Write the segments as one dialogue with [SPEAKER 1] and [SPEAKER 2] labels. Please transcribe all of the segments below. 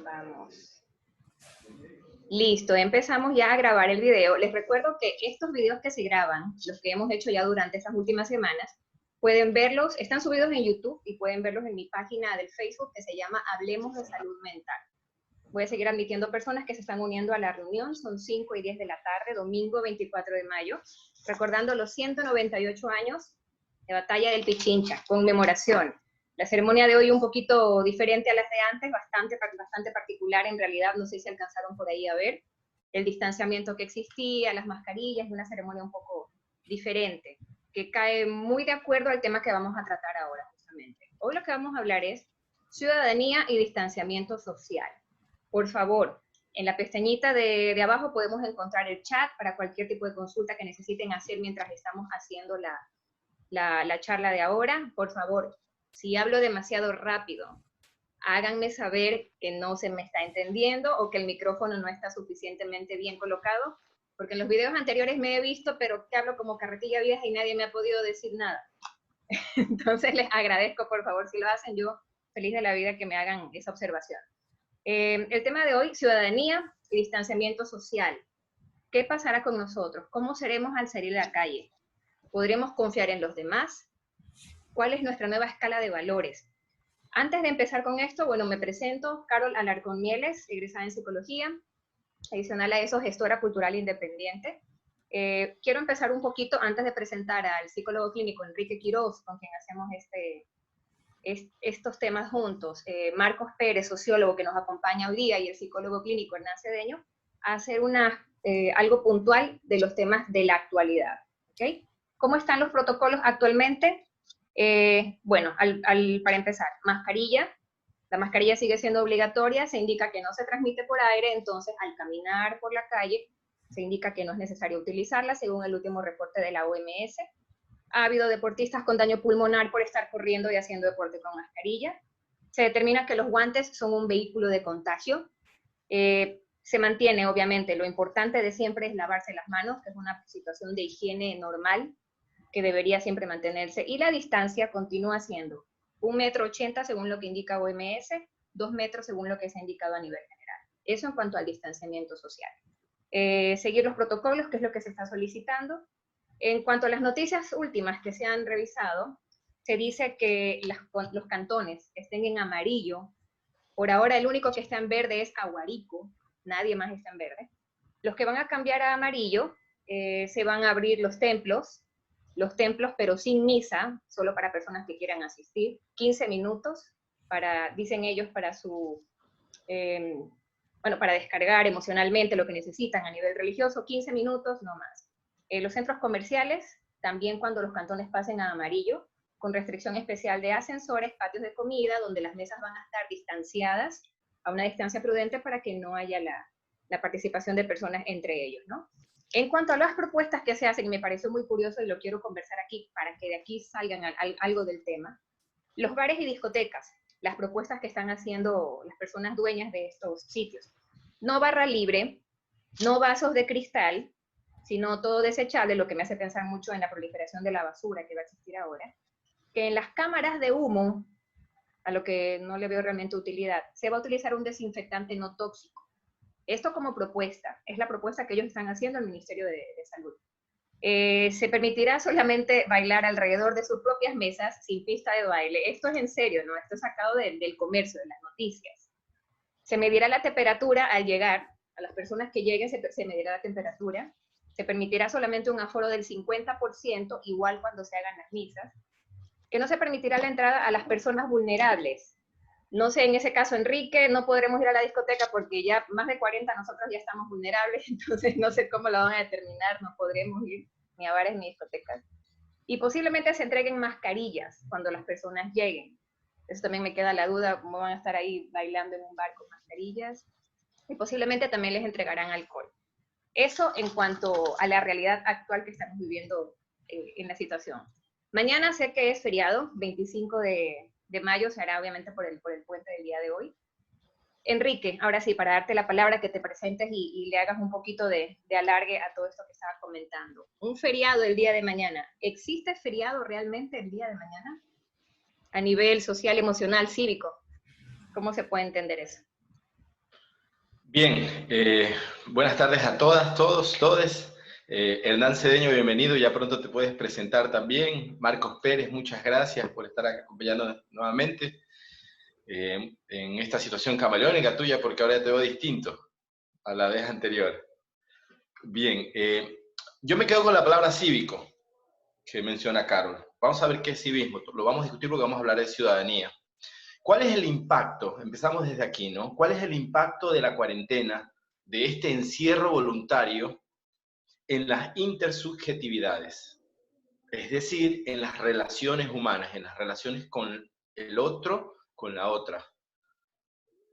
[SPEAKER 1] Vamos. Listo, empezamos ya a grabar el video. Les recuerdo que estos videos que se graban, los que hemos hecho ya durante estas últimas semanas, pueden verlos, están subidos en YouTube y pueden verlos en mi página del Facebook que se llama Hablemos de Salud Mental. Voy a seguir admitiendo personas que se están uniendo a la reunión, son 5 y 10 de la tarde, domingo 24 de mayo, recordando los 198 años de Batalla del Pichincha, conmemoración. La ceremonia de hoy un poquito diferente a las de antes, bastante particular en realidad, no sé si alcanzaron por ahí a ver, el distanciamiento que existía, las mascarillas, una ceremonia un poco diferente, que cae muy de acuerdo al tema que vamos a tratar ahora justamente. Hoy lo que vamos a hablar es ciudadanía y distanciamiento social. Por favor, en la pestañita de abajo podemos encontrar el chat para cualquier tipo de consulta que necesiten hacer mientras estamos haciendo la charla de ahora. Por favor, si hablo demasiado rápido, háganme saber que no se me está entendiendo o que el micrófono no está suficientemente bien colocado, porque en los videos anteriores me he visto, pero que hablo como carretilla vieja y nadie me ha podido decir nada. Entonces les agradezco, por favor, si lo hacen, yo feliz de la vida que me hagan esa observación. El tema de hoy, ciudadanía y distanciamiento social. ¿Qué pasará con nosotros? ¿Cómo seremos al salir a la calle? ¿Podremos confiar en los demás? ¿Cuál es nuestra nueva escala de valores? Antes de empezar con esto, bueno, me presento, Carol Alarcón Mieles, egresada en Psicología, adicional a eso, gestora cultural independiente. Quiero empezar un poquito antes de presentar al psicólogo clínico Enrique Quiroz, con quien hacemos estos temas juntos, Marcos Pérez, sociólogo que nos acompaña hoy día, y el psicólogo clínico Hernán Cedeño, a hacer algo puntual de los temas de la actualidad. ¿Okay? ¿Cómo están los protocolos actualmente? Bueno, para empezar, mascarilla. La mascarilla sigue siendo obligatoria, se indica que no se transmite por aire, entonces al caminar por la calle se indica que no es necesario utilizarla, según el último reporte de la OMS. Ha habido deportistas con daño pulmonar por estar corriendo y haciendo deporte con mascarilla. Se determina que los guantes son un vehículo de contagio. Se mantiene, obviamente, lo importante de siempre es lavarse las manos, que es una situación de higiene normal que debería siempre mantenerse, y la distancia continúa siendo 1,80 m según lo que indica OMS, 2 metros según lo que se ha indicado a nivel general. Eso en cuanto al distanciamiento social. Seguir los protocolos, que es lo que se está solicitando. En cuanto a las noticias últimas que se han revisado, se dice que los cantones estén en amarillo. Por ahora el único que está en verde es Aguarico, nadie más está en verde. Los que van a cambiar a amarillo, se van a abrir los templos, pero sin misa, solo para personas que quieran asistir, 15 minutos, dicen ellos, para para descargar emocionalmente lo que necesitan a nivel religioso, 15 minutos, no más. Los centros comerciales, también cuando los cantones pasen a amarillo, con restricción especial de ascensores, patios de comida, donde las mesas van a estar distanciadas a una distancia prudente para que no haya la participación de personas entre ellos, ¿no? En cuanto a las propuestas que se hacen, me pareció muy curioso y lo quiero conversar aquí para que de aquí salgan algo del tema. Los bares y discotecas, las propuestas que están haciendo las personas dueñas de estos sitios. No barra libre, no vasos de cristal, sino todo desechable, lo que me hace pensar mucho en la proliferación de la basura que va a existir ahora. Que en las cámaras de humo, a lo que no le veo realmente utilidad, se va a utilizar un desinfectante no tóxico. Esto como propuesta, es la propuesta que ellos están haciendo al Ministerio de Salud. Se permitirá solamente bailar alrededor de sus propias mesas sin pista de baile. Esto es en serio, ¿no? Esto es sacado del comercio, de las noticias. Se medirá la temperatura al llegar, a las personas que lleguen se medirá la temperatura. Se permitirá solamente un aforo del 50%, igual cuando se hagan las misas. Que no se permitirá la entrada a las personas vulnerables. No sé, en ese caso, Enrique, no podremos ir a la discoteca porque ya más de 40 nosotros ya estamos vulnerables, entonces no sé cómo lo van a determinar, no podremos ir ni a bares ni discotecas. Y posiblemente se entreguen mascarillas cuando las personas lleguen. Eso también me queda la duda, cómo van a estar ahí bailando en un bar con mascarillas. Y posiblemente también les entregarán alcohol. Eso en cuanto a la realidad actual que estamos viviendo en la situación. Mañana sé que es feriado, 25 de mayo, se hará obviamente por el puente del día de hoy. Enrique, ahora sí, para darte la palabra, que te presentes y le hagas un poquito de alargue a todo esto que estabas comentando. Un feriado el día de mañana. ¿Existe feriado realmente el día de mañana? A nivel social, emocional, cívico. ¿Cómo se puede entender eso?
[SPEAKER 2] Bien, buenas tardes a todas, todos, todes. Hernán Cedeño, bienvenido, ya pronto te puedes presentar también. Marcos Pérez, muchas gracias por estar acompañándonos nuevamente en esta situación camaleónica tuya, porque ahora te veo distinto a la vez anterior. Bien, yo me quedo con la palabra cívico que menciona Carol. Vamos a ver qué es civismo, lo vamos a discutir porque vamos a hablar de ciudadanía. ¿Cuál es el impacto? Empezamos desde aquí, ¿no? ¿Cuál es el impacto de la cuarentena, de este encierro voluntario en las intersubjetividades? Es decir, en las relaciones humanas, en las relaciones con el otro, con la otra.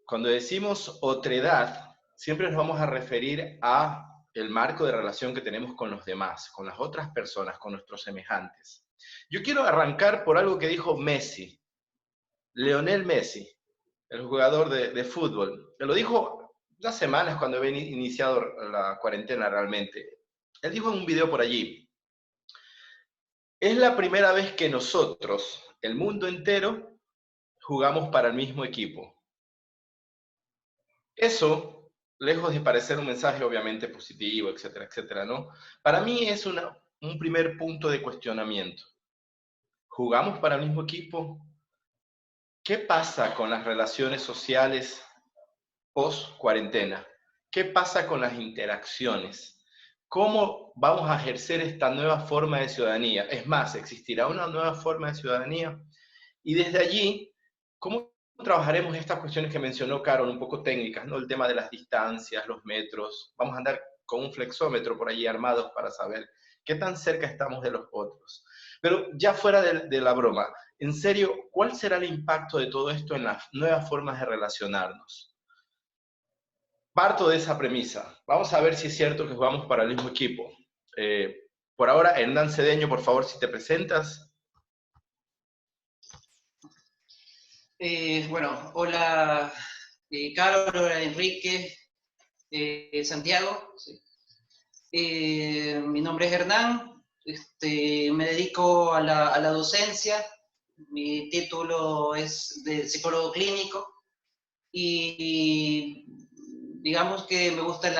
[SPEAKER 2] Cuando decimos otredad, siempre nos vamos a referir a el marco de relación que tenemos con los demás, con las otras personas, con nuestros semejantes. Yo quiero arrancar por algo que dijo Messi, Lionel Messi, el jugador de fútbol. Lo dijo unas semanas cuando había iniciado la cuarentena realmente. Él dijo en un video por allí, es la primera vez que nosotros, el mundo entero, jugamos para el mismo equipo. Eso, lejos de parecer un mensaje obviamente positivo, etcétera, etcétera, ¿no? Para mí es un primer punto de cuestionamiento. ¿Jugamos para el mismo equipo? ¿Qué pasa con las relaciones sociales post-cuarentena? ¿Qué pasa con las interacciones? ¿Cómo vamos a ejercer esta nueva forma de ciudadanía? Es más, ¿existirá una nueva forma de ciudadanía? Y desde allí, ¿cómo trabajaremos estas cuestiones que mencionó Carol, un poco técnicas, ¿no? El tema de las distancias, los metros. Vamos a andar con un flexómetro por allí armados para saber qué tan cerca estamos de los otros. Pero ya fuera de la broma, en serio, ¿cuál será el impacto de todo esto en las nuevas formas de relacionarnos? Parto de esa premisa. Vamos a ver si es cierto que jugamos para el mismo equipo. Por ahora, Hernán Cedeño, por favor, si te presentas.
[SPEAKER 3] Bueno, hola Carol, hola Enrique, Santiago. Sí. Mi nombre es Hernán, me dedico a la docencia, mi título es de psicólogo clínico y digamos que me gusta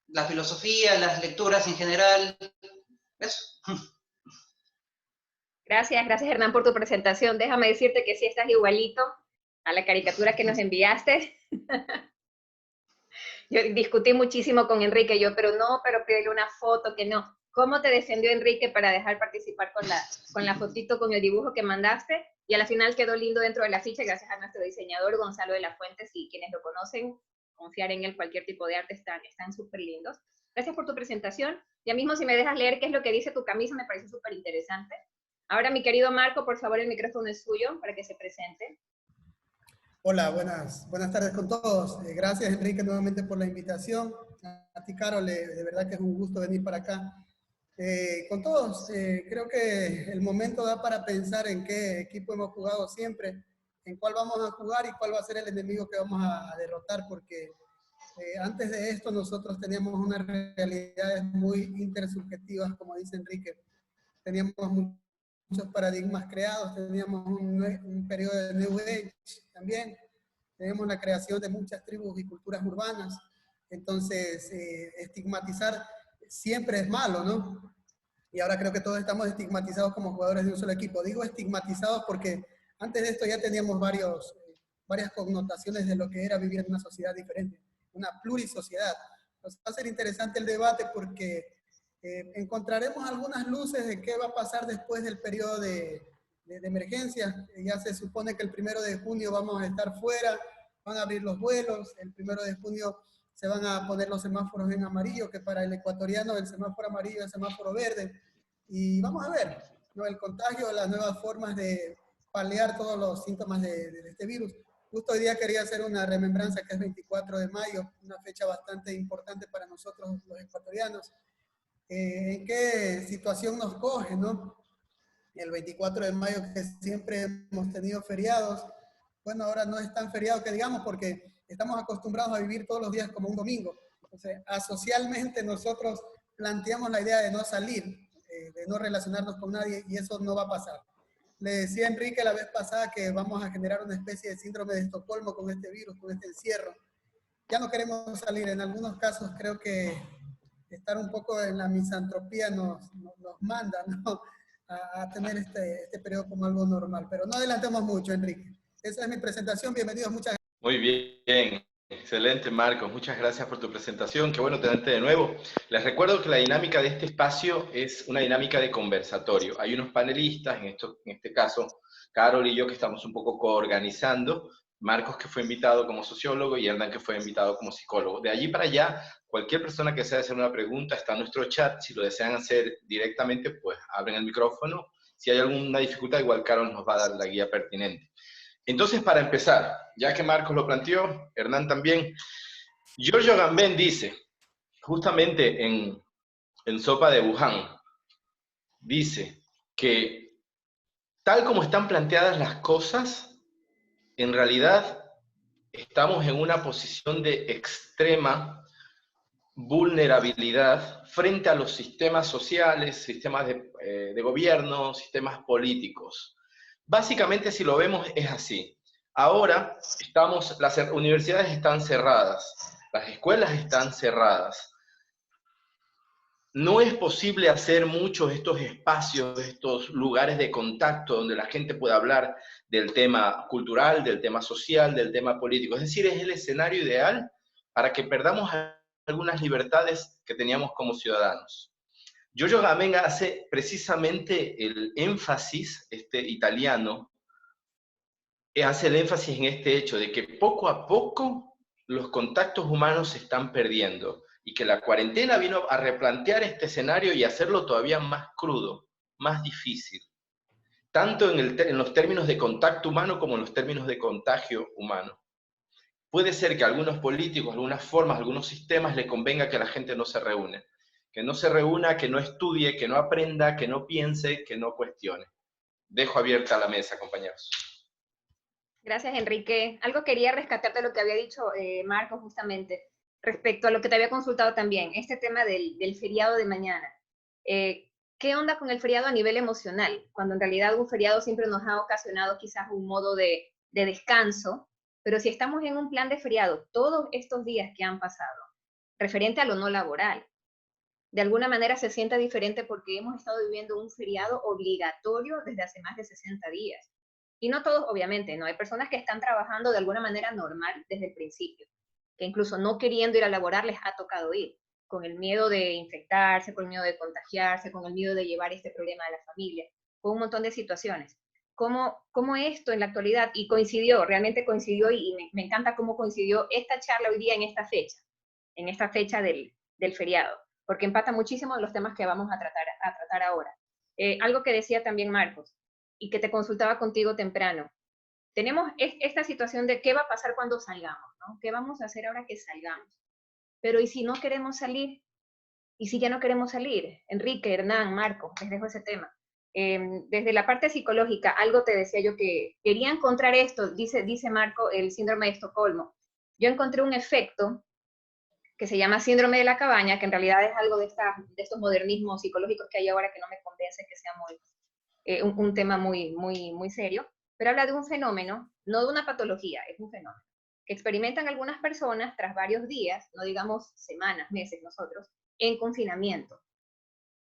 [SPEAKER 3] la filosofía, las lecturas en general, eso.
[SPEAKER 1] Gracias Hernán por tu presentación. Déjame decirte que sí estás igualito a la caricatura que nos enviaste. Yo discutí muchísimo con Enrique, pero pídele una foto, que no. ¿Cómo te defendió Enrique para dejar participar con la fotito, con el dibujo que mandaste? Y a la final quedó lindo dentro de la ficha, gracias a nuestro diseñador Gonzalo de la Fuente, y quienes lo conocen, confiar en él, cualquier tipo de arte, están súper lindos. Gracias por tu presentación. Ya mismo si me dejas leer qué es lo que dice tu camisa, me parece súper interesante. Ahora, mi querido Marco, por favor, el micrófono es suyo para que se presente.
[SPEAKER 4] Hola, buenas tardes con todos. Gracias, Enrique, nuevamente por la invitación. A ti, Carol, de verdad que es un gusto venir para acá. Con todos, creo que el momento da para pensar en qué equipo hemos jugado siempre, en cuál vamos a jugar y cuál va a ser el enemigo que vamos a derrotar, porque antes de esto nosotros teníamos unas realidades muy intersubjetivas, como dice Enrique. Teníamos muchos paradigmas creados, teníamos un periodo de New Age también, tenemos la creación de muchas tribus y culturas urbanas, entonces estigmatizar siempre es malo, ¿no? Y ahora creo que todos estamos estigmatizados como jugadores de un solo equipo. Digo estigmatizados porque antes de esto ya teníamos varias connotaciones de lo que era vivir en una sociedad diferente, una plurisociedad. Entonces va a ser interesante el debate porque encontraremos algunas luces de qué va a pasar después del periodo de emergencia. Ya se supone que el 1 de junio vamos a estar fuera, van a abrir los vuelos, el 1 de junio se van a poner los semáforos en amarillo, que para el ecuatoriano el semáforo amarillo es el semáforo verde. Y vamos a ver, ¿no? El contagio, las nuevas formas de paliar todos los síntomas de este virus. Justo hoy día quería hacer una remembranza que es 24 de mayo, una fecha bastante importante para nosotros los ecuatorianos. ¿En qué situación nos coge, no? El 24 de mayo, que siempre hemos tenido feriados, bueno, ahora no es tan feriado que digamos, porque estamos acostumbrados a vivir todos los días como un domingo. Entonces, asocialmente nosotros planteamos la idea de no salir, de no relacionarnos con nadie, y eso no va a pasar. Le decía a Enrique la vez pasada que vamos a generar una especie de síndrome de Estocolmo con este virus, con este encierro. Ya no queremos salir. En algunos casos creo que estar un poco en la misantropía nos manda, ¿no?, a tener este periodo como algo normal. Pero no adelantemos mucho, Enrique. Esa es mi presentación. Bienvenidos, muchas gracias.
[SPEAKER 2] Muy bien, excelente, Marcos. Muchas gracias por tu presentación. Qué bueno tenerte de nuevo. Les recuerdo que la dinámica de este espacio es una dinámica de conversatorio. Hay unos panelistas, en este caso, Carol y yo, que estamos un poco coorganizando. Marcos, que fue invitado como sociólogo, y Hernán, que fue invitado como psicólogo. De allí para allá, cualquier persona que desee hacer una pregunta está en nuestro chat. Si lo desean hacer directamente, pues abren el micrófono. Si hay alguna dificultad, igual Carol nos va a dar la guía pertinente. Entonces, para empezar, ya que Marcos lo planteó, Hernán también, Giorgio Agamben dice, justamente en Sopa de Wuhan, dice que tal como están planteadas las cosas, en realidad estamos en una posición de extrema vulnerabilidad frente a los sistemas sociales, sistemas de gobierno, sistemas políticos. Básicamente, si lo vemos, es así. Ahora las universidades están cerradas, las escuelas están cerradas. No es posible hacer muchos estos espacios, estos lugares de contacto donde la gente pueda hablar del tema cultural, del tema social, del tema político. Es decir, es el escenario ideal para que perdamos algunas libertades que teníamos como ciudadanos. Giorgio Agamben hace precisamente el énfasis, italiano, hace el énfasis en este hecho de que poco a poco los contactos humanos se están perdiendo y que la cuarentena vino a replantear este escenario y hacerlo todavía más crudo, más difícil, tanto en los términos de contacto humano como en los términos de contagio humano. Puede ser que a algunos políticos, algunas formas, algunos sistemas les convenga que la gente no se reúne, que no se reúna, que no estudie, que no aprenda, que no piense, que no cuestione. Dejo abierta la mesa, compañeros.
[SPEAKER 1] Gracias, Enrique. Algo quería rescatar de lo que había dicho Marco justamente, respecto a lo que te había consultado también, este tema del feriado de mañana. ¿Qué onda con el feriado a nivel emocional? Cuando en realidad un feriado siempre nos ha ocasionado quizás un modo de descanso, pero si estamos en un plan de feriado todos estos días que han pasado, referente a lo no laboral, de alguna manera se siente diferente porque hemos estado viviendo un feriado obligatorio desde hace más de 60 días. Y no todos, obviamente, ¿no? Hay personas que están trabajando de alguna manera normal desde el principio, que incluso no queriendo ir a laborar les ha tocado ir, con el miedo de infectarse, con el miedo de contagiarse, con el miedo de llevar este problema a la familia, con un montón de situaciones. ¿Cómo esto en la actualidad, y coincidió, realmente coincidió, y me encanta cómo coincidió esta charla hoy día en esta fecha del feriado, porque empata muchísimo de los temas que vamos a tratar ahora. Algo que decía también Marcos, y que te consultaba contigo temprano. Tenemos esta situación de qué va a pasar cuando salgamos, ¿no? ¿Qué vamos a hacer ahora que salgamos? Pero ¿y si no queremos salir? ¿Y si ya no queremos salir? Enrique, Hernán, Marco, les dejo ese tema. Desde la parte psicológica, algo te decía yo que quería encontrar esto, dice Marco, el síndrome de Estocolmo. Yo encontré un efecto que se llama síndrome de la cabaña, que en realidad es algo de estos modernismos psicológicos que hay ahora que no me convence que sea un tema muy serio, pero habla de un fenómeno, no de una patología, es un fenómeno, que experimentan algunas personas tras varios días, no digamos semanas, meses nosotros, en confinamiento.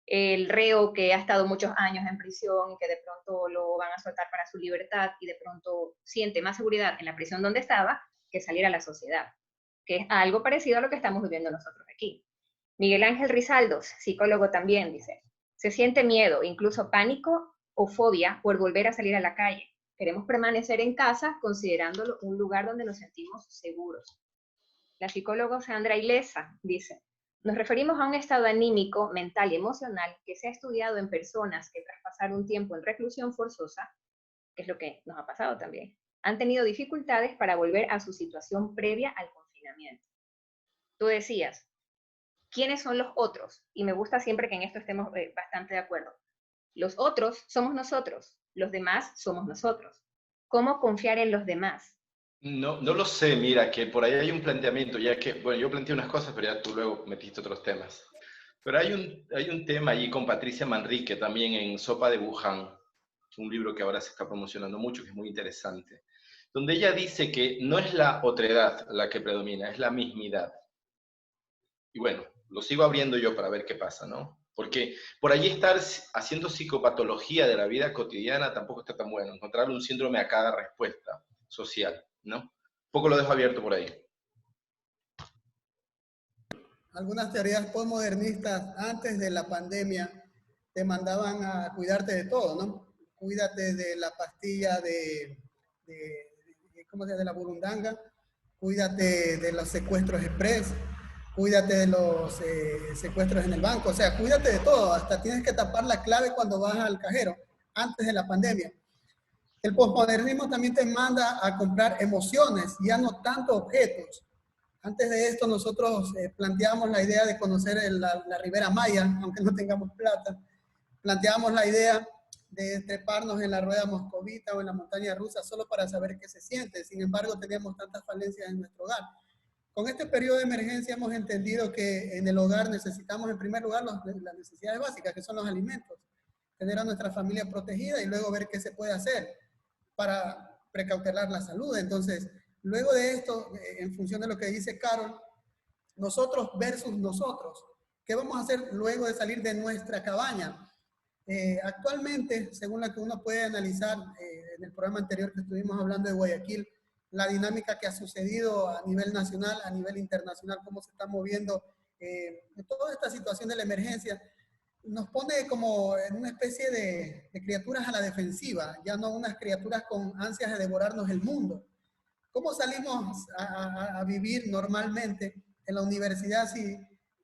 [SPEAKER 1] El reo que ha estado muchos años en prisión y que de pronto lo van a soltar para su libertad y de pronto siente más seguridad en la prisión donde estaba que salir a la sociedad, que es algo parecido a lo que estamos viviendo nosotros aquí. Miguel Ángel Rizaldos, psicólogo también, dice, se siente miedo, incluso pánico o fobia por volver a salir a la calle. Queremos permanecer en casa considerándolo un lugar donde nos sentimos seguros. La psicóloga Sandra Ilesa dice, nos referimos a un estado anímico, mental y emocional que se ha estudiado en personas que tras pasar un tiempo en reclusión forzosa, que es lo que nos ha pasado también, han tenido dificultades para volver a su situación previa al confinamiento. Tú decías, ¿quiénes son los otros? Y me gusta siempre que en esto estemos bastante de acuerdo. Los otros somos nosotros, los demás somos nosotros. ¿Cómo confiar en los demás?
[SPEAKER 2] No lo sé, mira, que por ahí hay un planteamiento, ya que, bueno, yo planteé unas cosas, pero ya tú luego metiste otros temas. Pero hay un tema allí con Patricia Manrique también en Sopa de Wuhan, un libro que ahora se está promocionando mucho, que es muy interesante, donde ella dice que no es la otredad la que predomina, es la mismidad. Y bueno, lo sigo abriendo yo para ver qué pasa, ¿no? Porque por allí estar haciendo psicopatología de la vida cotidiana tampoco está tan bueno. Encontrar un síndrome a cada respuesta social, ¿no? Un poco lo dejo abierto por ahí.
[SPEAKER 4] Algunas teorías postmodernistas antes de la pandemia te mandaban a cuidarte de todo, ¿no? Cuídate de la pastilla ¿cómo se llama? De la burundanga, cuídate de los secuestros express, cuídate de los secuestros en el banco, o sea, cuídate de todo, hasta tienes que tapar la clave cuando vas al cajero, antes de la pandemia. El posmodernismo también te manda a comprar emociones, ya no tanto objetos. Antes de esto nosotros planteábamos la idea de conocer la Ribera Maya, aunque no tengamos plata. Planteábamos la idea de treparnos en la rueda moscovita o en la montaña rusa solo para saber qué se siente. Sin embargo, teníamos tantas falencias en nuestro hogar. Con este periodo de emergencia hemos entendido que en el hogar necesitamos en primer lugar las necesidades básicas, que son los alimentos. Tener a nuestra familia protegida y luego ver qué se puede hacer para precautelar la salud. Entonces, luego de esto, en función de lo que dice Carol, nosotros versus nosotros, ¿qué vamos a hacer luego de salir de nuestra cabaña? Actualmente, según lo que uno puede analizar en el programa anterior que estuvimos hablando de Guayaquil, la dinámica que ha sucedido a nivel nacional, a nivel internacional, cómo se está moviendo toda esta situación de la emergencia, nos pone como en una especie de criaturas a la defensiva, ya no unas criaturas con ansias de devorarnos el mundo. ¿Cómo salimos a vivir normalmente en la universidad si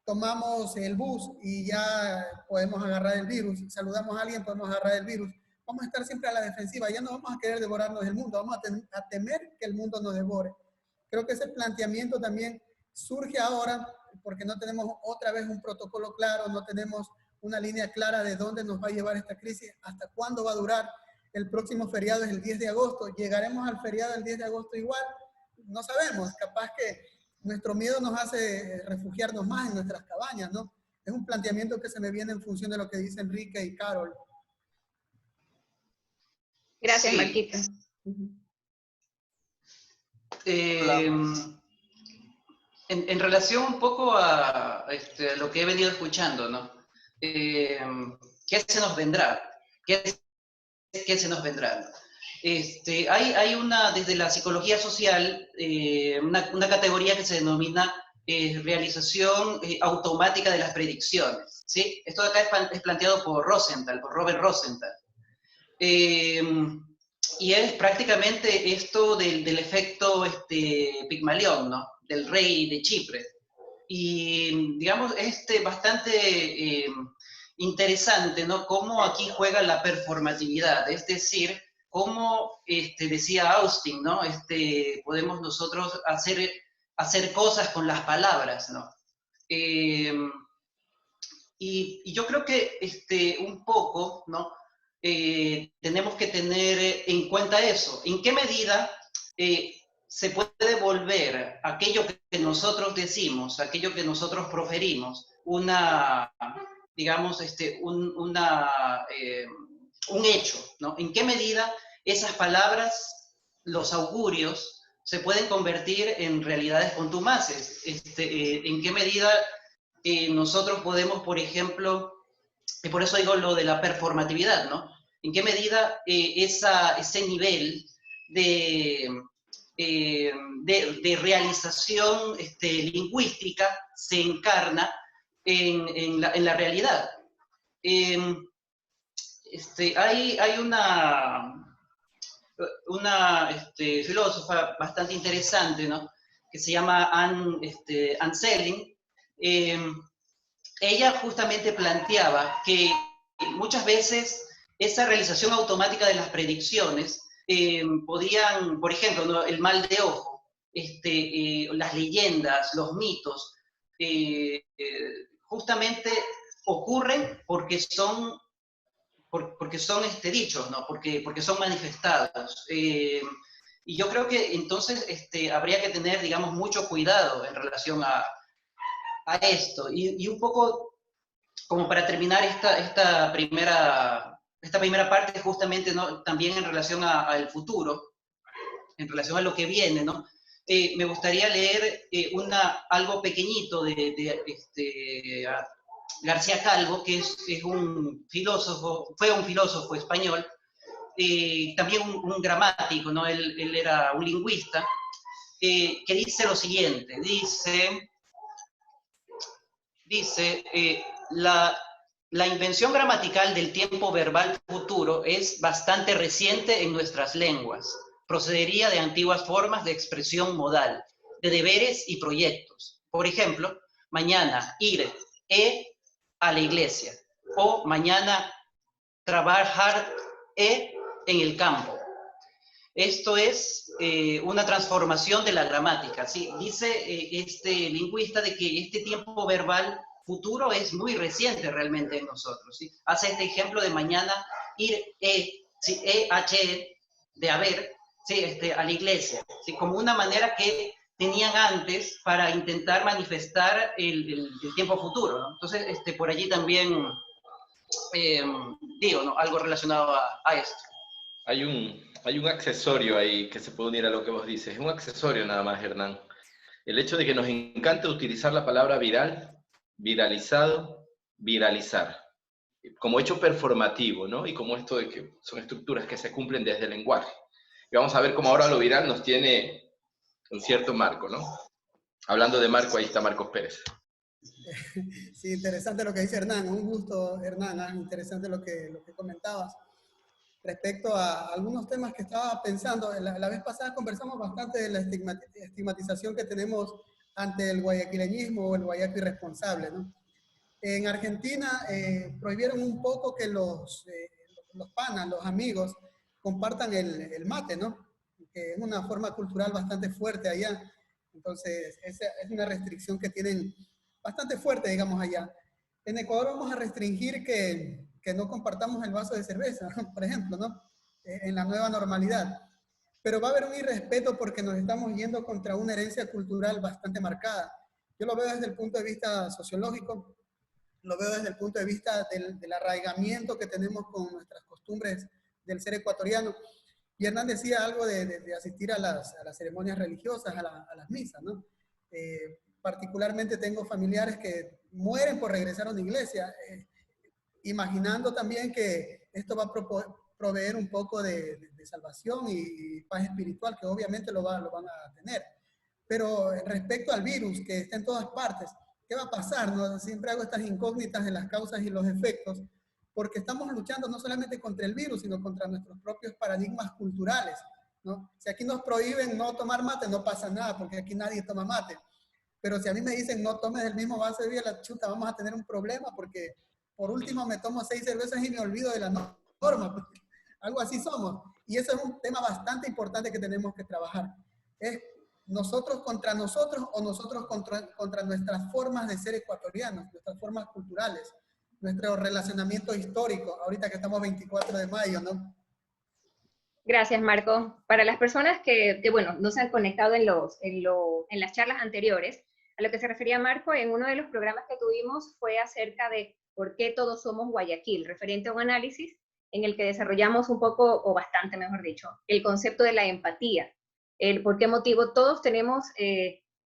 [SPEAKER 4] tomamos el bus y ya podemos agarrar el virus? Si saludamos a alguien, podemos agarrar el virus. Vamos a estar siempre a la defensiva, ya no vamos a querer devorarnos el mundo, vamos a temer que el mundo nos devore. Creo que ese planteamiento también surge ahora porque no tenemos otra vez un protocolo claro, no tenemos una línea clara de dónde nos va a llevar esta crisis, hasta cuándo va a durar. El próximo feriado es el 10 de agosto. ¿Llegaremos al feriado del 10 de agosto igual? No sabemos. Capaz que nuestro miedo nos hace refugiarnos más en nuestras cabañas, ¿no? Es un planteamiento que se me viene en función de lo que dice Enrique y Carol.
[SPEAKER 1] Gracias,
[SPEAKER 3] Sí.
[SPEAKER 1] Marquita.
[SPEAKER 3] En relación un poco a lo que he venido escuchando, ¿no? ¿Qué se nos vendrá? ¿Qué se nos vendrá? Hay desde la psicología social, una categoría que se denomina realización automática de las predicciones, ¿sí? Esto de acá es planteado por Robert Rosenthal. Y es prácticamente esto del efecto Pigmalión, ¿no? Del rey de Chipre. Y digamos, es bastante interesante, ¿no? Cómo aquí juega la performatividad, es decir, cómo decía Austin, ¿no? Podemos nosotros hacer cosas con las palabras, ¿no? Y yo creo que un poco, ¿no? Tenemos que tener en cuenta eso. ¿En qué medida se puede volver aquello que nosotros decimos, aquello que nosotros proferimos, digamos, un hecho, ¿no? ¿En qué medida esas palabras, los augurios, se pueden convertir en realidades contumaces? ¿En qué medida nosotros podemos, por ejemplo, y por eso digo lo de la performatividad, ¿no? ¿En qué medida ese nivel de realización lingüística se encarna en la realidad? Hay una filósofa bastante interesante, ¿no? Que se llama Anne Selling. Ella justamente planteaba que muchas veces esa realización automática de las predicciones podían, por ejemplo, ¿no? El mal de ojo, las leyendas, los mitos, justamente ocurren porque son dichos, ¿no? Porque son manifestados. Y yo creo que entonces habría que tener, digamos, mucho cuidado en relación a esto. Y un poco, como para terminar esta primera esta primera parte justamente, ¿no?, también en relación al futuro, en relación a lo que viene, ¿no? Me gustaría leer algo pequeñito de García Calvo, que es un filósofo, fue un filósofo español, también un gramático, ¿no? Él era un lingüista, que dice lo siguiente, dice la invención gramatical del tiempo verbal futuro es bastante reciente en nuestras lenguas. Procedería de antiguas formas de expresión modal, de deberes y proyectos. Por ejemplo, mañana ir a la iglesia, o mañana trabajar en el campo. Esto es una transformación de la gramática, ¿sí? Dice este lingüista de que este tiempo verbal futuro es muy reciente realmente en nosotros, ¿sí? Hace este ejemplo de mañana ir, ¿sí?, de haber, ¿sí?, a la iglesia, ¿sí?, como una manera que tenían antes para intentar manifestar el tiempo futuro, ¿no? Entonces, por allí también, digo, ¿no?, algo relacionado a esto.
[SPEAKER 2] Hay un accesorio ahí que se puede unir a lo que vos dices. Es un accesorio nada más, Hernán. El hecho de que nos encanta utilizar la palabra viral, viralizado, viralizar, como hecho performativo, ¿no? Y como esto de que son estructuras que se cumplen desde el lenguaje. Y vamos a ver cómo ahora lo viral nos tiene un cierto marco, ¿no? Hablando de marco, ahí está Marcos Pérez.
[SPEAKER 4] Sí, interesante lo que dice Hernán. Un gusto, Hernán. Interesante lo que comentabas. Respecto a algunos temas que estaba pensando, la vez pasada conversamos bastante de la estigmatización que tenemos ante el guayaquileñismo o el guayaqui irresponsable, ¿no? En Argentina prohibieron un poco que los panas, los amigos, compartan el mate, ¿no? Que es una forma cultural bastante fuerte allá. Entonces, esa es una restricción que tienen bastante fuerte, digamos, allá. En Ecuador vamos a restringir que no compartamos el vaso de cerveza, por ejemplo, ¿no? En la nueva normalidad. Pero va a haber un irrespeto porque nos estamos yendo contra una herencia cultural bastante marcada. Yo lo veo desde el punto de vista sociológico, lo veo desde el punto de vista del arraigamiento que tenemos con nuestras costumbres del ser ecuatoriano. Y Hernán decía algo de asistir a las ceremonias religiosas, a las misas, ¿no? Particularmente tengo familiares que mueren por regresar a una iglesia, imaginando también que esto va a proveer un poco de salvación y paz espiritual, que obviamente lo van a tener. Pero respecto al virus, que está en todas partes, ¿qué va a pasar? ¿No? Siempre hago estas incógnitas de las causas y los efectos, porque estamos luchando no solamente contra el virus, sino contra nuestros propios paradigmas culturales, ¿no? Si aquí nos prohíben no tomar mate, no pasa nada, porque aquí nadie toma mate. Pero si a mí me dicen no tomes el mismo vaso de bebida, la chuta, vamos a tener un problema, porque por último me tomo 6 cervezas y me olvido de la norma. Porque algo así somos. Y eso es un tema bastante importante que tenemos que trabajar. Es nosotros contra nosotros o nosotros contra nuestras formas de ser ecuatorianos, nuestras formas culturales, nuestro relacionamiento histórico, ahorita que estamos 24 de mayo, ¿no?
[SPEAKER 1] Gracias, Marco. Para las personas que bueno, no se han conectado en las charlas anteriores, a lo que se refería Marco, en uno de los programas que tuvimos fue acerca de por qué todos somos Guayaquil, referente a un análisis en el que desarrollamos un poco, o bastante mejor dicho, el concepto de la empatía, el por qué motivo todos tenemos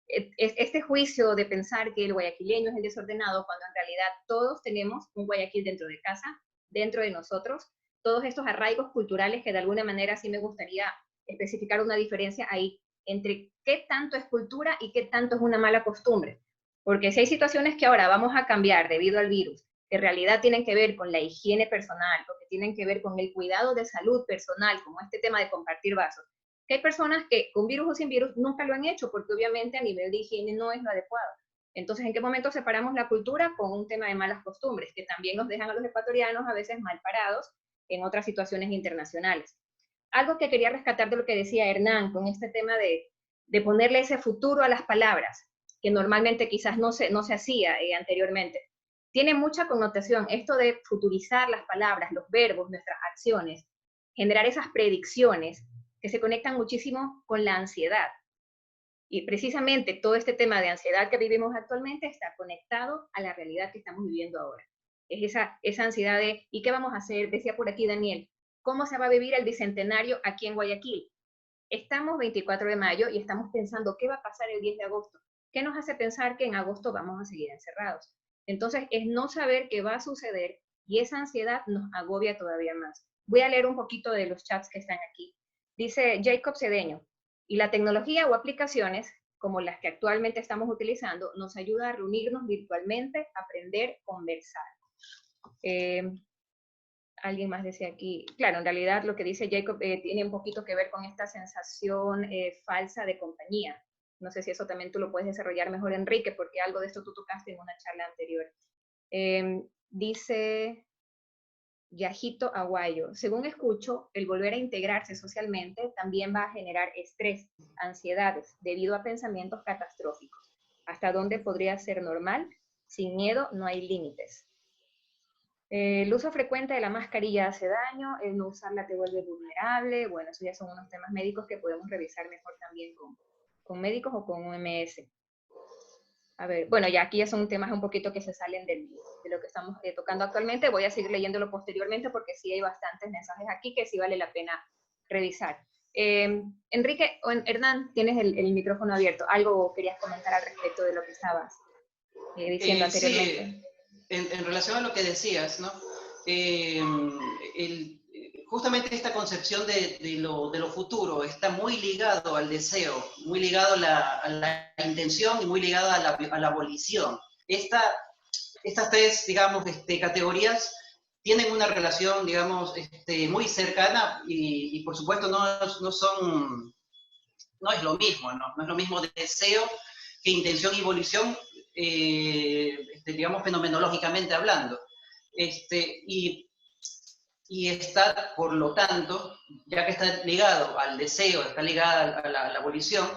[SPEAKER 1] este juicio de pensar que el guayaquileño es el desordenado, cuando en realidad todos tenemos un Guayaquil dentro de casa, dentro de nosotros, todos estos arraigos culturales que de alguna manera sí me gustaría especificar una diferencia ahí entre qué tanto es cultura y qué tanto es una mala costumbre. Porque si hay situaciones que ahora vamos a cambiar debido al virus, que en realidad tienen que ver con la higiene personal, o que tienen que ver con el cuidado de salud personal, como este tema de compartir vasos, que hay personas que con virus o sin virus nunca lo han hecho, porque obviamente a nivel de higiene no es lo adecuado. Entonces, ¿en qué momento separamos la cultura con un tema de malas costumbres, que también nos dejan a los ecuatorianos a veces mal parados en otras situaciones internacionales? Algo que quería rescatar de lo que decía Hernán, con este tema de ponerle ese futuro a las palabras, que normalmente quizás no se hacía anteriormente. Tiene mucha connotación esto de futurizar las palabras, los verbos, nuestras acciones, generar esas predicciones que se conectan muchísimo con la ansiedad. Y precisamente todo este tema de ansiedad que vivimos actualmente está conectado a la realidad que estamos viviendo ahora. Es esa ansiedad de, ¿y qué vamos a hacer? Decía por aquí Daniel, ¿cómo se va a vivir el Bicentenario aquí en Guayaquil? Estamos 24 de mayo y estamos pensando, ¿qué va a pasar el 10 de agosto? ¿Qué nos hace pensar que en agosto vamos a seguir encerrados? Entonces, es no saber qué va a suceder y esa ansiedad nos agobia todavía más. Voy a leer un poquito de los chats que están aquí. Dice Jacob Cedeño, y la tecnología o aplicaciones, como las que actualmente estamos utilizando, nos ayuda a reunirnos virtualmente, aprender, conversar. Alguien más decía aquí, claro, en realidad lo que dice Jacob tiene un poquito que ver con esta sensación falsa de compañía. No sé si eso también tú lo puedes desarrollar mejor, Enrique, porque algo de esto tú tocaste en una charla anterior. Dice Yajito Aguayo, según escucho, el volver a integrarse socialmente también va a generar estrés, ansiedades, debido a pensamientos catastróficos. ¿Hasta dónde podría ser normal? Sin miedo no hay límites. El uso frecuente de la mascarilla hace daño, el no usarla te vuelve vulnerable. Bueno, eso ya son unos temas médicos que podemos revisar mejor también con médicos o con OMS. A ver, bueno, ya aquí ya son temas un poquito que se salen de lo que estamos tocando actualmente. Voy a seguir leyéndolo posteriormente porque sí hay bastantes mensajes aquí que sí vale la pena revisar. Enrique o Hernán, tienes el micrófono abierto. ¿Algo querías comentar al respecto de lo que estabas diciendo anteriormente?
[SPEAKER 3] Sí, en relación a lo que decías, ¿no? Justamente esta concepción de lo futuro está muy ligado al deseo, muy ligado a la intención y muy ligado a la abolición. Estas tres, digamos, categorías tienen una relación, digamos, muy cercana y por supuesto no es lo mismo, ¿no? No es lo mismo deseo que intención y abolición, digamos, fenomenológicamente hablando. Y está, por lo tanto, ya que está ligado al deseo, está ligado a la abolición,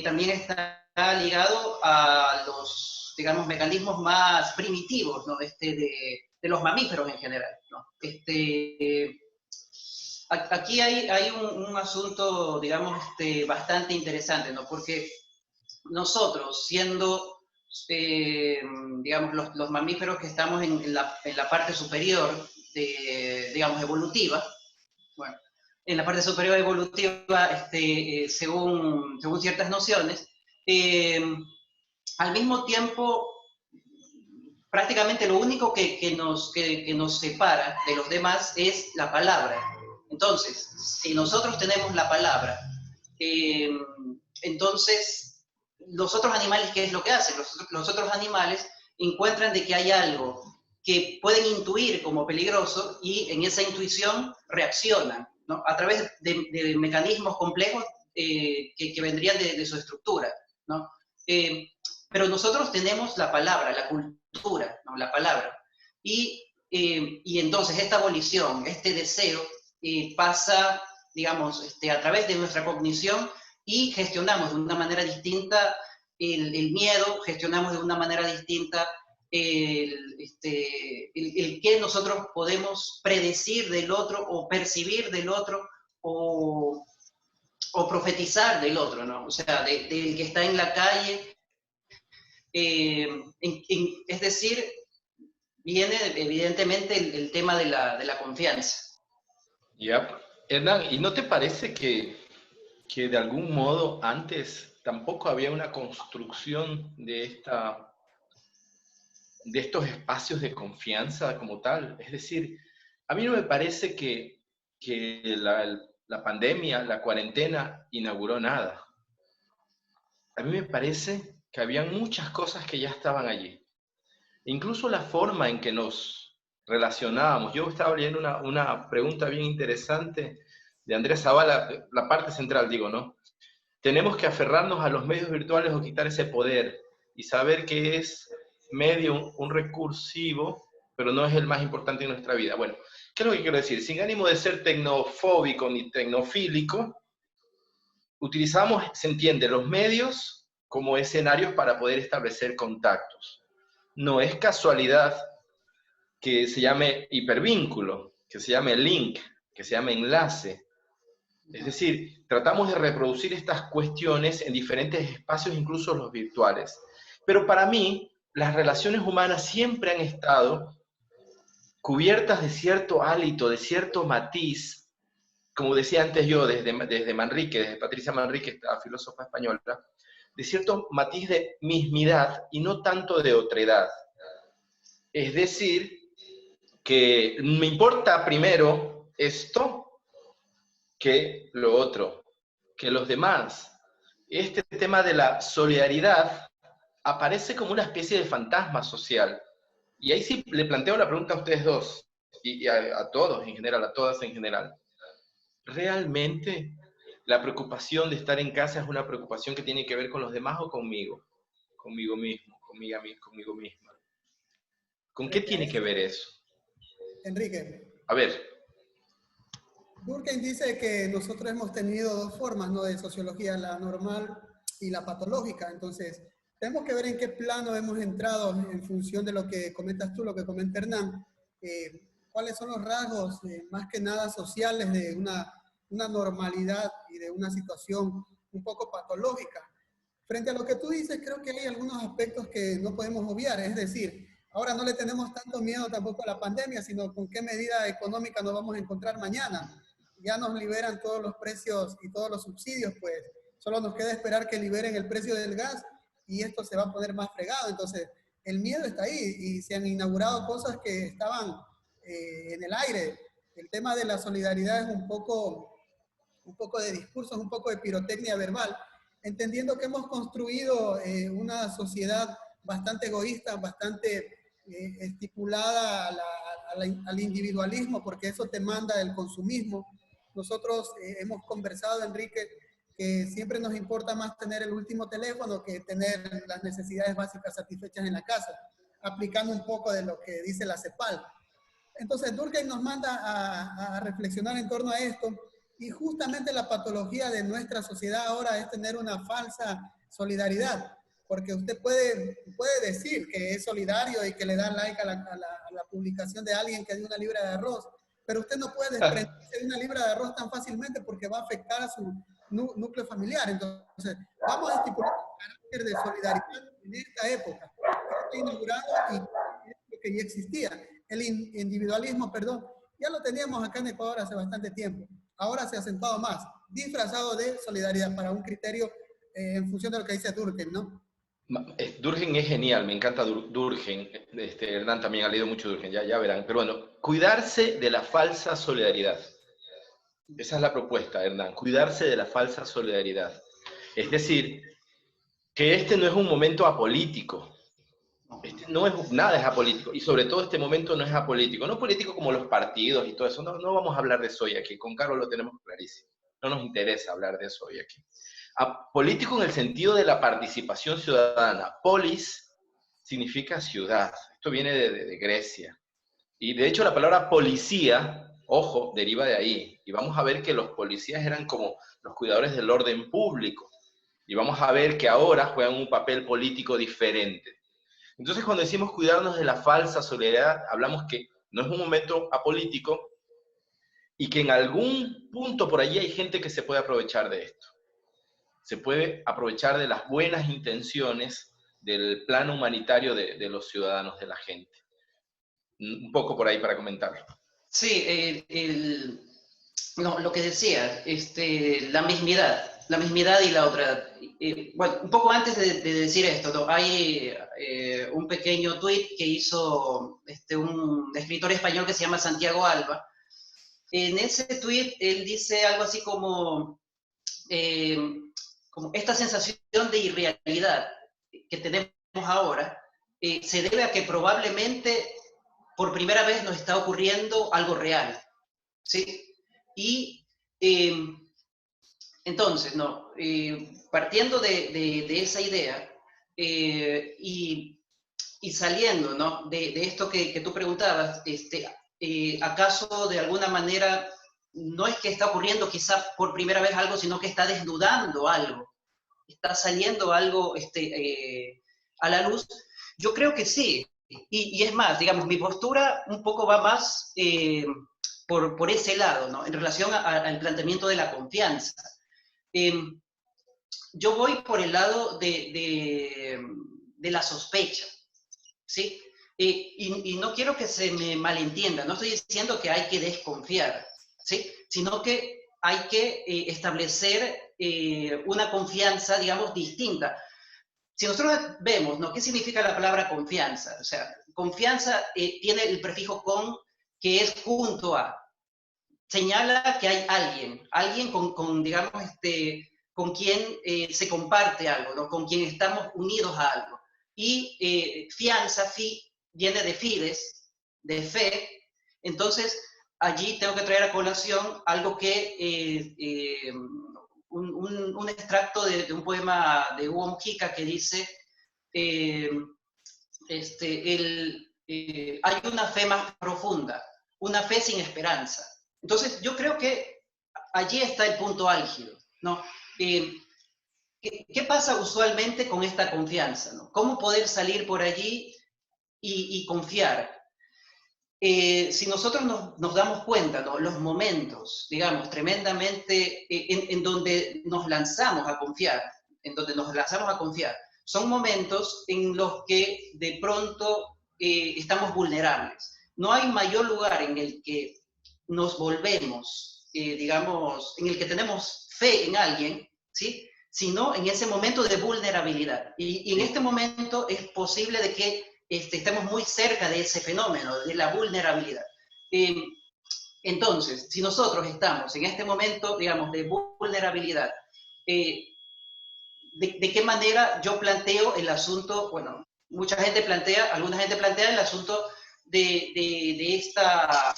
[SPEAKER 3] también está ligado a los, digamos, mecanismos más primitivos, ¿no? de los mamíferos en general, ¿no? Aquí hay un asunto, digamos, bastante interesante, ¿no? Porque nosotros, siendo, digamos, los mamíferos que estamos en la parte superior, digamos, evolutiva, bueno, en la parte superior evolutiva, según ciertas nociones, al mismo tiempo, prácticamente lo único que nos separa de los demás es la palabra. Entonces, si nosotros tenemos la palabra, entonces los otros animales, ¿qué es lo que hacen? Los otros animales encuentran de que hay algo que pueden intuir como peligroso y en esa intuición reaccionan, ¿no? A través de mecanismos complejos que vendrían de su estructura, ¿no? Pero nosotros tenemos la palabra, la cultura, ¿no? La palabra. Y entonces esta abolición, este deseo, pasa, digamos, a través de nuestra cognición y gestionamos de una manera distinta el miedo, gestionamos de una manera distinta el que nosotros podemos predecir del otro o percibir del otro o profetizar del otro, ¿no? O sea, del que está en la calle. Es decir, viene evidentemente el tema de la confianza.
[SPEAKER 2] Ya, Hernán, ¿y no te parece que de algún modo antes tampoco había una construcción de estos espacios de confianza como tal? Es decir, a mí no me parece que la pandemia, la cuarentena, inauguró nada. A mí me parece que habían muchas cosas que ya estaban allí. Incluso la forma en que nos relacionábamos. Yo estaba leyendo una pregunta bien interesante de Andrés Zavala, la parte central, digo, ¿no? Tenemos que aferrarnos a los medios virtuales o quitar ese poder y saber que es medio un recursivo, pero no es el más importante en nuestra vida. Bueno, ¿qué es lo que quiero decir? Sin ánimo de ser tecnofóbico ni tecnofílico, utilizamos, se entiende, los medios como escenarios para poder establecer contactos. No es casualidad que se llame hipervínculo, que se llame link, que se llame enlace. Es decir, tratamos de reproducir estas cuestiones en diferentes espacios, incluso los virtuales. Pero para mí, las relaciones humanas siempre han estado cubiertas de cierto hálito, de cierto matiz, como decía antes yo, desde Manrique, desde Patricia Manrique, la filósofa española, de cierto matiz de mismidad y no tanto de otredad. Es decir, que me importa primero esto que lo otro, que los demás. Este tema de la solidaridad aparece como una especie de fantasma social. Y ahí sí le planteo la pregunta a ustedes dos, y a todos en general, a todas en general. ¿Realmente la preocupación de estar en casa es una preocupación que tiene que ver con los demás o conmigo? Conmigo mismo, conmigo misma. ¿Con qué
[SPEAKER 4] Frente a
[SPEAKER 2] tiene que
[SPEAKER 4] esto,
[SPEAKER 2] ver eso?
[SPEAKER 4] Enrique,
[SPEAKER 2] A ver,
[SPEAKER 4] Durkheim dice que nosotros hemos tenido dos formas, ¿no?, de sociología, la normal y la patológica. Entonces, tenemos que ver en qué plano hemos entrado en función de lo que comentas tú, lo que comenta Hernán. ¿Cuáles son los rasgos, más que nada sociales, de una normalidad y de una situación un poco patológica? Frente a lo que tú dices, creo que hay algunos aspectos que no podemos obviar. Es decir, ahora no le tenemos tanto miedo tampoco a la pandemia, sino con qué medida económica nos vamos a encontrar mañana. Ya nos liberan todos los precios y todos los subsidios, pues solo nos queda esperar que liberen el precio del gas y esto se va a poner más fregado. Entonces, el miedo está ahí y se han inaugurado cosas que estaban en el aire. El tema de la solidaridad es un poco de discursos, un poco de pirotecnia verbal, entendiendo que hemos construido una sociedad bastante egoísta, bastante estipulada al individualismo, porque eso te manda el consumismo. Nosotros hemos conversado, Enrique, que siempre nos importa más tener el último teléfono que tener las necesidades básicas satisfechas en la casa, aplicando un poco de lo que dice la CEPAL. Entonces, Durkheim nos manda a reflexionar en torno a esto, y justamente la patología de nuestra sociedad ahora es tener una falsa solidaridad, porque usted puede decir que es solidario y que le da like a la publicación de alguien que dio una libra de arroz, pero usted no puede desprenderse de una libra de arroz tan fácilmente porque va a afectar a su núcleo familiar. Entonces, vamos a estipular un carácter de solidaridad en esta época, que está inaugurado y es lo que ya existía. El individualismo, perdón, ya lo teníamos acá en Ecuador hace bastante tiempo. Ahora se ha acentuado más, disfrazado de solidaridad para un criterio en función de lo que dice Durkheim, ¿no?
[SPEAKER 2] Durkheim es genial, me encanta Durkheim. Hernán también ha leído mucho Durkheim, ya verán. Pero bueno, cuidarse de la falsa solidaridad. Esa es la propuesta, Hernán, cuidarse de la falsa solidaridad. Es decir, que este no es un momento apolítico. Nada es apolítico, y sobre todo este momento no es apolítico. No político como los partidos y todo eso, no vamos a hablar de eso hoy aquí, con Carlos lo tenemos clarísimo. No nos interesa hablar de eso hoy aquí. Político en el sentido de la participación ciudadana. Polis significa ciudad, esto viene de Grecia. Y de hecho la palabra policía, ojo, deriva de ahí. Y vamos a ver que los policías eran como los cuidadores del orden público. Y vamos a ver que ahora juegan un papel político diferente. Entonces, cuando decimos cuidarnos de la falsa solidaridad, hablamos que no es un momento apolítico y que en algún punto por allí hay gente que se puede aprovechar de esto. Se puede aprovechar de las buenas intenciones del plano humanitario de los ciudadanos, de la gente. Un poco por ahí para comentarlo.
[SPEAKER 3] Sí, no, lo que decía, la mismidad y la otra. Bueno, un poco antes de decir esto, ¿no? Hay un pequeño tuit que hizo un escritor español que se llama Santiago Alba. En ese tuit él dice algo así como esta sensación de irrealidad que tenemos ahora se debe a que probablemente por primera vez nos está ocurriendo algo real, ¿sí? Y entonces, ¿no? Partiendo de esa idea y saliendo, ¿no? de esto que tú preguntabas, ¿acaso de alguna manera no es que está ocurriendo quizá por primera vez algo, sino que está desnudando algo? ¿Está saliendo algo a la luz? Yo creo que sí. Y es más, digamos, mi postura un poco va más por ese lado, ¿no? En relación al planteamiento de la confianza. Yo voy por el lado de la sospecha, ¿sí? Y no quiero que se me malentienda, no estoy diciendo que hay que desconfiar, ¿sí? Sino que hay que establecer una confianza, digamos, distinta. Si nosotros vemos, ¿no? ¿Qué significa la palabra confianza? O sea, confianza tiene el prefijo con, que es junto a. Señala que hay alguien digamos, con quien se comparte algo, ¿no? Con quien estamos unidos a algo. Y fianza, viene de fides, de fe. Entonces, allí tengo que traer a colación algo que, un extracto de un poema de Hugo Mujica que dice, hay una fe más profunda, una fe sin esperanza. Entonces, yo creo que allí está el punto álgido, ¿no? ¿Qué pasa usualmente con esta confianza, ¿no? ¿Cómo poder salir por allí y confiar? Si nosotros nos damos cuenta, ¿no? Los momentos, digamos, tremendamente en donde nos lanzamos a confiar, son momentos en los que de pronto estamos vulnerables. No hay mayor lugar en el que nos volvemos, digamos, en el que tenemos fe en alguien, ¿sí? Sino en ese momento de vulnerabilidad. Y en este momento es posible de que estemos muy cerca de ese fenómeno, de la vulnerabilidad. Entonces, si nosotros estamos en este momento, digamos, de vulnerabilidad, ¿de qué manera yo planteo el asunto? Bueno, alguna gente plantea el asunto de esta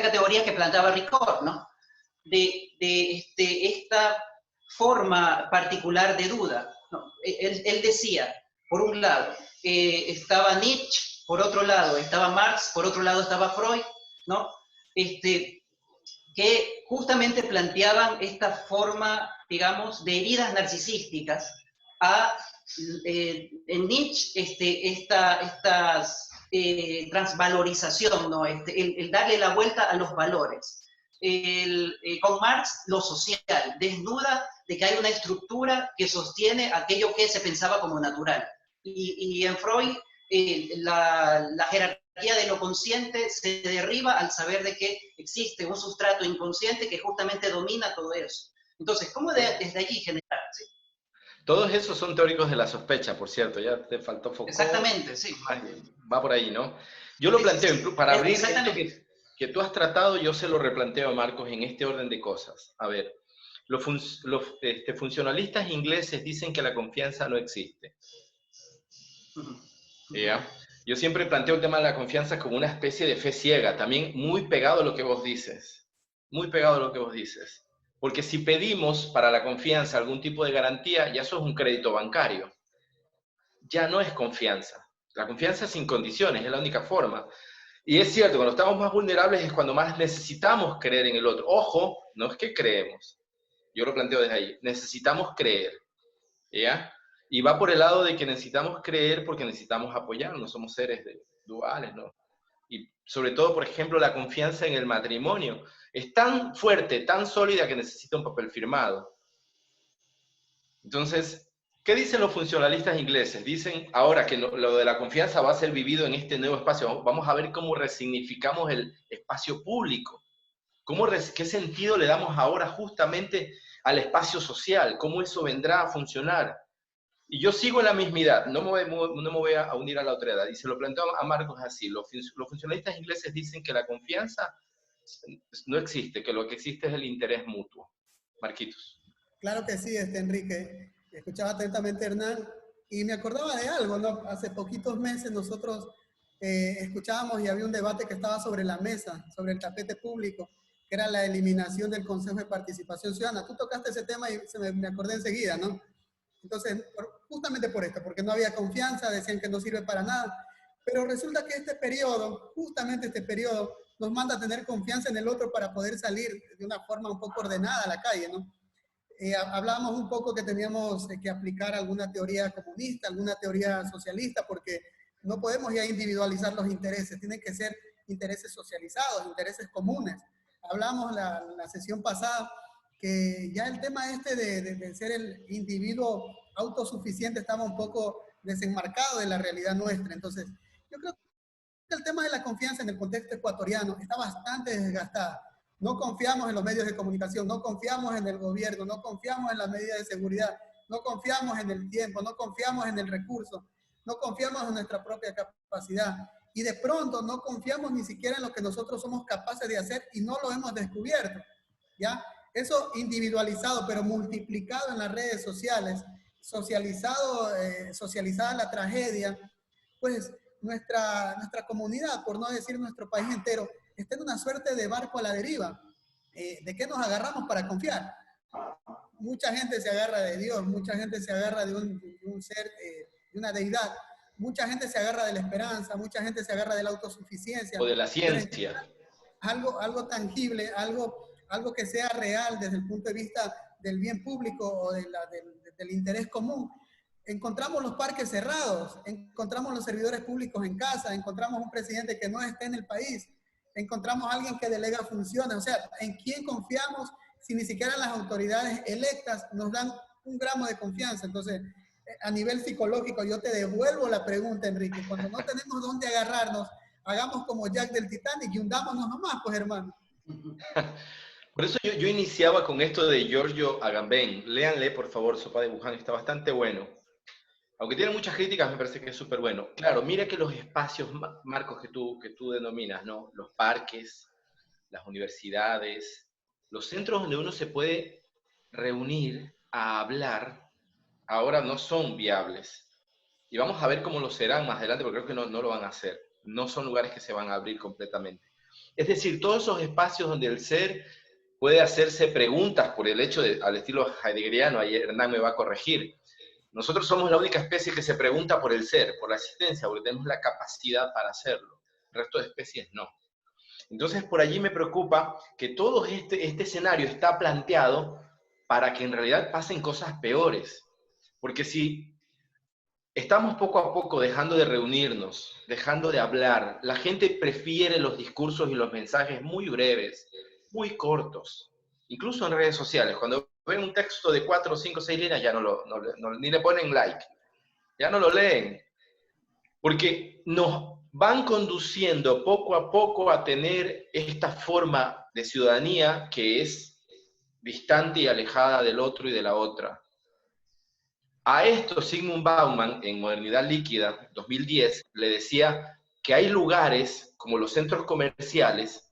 [SPEAKER 3] categoría que planteaba Ricord, ¿no? Esta forma particular de duda, ¿no? Él decía, por un lado, estaba Nietzsche, por otro lado estaba Marx, por otro lado estaba Freud, ¿no? Que justamente planteaban esta forma, digamos, de heridas narcisísticas en Nietzsche, transvalorización, ¿no? El darle la vuelta a los valores. Con Marx, lo social, desnuda de que hay una estructura que sostiene aquello que se pensaba como natural. Y en Freud, la jerarquía de lo consciente se derriba al saber de que existe un sustrato inconsciente que justamente domina todo eso. Entonces, ¿cómo desde allí generar? ¿Sí?
[SPEAKER 2] Todos esos son teóricos de la sospecha, por cierto, ya te faltó Foucault.
[SPEAKER 3] Exactamente, sí.
[SPEAKER 2] Va por ahí, ¿no? Yo lo planteo,
[SPEAKER 3] Sí.
[SPEAKER 2] para abrir esto que tú has tratado, yo se lo replanteo a Marcos en este orden de cosas. A ver, los funcionalistas ingleses dicen que la confianza no existe. ¿Ya? Yo siempre planteo el tema de la confianza como una especie de fe ciega, también muy pegado a lo que vos dices, muy pegado a lo que vos dices. Porque si pedimos para la confianza algún tipo de garantía, ya eso es un crédito bancario. Ya no es confianza. La confianza sin condiciones, es la única forma. Y es cierto, cuando estamos más vulnerables es cuando más necesitamos creer en el otro. Ojo, no es que creemos. Yo lo planteo desde ahí. Necesitamos creer. ¿Ya? Y va por el lado de que necesitamos creer porque necesitamos apoyarnos. Somos seres duales, ¿no? Y sobre todo, por ejemplo, la confianza en el matrimonio. Es tan fuerte, tan sólida que necesita un papel firmado. Entonces, ¿qué dicen los funcionalistas ingleses? Dicen ahora que lo de la confianza va a ser vivido en este nuevo espacio. Vamos a ver cómo resignificamos el espacio público. ¿Qué sentido le damos ahora justamente al espacio social? ¿Cómo eso vendrá a funcionar? Y yo sigo en la mismidad, no me voy a unir a la otra edad. Y se lo planteo a Marcos así. Los funcionalistas ingleses dicen que la confianza no existe, que lo que existe es el interés mutuo. Marquitos.
[SPEAKER 4] Claro que sí, Enrique. Escuchaba atentamente a Hernán y me acordaba de algo, ¿no? Hace poquitos meses nosotros escuchábamos y había un debate que estaba sobre la mesa, sobre el tapete público, que era la eliminación del Consejo de Participación Ciudadana. Tú tocaste ese tema y me acordé enseguida, ¿no? Entonces, justamente por esto, porque no había confianza, decían que no sirve para nada, pero resulta que este periodo, justamente este periodo, nos manda a tener confianza en el otro para poder salir de una forma un poco ordenada a la calle, ¿no? Hablábamos un poco que teníamos que aplicar alguna teoría comunista, alguna teoría socialista, porque no podemos ya individualizar los intereses, tienen que ser intereses socializados, intereses comunes. Hablamos la sesión pasada que ya el tema de ser el individuo autosuficiente estaba un poco desenmarcado de la realidad nuestra. Entonces, yo creo que el tema de la confianza en el contexto ecuatoriano está bastante desgastada. No confiamos en los medios de comunicación, no confiamos en el gobierno, no confiamos en las medidas de seguridad, no confiamos en el tiempo, no confiamos en el recurso, no confiamos en nuestra propia capacidad. Y de pronto no confiamos ni siquiera en lo que nosotros somos capaces de hacer y no lo hemos descubierto, ¿ya? Eso individualizado, pero multiplicado en las redes sociales, socializada la tragedia, pues nuestra comunidad, por no decir nuestro país entero, está en una suerte de barco a la deriva. ¿De qué nos agarramos para confiar? Mucha gente se agarra de Dios, mucha gente se agarra de un ser, de una deidad, mucha gente se agarra de la esperanza, mucha gente se agarra de la autosuficiencia.
[SPEAKER 2] O de la ciencia.
[SPEAKER 4] Algo tangible, algo que sea real desde el punto de vista del bien público o del interés común. Encontramos los parques cerrados, encontramos los servidores públicos en casa, encontramos un presidente que no está en el país, encontramos a alguien que delega funciones. O sea, ¿en quién confiamos si ni siquiera las autoridades electas nos dan un gramo de confianza? Entonces, a nivel psicológico, yo te devuelvo la pregunta, Enrique. Cuando no tenemos dónde agarrarnos, hagamos como Jack del Titanic y hundámonos nomás, pues, hermano.
[SPEAKER 2] Por eso yo iniciaba con esto de Giorgio Agamben. Léanle, por favor, Sopa de Wuhan, está bastante bueno. Aunque tiene muchas críticas, me parece que es súper bueno. Claro, mira que los espacios, Marcos, que tú denominas, ¿no? Los parques, las universidades, los centros donde uno se puede reunir a hablar, ahora no son viables. Y vamos a ver cómo lo serán más adelante, porque creo que no lo van a hacer. No son lugares que se van a abrir completamente. Es decir, todos esos espacios donde el ser puede hacerse preguntas por el hecho de, al estilo heideggeriano, ahí Hernán me va a corregir. Nosotros somos la única especie que se pregunta por el ser, por la existencia, porque tenemos la capacidad para hacerlo. El resto de especies no. Entonces, por allí me preocupa que todo este escenario está planteado para que en realidad pasen cosas peores. Porque si estamos poco a poco dejando de reunirnos, dejando de hablar, la gente prefiere los discursos y los mensajes muy breves, muy cortos, incluso en redes sociales. Cuando ven un texto de 4, 5, 6 líneas, ya ni le ponen like, ya no lo leen, porque nos van conduciendo poco a poco a tener esta forma de ciudadanía que es distante y alejada del otro y de la otra. A esto Zygmunt Bauman, en Modernidad Líquida, 2010, le decía que hay lugares, como los centros comerciales,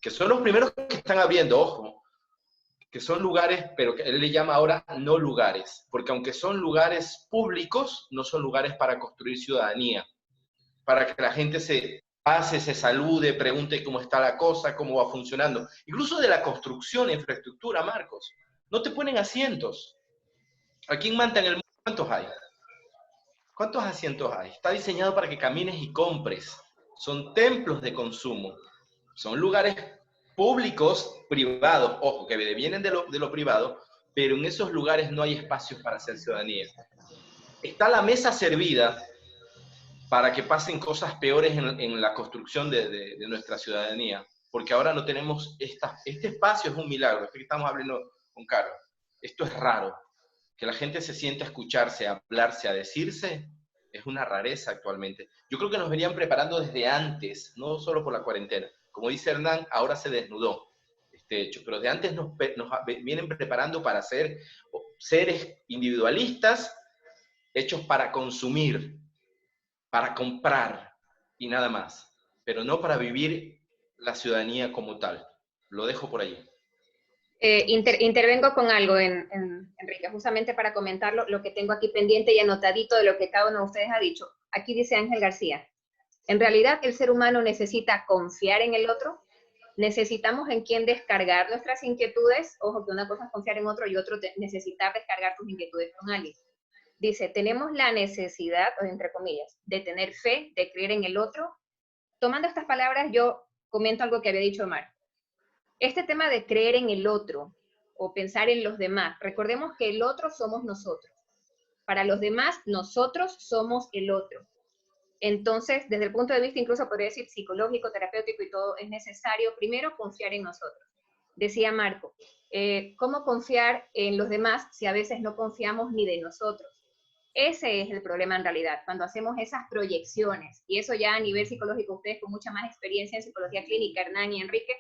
[SPEAKER 2] que son los primeros que están abriendo, ojo, que son lugares, pero que él le llama ahora no lugares, porque aunque son lugares públicos, no son lugares para construir ciudadanía, para que la gente se pase, se salude, pregunte cómo está la cosa, cómo va funcionando. Incluso de la construcción, infraestructura, Marcos. No te ponen asientos. Aquí en Manta, en el mundo, ¿cuántos hay? ¿Cuántos asientos hay? Está diseñado para que camines y compres. Son templos de consumo. Son lugares públicos, privados, ojo, que vienen de lo privado, pero en esos lugares no hay espacios para hacer ciudadanía. Está la mesa servida para que pasen cosas peores en la construcción de nuestra ciudadanía, porque ahora no tenemos este espacio. Es un milagro, es que estamos hablando con Carlos. Esto es raro. Que la gente se siente a escucharse, a hablarse, a decirse, es una rareza actualmente. Yo creo que nos venían preparando desde antes, no solo por la cuarentena. Como dice Hernán, ahora se desnudó este hecho, pero de antes nos vienen preparando para ser seres individualistas, hechos para consumir, para comprar y nada más, pero no para vivir la ciudadanía como tal. Lo dejo por allí.
[SPEAKER 1] Intervengo con algo, Enrique, justamente para comentarlo, lo que tengo aquí pendiente y anotadito de lo que cada uno de ustedes ha dicho. Aquí dice Ángel García, en realidad el ser humano necesita confiar en el otro, necesitamos en quién descargar nuestras inquietudes, ojo que una cosa es confiar en otro y otro necesitar descargar tus inquietudes con alguien. Dice, tenemos la necesidad, o entre comillas, de tener fe, de creer en el otro. Tomando estas palabras, yo comento algo que había dicho Omar. Este tema de creer en el otro o pensar en los demás, recordemos que el otro somos nosotros. Para los demás, nosotros somos el otro. Entonces, desde el punto de vista incluso podría decir psicológico, terapéutico y todo, es necesario primero confiar en nosotros. Decía Marco, ¿cómo confiar en los demás si a veces no confiamos ni de nosotros? Ese es el problema en realidad, cuando hacemos esas proyecciones, y eso ya a nivel psicológico, ustedes con mucha más experiencia en psicología clínica, Hernán y Enrique,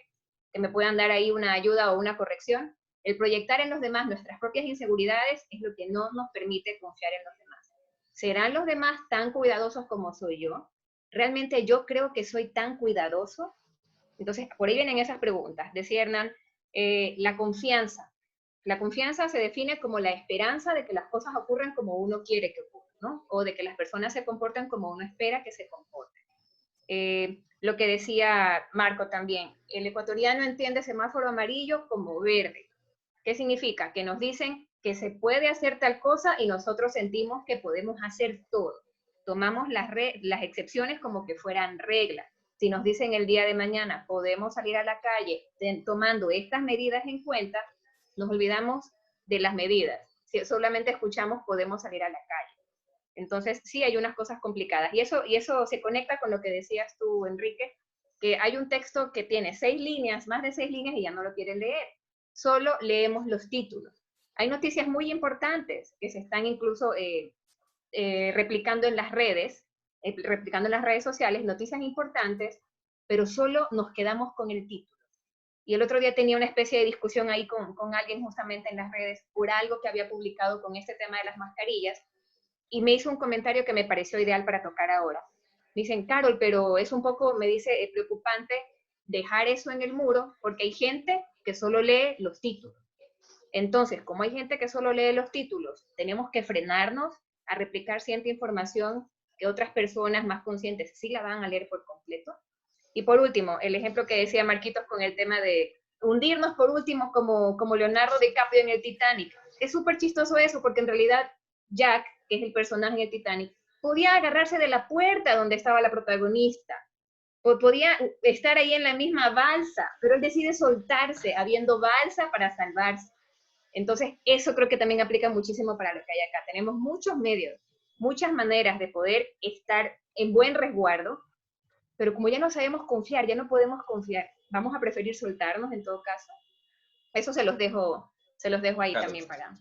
[SPEAKER 1] que me puedan dar ahí una ayuda o una corrección, el proyectar en los demás nuestras propias inseguridades es lo que no nos permite confiar en los demás. ¿Serán los demás tan cuidadosos como soy yo? ¿Realmente yo creo que soy tan cuidadoso? Entonces, por ahí vienen esas preguntas. Decía Hernán, la confianza. La confianza se define como la esperanza de que las cosas ocurran como uno quiere que ocurran, ¿no? O de que las personas se comporten como uno espera que se comporten. Lo que decía Marco también, el ecuatoriano entiende semáforo amarillo como verde. ¿Qué significa? Que nos dicen que se puede hacer tal cosa y nosotros sentimos que podemos hacer todo. Tomamos las excepciones como que fueran reglas. Si nos dicen el día de mañana podemos salir a la calle tomando estas medidas en cuenta, nos olvidamos de las medidas. Si solamente escuchamos podemos salir a la calle. Entonces, sí hay unas cosas complicadas. Y eso se conecta con lo que decías tú, Enrique, que hay un texto que tiene 6 líneas, más de 6 líneas, y ya no lo quieren leer. Solo leemos los títulos. Hay noticias muy importantes que se están incluso replicando en las redes sociales, noticias importantes, pero solo nos quedamos con el título. Y el otro día tenía una especie de discusión ahí con alguien justamente en las redes por algo que había publicado con este tema de las mascarillas, y me hizo un comentario que me pareció ideal para tocar ahora. Me dicen, Carol, pero es un poco, me dice, preocupante dejar eso en el muro, porque hay gente que solo lee los títulos. Entonces, como hay gente que solo lee los títulos, tenemos que frenarnos a replicar cierta información que otras personas más conscientes sí la van a leer por completo. Y por último, el ejemplo que decía Marquitos con el tema de hundirnos por último como Leonardo DiCaprio en el Titanic. Es súper chistoso eso, porque en realidad Jack, que es el personaje en el Titanic, podía agarrarse de la puerta donde estaba la protagonista, podía estar ahí en la misma balsa, pero él decide soltarse habiendo balsa para salvarse. Entonces, eso creo que también aplica muchísimo para lo que hay acá. Tenemos muchos medios, muchas maneras de poder estar en buen resguardo, pero como ya no sabemos confiar, ya no podemos confiar, vamos a preferir soltarnos en todo caso. Eso se los dejo ahí
[SPEAKER 2] Claro.
[SPEAKER 1] también para...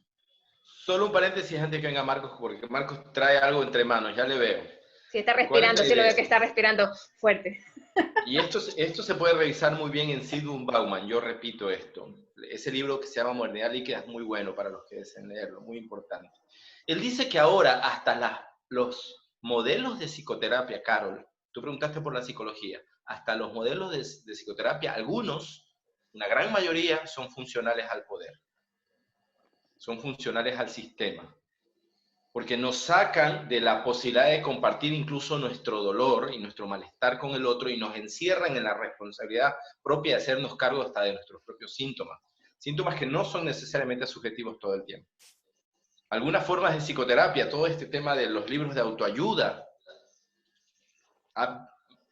[SPEAKER 2] Solo un paréntesis antes que venga Marcos, porque Marcos trae algo entre manos, ya le veo.
[SPEAKER 1] Sí, está respirando, sí lo veo que está respirando fuerte.
[SPEAKER 2] Y esto se puede revisar muy bien en Zygmunt Bauman, yo repito esto. Ese libro que se llama Modernidad Líquida es muy bueno para los que deseen leerlo, muy importante. Él dice que ahora hasta los modelos de psicoterapia, Carol, tú preguntaste por la psicología, hasta los modelos de psicoterapia, algunos, una gran mayoría, son funcionales al poder, son funcionales al sistema, porque nos sacan de la posibilidad de compartir incluso nuestro dolor y nuestro malestar con el otro y nos encierran en la responsabilidad propia de hacernos cargo hasta de nuestros propios síntomas, síntomas que no son necesariamente subjetivos todo el tiempo. Algunas formas de psicoterapia, todo este tema de los libros de autoayuda.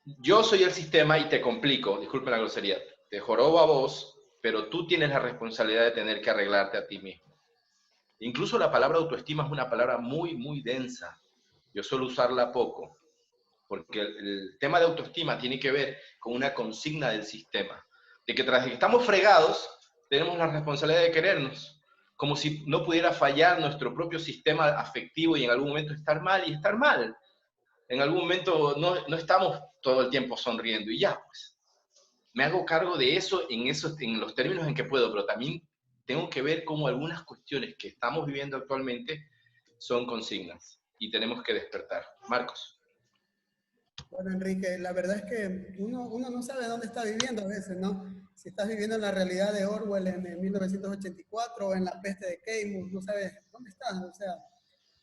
[SPEAKER 2] Yo soy el sistema y te complico, disculpen la grosería, te jorobo a vos, pero tú tienes la responsabilidad de tener que arreglarte a ti mismo. Incluso la palabra autoestima es una palabra muy, muy densa. Yo suelo usarla poco, porque el tema de autoestima tiene que ver con una consigna del sistema, de que tras que estamos fregados, tenemos la responsabilidad de querernos, como si no pudiera fallar nuestro propio sistema afectivo y en algún momento estar mal y estar mal. En algún momento no estamos todo el tiempo sonriendo y ya, pues. Me hago cargo de eso en los términos en que puedo, pero también tengo que ver cómo algunas cuestiones que estamos viviendo actualmente son consignas y tenemos que despertar. Marcos.
[SPEAKER 4] Bueno, Enrique, la verdad es que uno no sabe dónde está viviendo a veces, ¿no? Si estás viviendo en la realidad de Orwell en 1984 o en la peste de Keymus, no sabes dónde estás. O sea,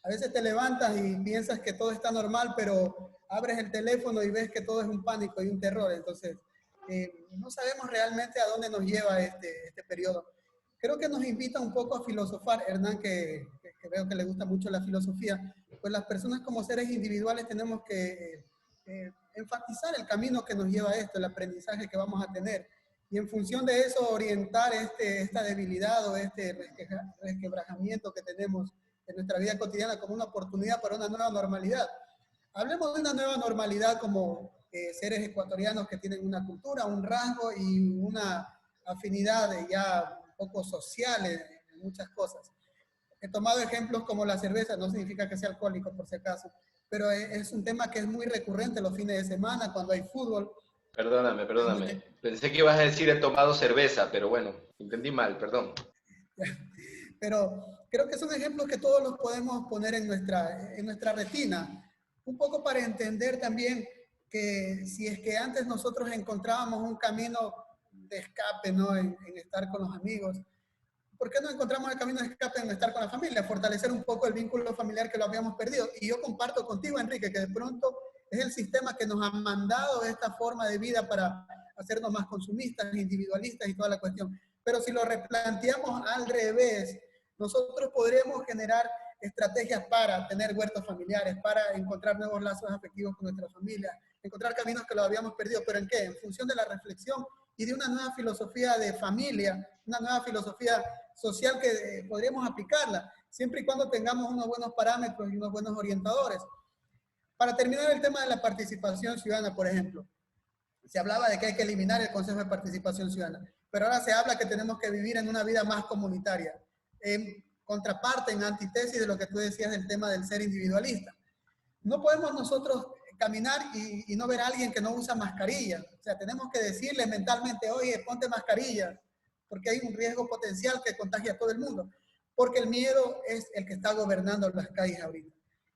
[SPEAKER 4] a veces te levantas y piensas que todo está normal, pero abres el teléfono y ves que todo es un pánico y un terror. Entonces, no sabemos realmente a dónde nos lleva este periodo. Creo que nos invita un poco a filosofar, Hernán, que veo que le gusta mucho la filosofía. Pues las personas como seres individuales tenemos que enfatizar el camino que nos lleva a esto, el aprendizaje que vamos a tener. Y en función de eso, orientar esta debilidad o este resquebrajamiento que tenemos en nuestra vida cotidiana como una oportunidad para una nueva normalidad. Hablemos de una nueva normalidad como seres ecuatorianos que tienen una cultura, un rasgo y una afinidad ya un poco social en muchas cosas. he tomado ejemplos como la cerveza, no significa que sea alcohólico por si acaso, pero es un tema que es muy recurrente los fines de semana, cuando hay fútbol.
[SPEAKER 2] Perdóname, perdóname. Pensé que ibas a decir he tomado cerveza, pero bueno, entendí mal, perdón.
[SPEAKER 4] Pero creo que son ejemplos que todos los podemos poner en nuestra retina, un poco para entender también que si es que antes nosotros encontrábamos un camino de escape, ¿no? En estar con los amigos, ¿por qué no encontramos el camino de escape en estar con la familia? Fortalecer un poco el vínculo familiar que lo habíamos perdido. Y yo comparto contigo, Enrique, que de pronto es el sistema que nos ha mandado esta forma de vida para hacernos más consumistas, individualistas y toda la cuestión. Pero si lo replanteamos al revés, nosotros podremos generar estrategias para tener huertos familiares, para encontrar nuevos lazos afectivos con nuestra familia, encontrar caminos que lo habíamos perdido, pero ¿en qué? En función de la reflexión y de una nueva filosofía de familia, una nueva filosofía social que podríamos aplicarla, siempre y cuando tengamos unos buenos parámetros y unos buenos orientadores. Para terminar el tema de la participación ciudadana, por ejemplo, se hablaba de que hay que eliminar el Consejo de Participación Ciudadana, pero ahora se habla que tenemos que vivir en una vida más comunitaria, en contraparte, en antítesis de lo que tú decías del tema del ser individualista. No podemos nosotros caminar y no ver a alguien que no usa mascarilla. O sea, tenemos que decirle mentalmente, oye, ponte mascarilla, porque hay un riesgo potencial que contagia a todo el mundo. Porque el miedo es el que está gobernando las calles ahorita.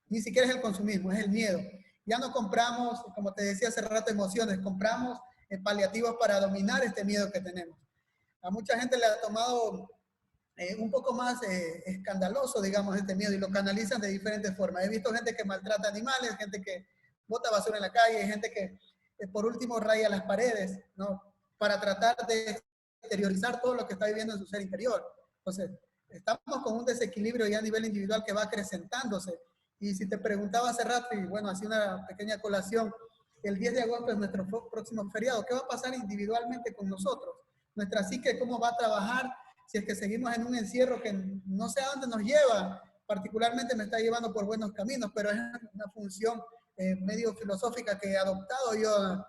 [SPEAKER 4] Ni siquiera es el consumismo, es el miedo. Ya no compramos, como te decía hace rato, emociones, compramos paliativos para dominar este miedo que tenemos. A mucha gente le ha tomado un poco más escandaloso, digamos, este miedo y lo canalizan de diferentes formas. He visto gente que maltrata animales, gente que bota basura en la calle, gente que por último raya las paredes, ¿no? Para tratar de exteriorizar todo lo que está viviendo en su ser interior. Entonces, estamos con un desequilibrio ya a nivel individual que va acrecentándose. Y si te preguntaba hace rato, y bueno, hacía una pequeña colación, el 10 de agosto es nuestro próximo feriado. ¿Qué va a pasar individualmente con nosotros? Nuestra psique, ¿cómo va a trabajar si es que seguimos en un encierro que no sé a dónde nos lleva? Particularmente me está llevando por buenos caminos, pero es una función medio filosófica que he adoptado yo.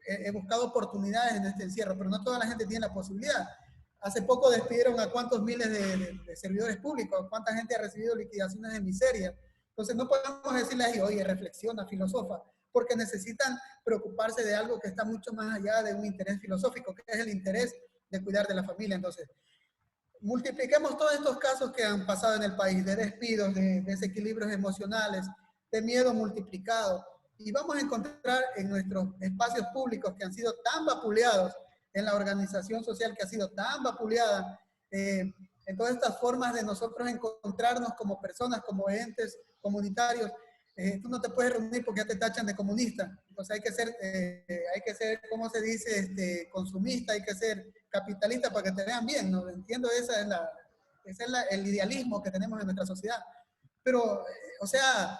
[SPEAKER 4] He buscado oportunidades en este encierro, pero no toda la gente tiene la posibilidad. Hace poco despidieron a cuántos miles de servidores públicos, cuánta gente ha recibido liquidaciones de miseria. Entonces no podemos decirles ahí, oye, reflexiona, filosofa, porque necesitan preocuparse de algo que está mucho más allá de un interés filosófico, que es el interés de cuidar de la familia. Entonces, multipliquemos todos estos casos que han pasado en el país, de despidos, de desequilibrios emocionales, de miedo multiplicado, y vamos a encontrar en nuestros espacios públicos que han sido tan vapuleados, en la organización social que ha sido tan vapuleada, en todas estas formas de nosotros encontrarnos como personas, como entes comunitarios. Tú no te puedes reunir porque ya te tachan de comunista. Entonces hay que ser, ¿cómo se dice? Consumista, hay que ser capitalista para que te vean bien, ¿no? Entiendo, ese es el idealismo que tenemos en nuestra sociedad. Pero, o sea,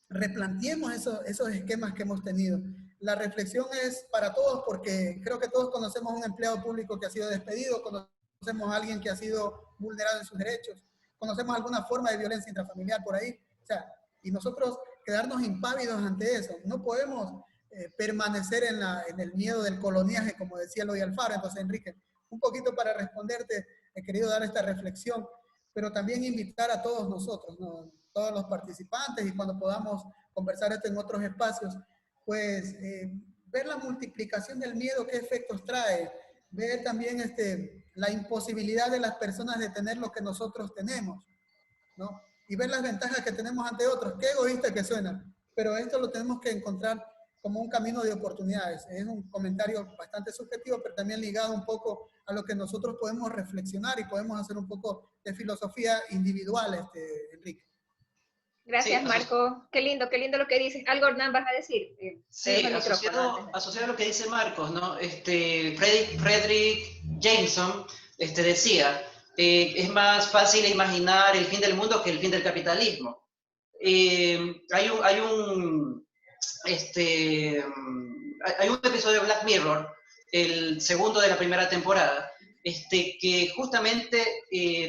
[SPEAKER 4] replanteemos esos esquemas que hemos tenido. La reflexión es para todos porque creo que todos conocemos a un empleado público que ha sido despedido, conocemos a alguien que ha sido vulnerado en sus derechos, conocemos alguna forma de violencia intrafamiliar por ahí. O sea, y nosotros quedarnos impávidos ante eso. No podemos permanecer en el miedo del coloniaje, como decía Eloy Alfaro. Entonces, Enrique, un poquito para responderte, he querido dar esta reflexión, pero también invitar a todos nosotros, ¿no? Todos los participantes, y cuando podamos conversar esto en otros espacios, pues ver la multiplicación del miedo, qué efectos trae, ver también la imposibilidad de las personas de tener lo que nosotros tenemos, ¿no? Y ver las ventajas que tenemos ante otros. Qué egoísta que suena, pero esto lo tenemos que encontrar como un camino de oportunidades. Es un comentario bastante subjetivo, pero también ligado un poco a lo que nosotros podemos reflexionar y podemos hacer un poco de filosofía individual, Enrique.
[SPEAKER 1] Gracias,
[SPEAKER 3] Sí,
[SPEAKER 1] Marco. Qué lindo lo que dices. Algo, Hernán, vas a decir.
[SPEAKER 3] Sí, asociado a lo que dice Marcos, ¿no? Frederick Jameson decía, es más fácil imaginar el fin del mundo que el fin del capitalismo. Hay un episodio de Black Mirror, el segundo de la primera temporada, que justamente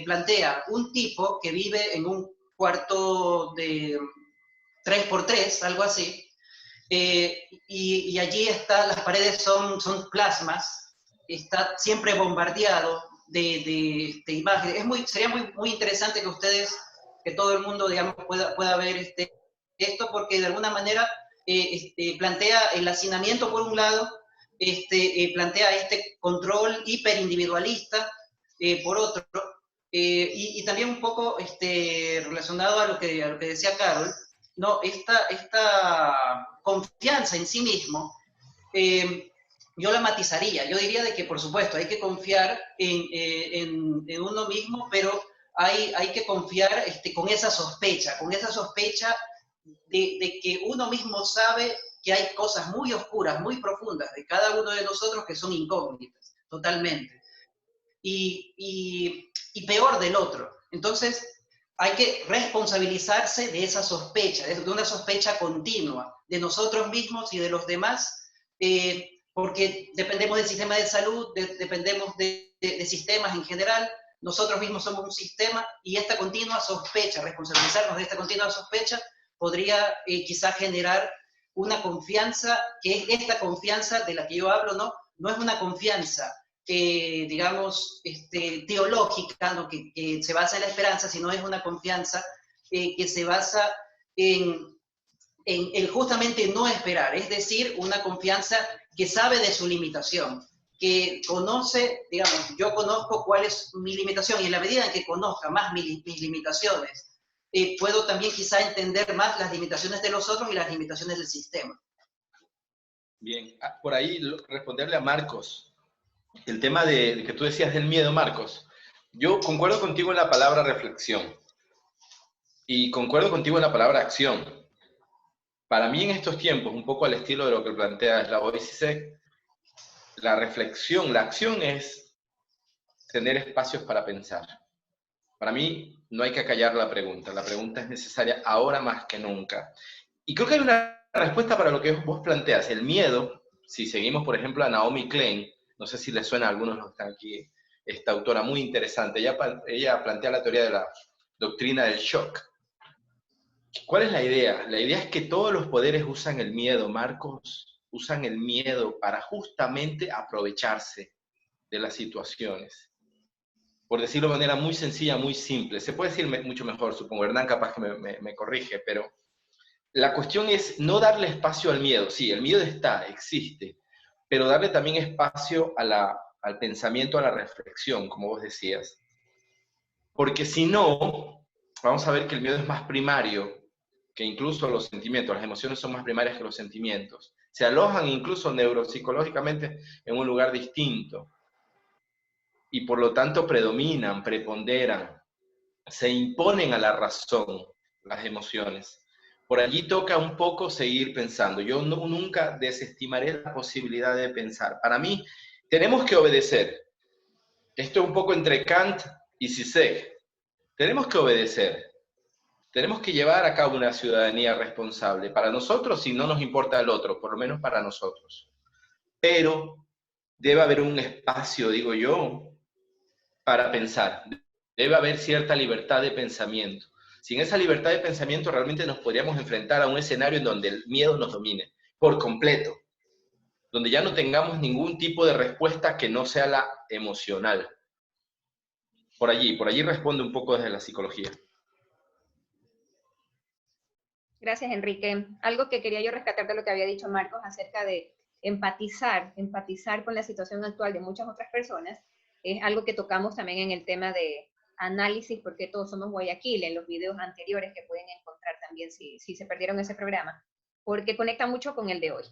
[SPEAKER 3] plantea un tipo que vive en un cuarto de 3x3, algo así, y allí las paredes son plasmas, está siempre bombardeado de imagen. Sería muy interesante que ustedes, que todo el mundo, digamos, pueda ver esto, porque de alguna manera plantea el hacinamiento por un lado, plantea este control hiperindividualista por otro, y también un poco relacionado a lo que decía Carol, ¿no? Esta confianza en sí mismo, yo la matizaría. Yo diría de que, por supuesto, hay que confiar en uno mismo, pero hay que confiar con esa sospecha de que uno mismo sabe que hay cosas muy oscuras, muy profundas de cada uno de nosotros que son incógnitas, totalmente. Y peor del otro. Entonces, hay que responsabilizarse de esa sospecha, de una sospecha continua de nosotros mismos y de los demás, porque dependemos del sistema de salud, dependemos de sistemas en general, nosotros mismos somos un sistema, y esta continua sospecha, responsabilizarnos de esta continua sospecha, podría quizás generar una confianza, que es esta confianza de la que yo hablo, no es una confianza digamos, teológica, ¿no? que se basa en la esperanza, sino es una confianza que se basa en el justamente no esperar, es decir, una confianza que sabe de su limitación, que conoce, digamos, yo conozco cuál es mi limitación, y en la medida en que conozca más mis limitaciones, puedo también quizá entender más las limitaciones de los otros y las limitaciones del sistema.
[SPEAKER 2] Bien, por ahí responderle a Marcos. El tema de que tú decías del miedo, Marcos, yo concuerdo contigo en la palabra reflexión y concuerdo contigo en la palabra acción. Para mí en estos tiempos, un poco al estilo de lo que plantea Slavoj Žižek, la reflexión, la acción es tener espacios para pensar. Para mí no hay que acallar la pregunta es necesaria ahora más que nunca. Y creo que hay una respuesta para lo que vos planteas, el miedo. Si seguimos, por ejemplo, a Naomi Klein, no sé si les suena a algunos los que están aquí, esta autora muy interesante, ella plantea la teoría de la doctrina del shock. ¿Cuál es la idea? La idea es que todos los poderes usan el miedo, Marcos, usan el miedo para justamente aprovecharse de las situaciones. Por decirlo de manera muy sencilla, muy simple. Se puede decir mucho mejor, supongo. Hernán capaz que me corrige, pero la cuestión es no darle espacio al miedo. Sí, el miedo existe, pero darle también espacio al pensamiento, a la reflexión, como vos decías. Porque si no, vamos a ver que el miedo es más primario que incluso los sentimientos. Las emociones son más primarias que los sentimientos. Se alojan incluso neuropsicológicamente en un lugar distinto. Y por lo tanto predominan, preponderan, se imponen a la razón las emociones. Por allí toca un poco seguir pensando. Yo nunca desestimaré la posibilidad de pensar. Para mí, tenemos que obedecer. Esto es un poco entre Kant y Zizek. Tenemos que obedecer. Tenemos que llevar a cabo una ciudadanía responsable. Para nosotros, si no nos importa el otro, por lo menos para nosotros. Pero debe haber un espacio, digo yo, para pensar. Debe haber cierta libertad de pensamiento. Sin esa libertad de pensamiento realmente nos podríamos enfrentar a un escenario en donde el miedo nos domine por completo, donde ya no tengamos ningún tipo de respuesta que no sea la emocional. Por allí responde un poco desde la psicología.
[SPEAKER 1] Gracias, Enrique. Algo que quería yo rescatar de lo que había dicho Marcos acerca de empatizar con la situación actual de muchas otras personas, es algo que tocamos también en el tema de análisis, porque todos somos Guayaquil, en los videos anteriores que pueden encontrar también si se perdieron ese programa, porque conecta mucho con el de hoy.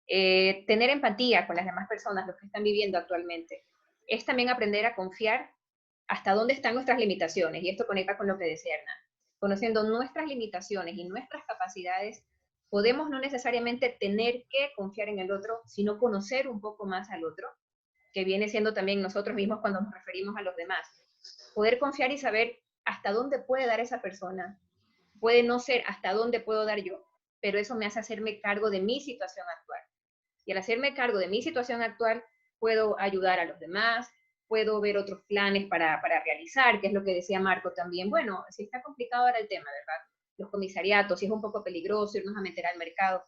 [SPEAKER 1] Tener empatía con las demás personas, los que están viviendo actualmente, es también aprender a confiar hasta dónde están nuestras limitaciones, y esto conecta con lo que decía Hernán. Conociendo nuestras limitaciones y nuestras capacidades, podemos no necesariamente tener que confiar en el otro, sino conocer un poco más al otro, que viene siendo también nosotros mismos cuando nos referimos a los demás. Poder confiar y saber hasta dónde puede dar esa persona, puede no ser hasta dónde puedo dar yo, pero eso me hace hacerme cargo de mi situación actual. Y al hacerme cargo de mi situación actual, puedo ayudar a los demás, puedo ver otros planes para realizar, que es lo que decía Marco también. Bueno, si está complicado ahora el tema, ¿verdad? Los comisariatos, si es un poco peligroso irnos a meter al mercado.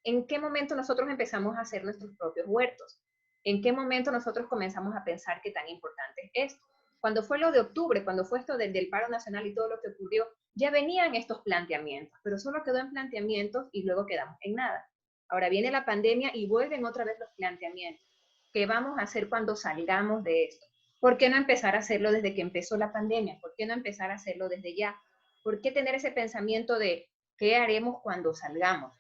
[SPEAKER 1] ¿En qué momento nosotros empezamos a hacer nuestros propios huertos? ¿En qué momento nosotros comenzamos a pensar que tan importante es esto? Cuando fue lo de octubre, cuando fue esto del paro nacional y todo lo que ocurrió, ya venían estos planteamientos, pero solo quedó en planteamientos y luego quedamos en nada. Ahora viene la pandemia y vuelven otra vez los planteamientos. ¿Qué vamos a hacer cuando salgamos de esto? ¿Por qué no empezar a hacerlo desde que empezó la pandemia? ¿Por qué no empezar a hacerlo desde ya? ¿Por qué tener ese pensamiento de qué haremos cuando salgamos?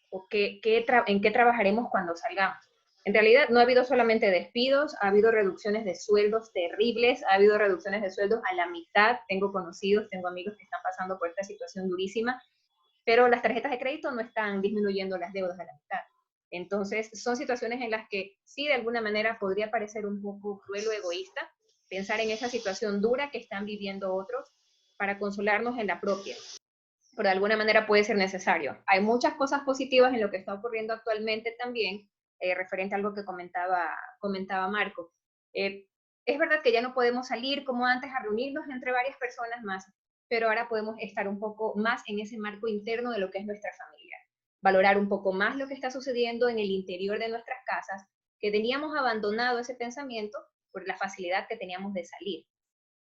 [SPEAKER 1] ¿O en qué trabajaremos cuando salgamos? En realidad no ha habido solamente despidos, ha habido reducciones de sueldos terribles, ha habido reducciones de sueldos a la mitad. Tengo conocidos, tengo amigos que están pasando por esta situación durísima, pero las tarjetas de crédito no están disminuyendo las deudas a la mitad. Entonces, son situaciones en las que sí, de alguna manera, podría parecer un poco cruel o egoísta pensar en esa situación dura que están viviendo otros para consolarnos en la propia. Pero de alguna manera puede ser necesario. Hay muchas cosas positivas en lo que está ocurriendo actualmente también, referente a algo que comentaba Marco. Es verdad que ya no podemos salir como antes a reunirnos entre varias personas más, pero ahora podemos estar un poco más en ese marco interno de lo que es nuestra familia. Valorar un poco más lo que está sucediendo en el interior de nuestras casas, que teníamos abandonado ese pensamiento por la facilidad que teníamos de salir.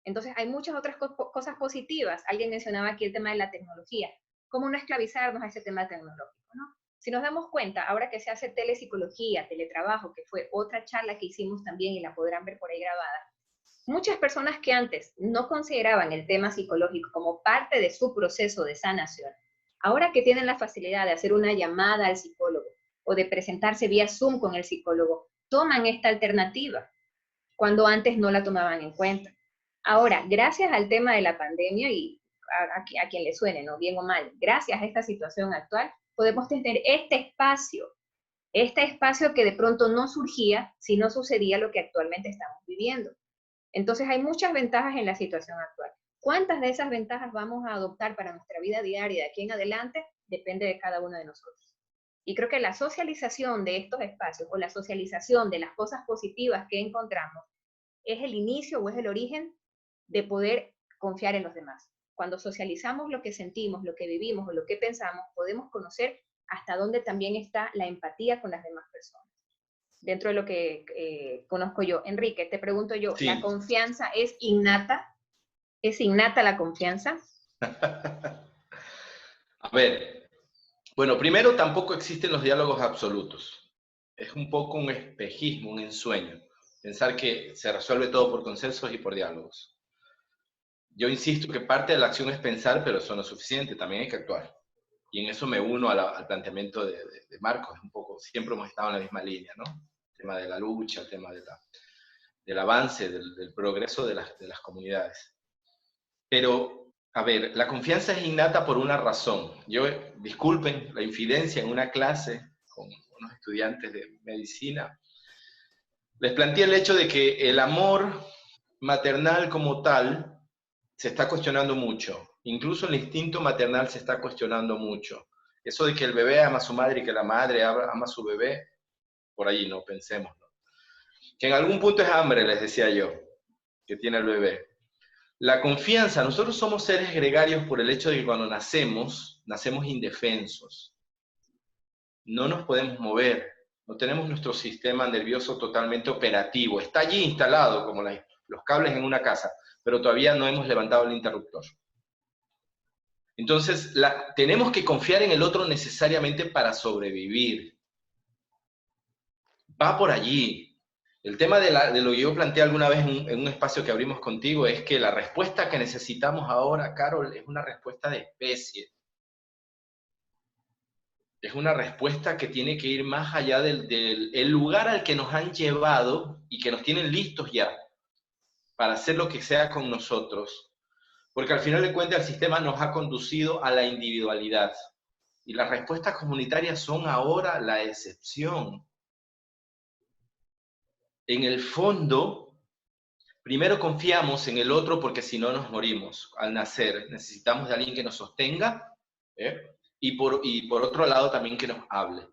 [SPEAKER 1] Entonces hay muchas otras cosas positivas. Alguien mencionaba aquí el tema de la tecnología. ¿Cómo no esclavizarnos a ese tema tecnológico, ¿no? Si nos damos cuenta, ahora que se hace telepsicología, teletrabajo, que fue otra charla que hicimos también y la podrán ver por ahí grabada, muchas personas que antes no consideraban el tema psicológico como parte de su proceso de sanación, ahora que tienen la facilidad de hacer una llamada al psicólogo o de presentarse vía Zoom con el psicólogo, toman esta alternativa, cuando antes no la tomaban en cuenta. Ahora, gracias al tema de la pandemia y a quien le suene, ¿no? Bien o mal, gracias a esta situación actual, podemos tener este espacio que de pronto no surgía si no sucedía lo que actualmente estamos viviendo. Entonces hay muchas ventajas en la situación actual. ¿Cuántas de esas ventajas vamos a adoptar para nuestra vida diaria de aquí en adelante? Depende de cada uno de nosotros. Y creo que la socialización de estos espacios o la socialización de las cosas positivas que encontramos es el inicio o es el origen de poder confiar en los demás. Cuando socializamos lo que sentimos, lo que vivimos o lo que pensamos, podemos conocer hasta dónde también está la empatía con las demás personas. Dentro de lo que conozco yo. Enrique, te pregunto yo, sí. ¿La confianza es innata? ¿Es innata la confianza?
[SPEAKER 2] A ver, bueno, primero tampoco existen los diálogos absolutos. Es un poco un espejismo, un ensueño. Pensar que se resuelve todo por consensos y por diálogos. Yo insisto que parte de la acción es pensar, pero eso no es suficiente, también hay que actuar. Y en eso me uno al planteamiento de Marcos, un poco, siempre hemos estado en la misma línea, ¿no? El tema de la lucha, el tema del avance, del progreso de las comunidades. Pero, a ver, la confianza es innata por una razón. Disculpen la infidencia, en una clase con unos estudiantes de medicina, les planteé el hecho de que el amor maternal como tal se está cuestionando mucho. Incluso el instinto maternal se está cuestionando mucho. Eso de que el bebé ama a su madre y que la madre ama a su bebé, por ahí no, pensemos, ¿no? Que en algún punto es hambre, les decía yo, que tiene el bebé. La confianza, nosotros somos seres gregarios por el hecho de que cuando nacemos indefensos. No nos podemos mover, no tenemos nuestro sistema nervioso totalmente operativo. Está allí instalado como los cables en una casa, pero todavía no hemos levantado el interruptor. Entonces, tenemos que confiar en el otro necesariamente para sobrevivir. Va por allí. El tema de lo que yo planteé alguna vez en un espacio que abrimos contigo es que la respuesta que necesitamos ahora, Carol, es una respuesta de especie. Es una respuesta que tiene que ir más allá del lugar al que nos han llevado y que nos tienen listos ya para hacer lo que sea con nosotros. Porque al final de cuentas el sistema nos ha conducido a la individualidad. Y las respuestas comunitarias son ahora la excepción. En el fondo, primero confiamos en el otro porque si no nos morimos. Al nacer necesitamos de alguien que nos sostenga, y por otro lado también que nos hable.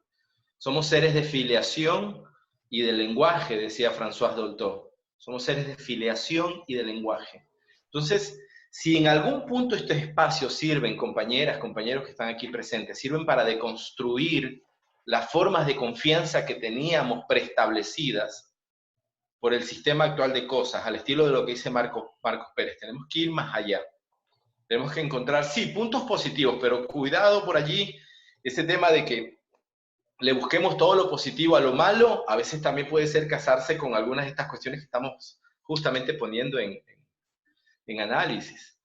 [SPEAKER 2] Somos seres de filiación y de lenguaje, decía François Dolto. Somos seres de filiación y de lenguaje. Entonces, si en algún punto estos espacios sirven, compañeras, compañeros que están aquí presentes, sirven para deconstruir las formas de confianza que teníamos preestablecidas por el sistema actual de cosas, al estilo de lo que dice Marcos Pérez. Tenemos que ir más allá. Tenemos que encontrar, sí, puntos positivos, pero cuidado por allí, ese tema de que le busquemos todo lo positivo a lo malo, a veces también puede ser casarse con algunas de estas cuestiones que estamos justamente poniendo en análisis.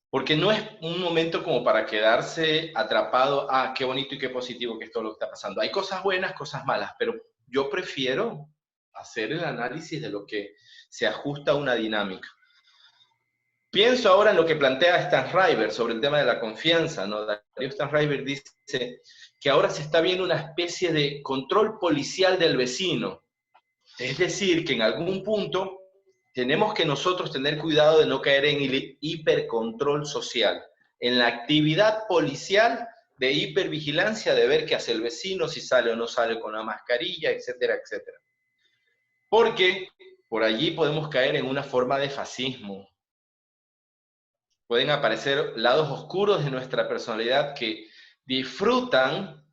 [SPEAKER 2] Porque no es un momento como para quedarse atrapado, qué bonito y qué positivo que es todo lo que está pasando. Hay cosas buenas, cosas malas, pero yo prefiero hacer el análisis de lo que se ajusta a una dinámica. Pienso ahora en lo que plantea Stan Schreiber sobre el tema de la confianza, ¿no? Darío Stanriver dice que ahora se está viendo una especie de control policial del vecino. Es decir, que en algún punto tenemos que nosotros tener cuidado de no caer en el hipercontrol social, en la actividad policial de hipervigilancia, de ver qué hace el vecino, si sale o no sale con la mascarilla, etcétera, etcétera. Porque por allí podemos caer en una forma de fascismo. Pueden aparecer lados oscuros de nuestra personalidad que disfrutan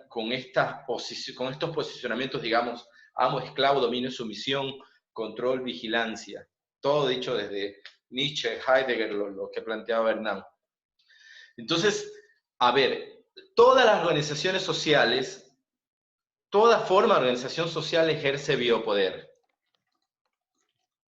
[SPEAKER 2] con estos posicionamientos, digamos, amo, esclavo, dominio, sumisión, control, vigilancia. Todo dicho desde Nietzsche, Heidegger, lo que planteaba Bernal. Entonces, a ver, todas las organizaciones sociales, toda forma de organización social ejerce biopoder.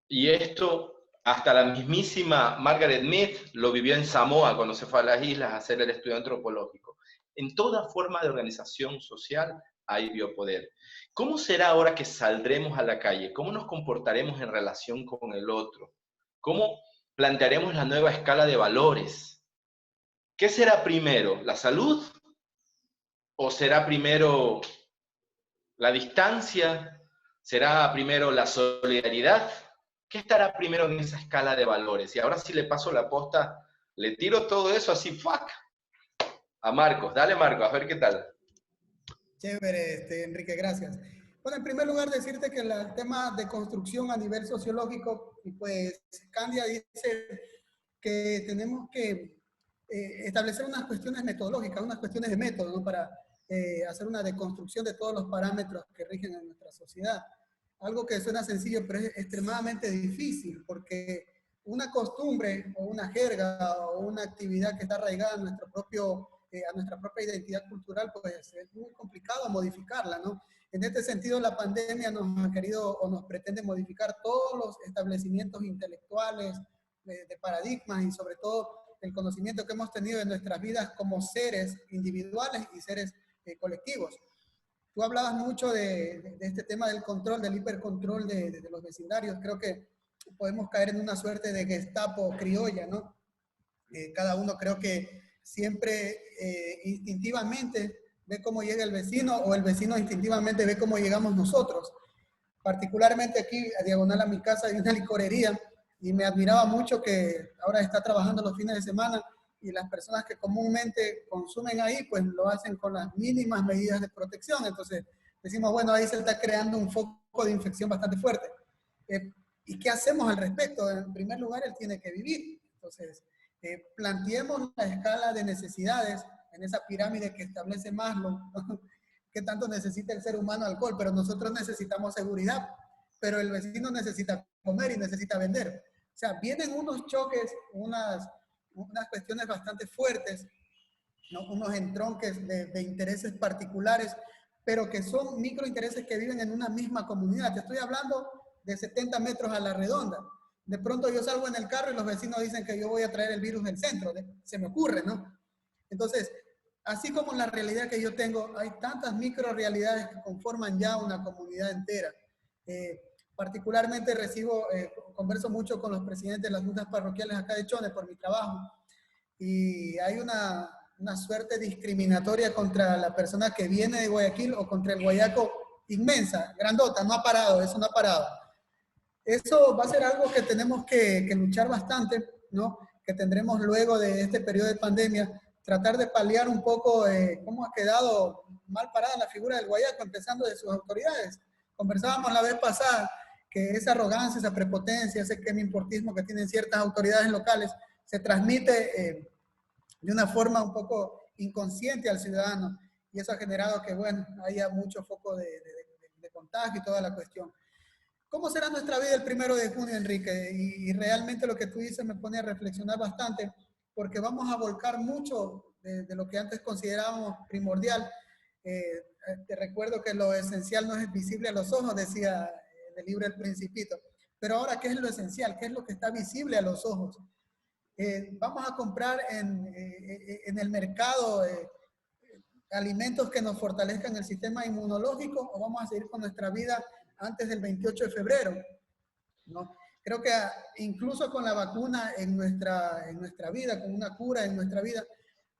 [SPEAKER 2] Y esto, hasta la mismísima Margaret Mead lo vivió en Samoa cuando se fue a las islas a hacer el estudio antropológico. En toda forma de organización social hay biopoder. ¿Cómo será ahora que saldremos a la calle? ¿Cómo nos comportaremos en relación con el otro? ¿Cómo plantearemos la nueva escala de valores? ¿Qué será primero, la salud? ¿O será primero la distancia? ¿Será primero la solidaridad? ¿Qué estará primero en esa escala de valores? Y ahora sí le paso la posta, le tiro todo eso así, ¡fuck! A Marcos. Dale, Marcos, a ver qué tal.
[SPEAKER 4] Chévere, Enrique, gracias. Bueno, en primer lugar decirte que el tema de construcción a nivel sociológico, pues Candia dice que tenemos que establecer unas cuestiones metodológicas, unas cuestiones de método, ¿no? Para hacer una deconstrucción de todos los parámetros que rigen en nuestra sociedad. Algo que suena sencillo, pero es extremadamente difícil, porque una costumbre o una jerga o una actividad que está arraigada en nuestro propio, a nuestra propia identidad cultural, pues es muy complicado modificarla, ¿no? En este sentido, la pandemia nos ha querido o nos pretende modificar todos los establecimientos intelectuales, de paradigmas y sobre todo el conocimiento que hemos tenido de nuestras vidas como seres individuales y seres colectivos. Tú hablabas mucho de este tema del control, del hipercontrol de los vecindarios. Creo que podemos caer en una suerte de Gestapo criolla, ¿no? Cada uno creo que siempre instintivamente ve cómo llega el vecino o el vecino instintivamente ve cómo llegamos nosotros. Particularmente aquí, a diagonal a mi casa, hay una licorería y me admiraba mucho que ahora está trabajando los fines de semana y las personas que comúnmente consumen ahí, pues lo hacen con las mínimas medidas de protección. Entonces decimos, bueno, ahí se está creando un foco de infección bastante fuerte. ¿Y qué hacemos al respecto? En primer lugar, él tiene que vivir. Entonces, planteemos la escala de necesidades en esa pirámide que establece Maslow, ¿no? ¿Qué tanto necesita el ser humano alcohol? Pero nosotros necesitamos seguridad, pero el vecino necesita comer y necesita vender. O sea, vienen unos choques, unas cuestiones bastante fuertes, ¿no? Unos entronques de intereses particulares, pero que son microintereses que viven en una misma comunidad. Te estoy hablando de 70 metros a la redonda. De pronto yo salgo en el carro y los vecinos dicen que yo voy a traer el virus del centro. Se me ocurre, ¿no? Entonces, así como en la realidad que yo tengo, hay tantas microrealidades que conforman ya una comunidad entera. Particularmente converso mucho con los presidentes de las juntas parroquiales acá de Chone por mi trabajo, y hay una suerte discriminatoria contra la persona que viene de Guayaquil o contra el guayaco inmensa, grandota, no ha parado, eso no ha parado. Eso va a ser algo que tenemos que luchar bastante, ¿no? Que tendremos luego de este periodo de pandemia, tratar de paliar un poco cómo ha quedado mal parada la figura del guayaco, empezando de sus autoridades. Conversábamos la vez pasada que esa arrogancia, esa prepotencia, ese quemimportismo que tienen ciertas autoridades locales se transmite de una forma un poco inconsciente al ciudadano. y eso ha generado que, bueno, haya mucho foco de contagio y toda la cuestión. ¿Cómo será nuestra vida el 1 de junio, Enrique? Y realmente lo que tú dices me pone a reflexionar bastante, porque vamos a volcar mucho de lo que antes considerábamos primordial. Te recuerdo que lo esencial no es visible a los ojos, decía en el libro El Principito. Pero ahora, ¿qué es lo esencial? ¿Qué es lo que está visible a los ojos? Vamos a comprar en el mercado alimentos que nos fortalezcan el sistema inmunológico, o vamos a seguir con nuestra vida antes del 28 de febrero, ¿no? Creo que incluso con la vacuna en nuestra vida, con una cura en nuestra vida,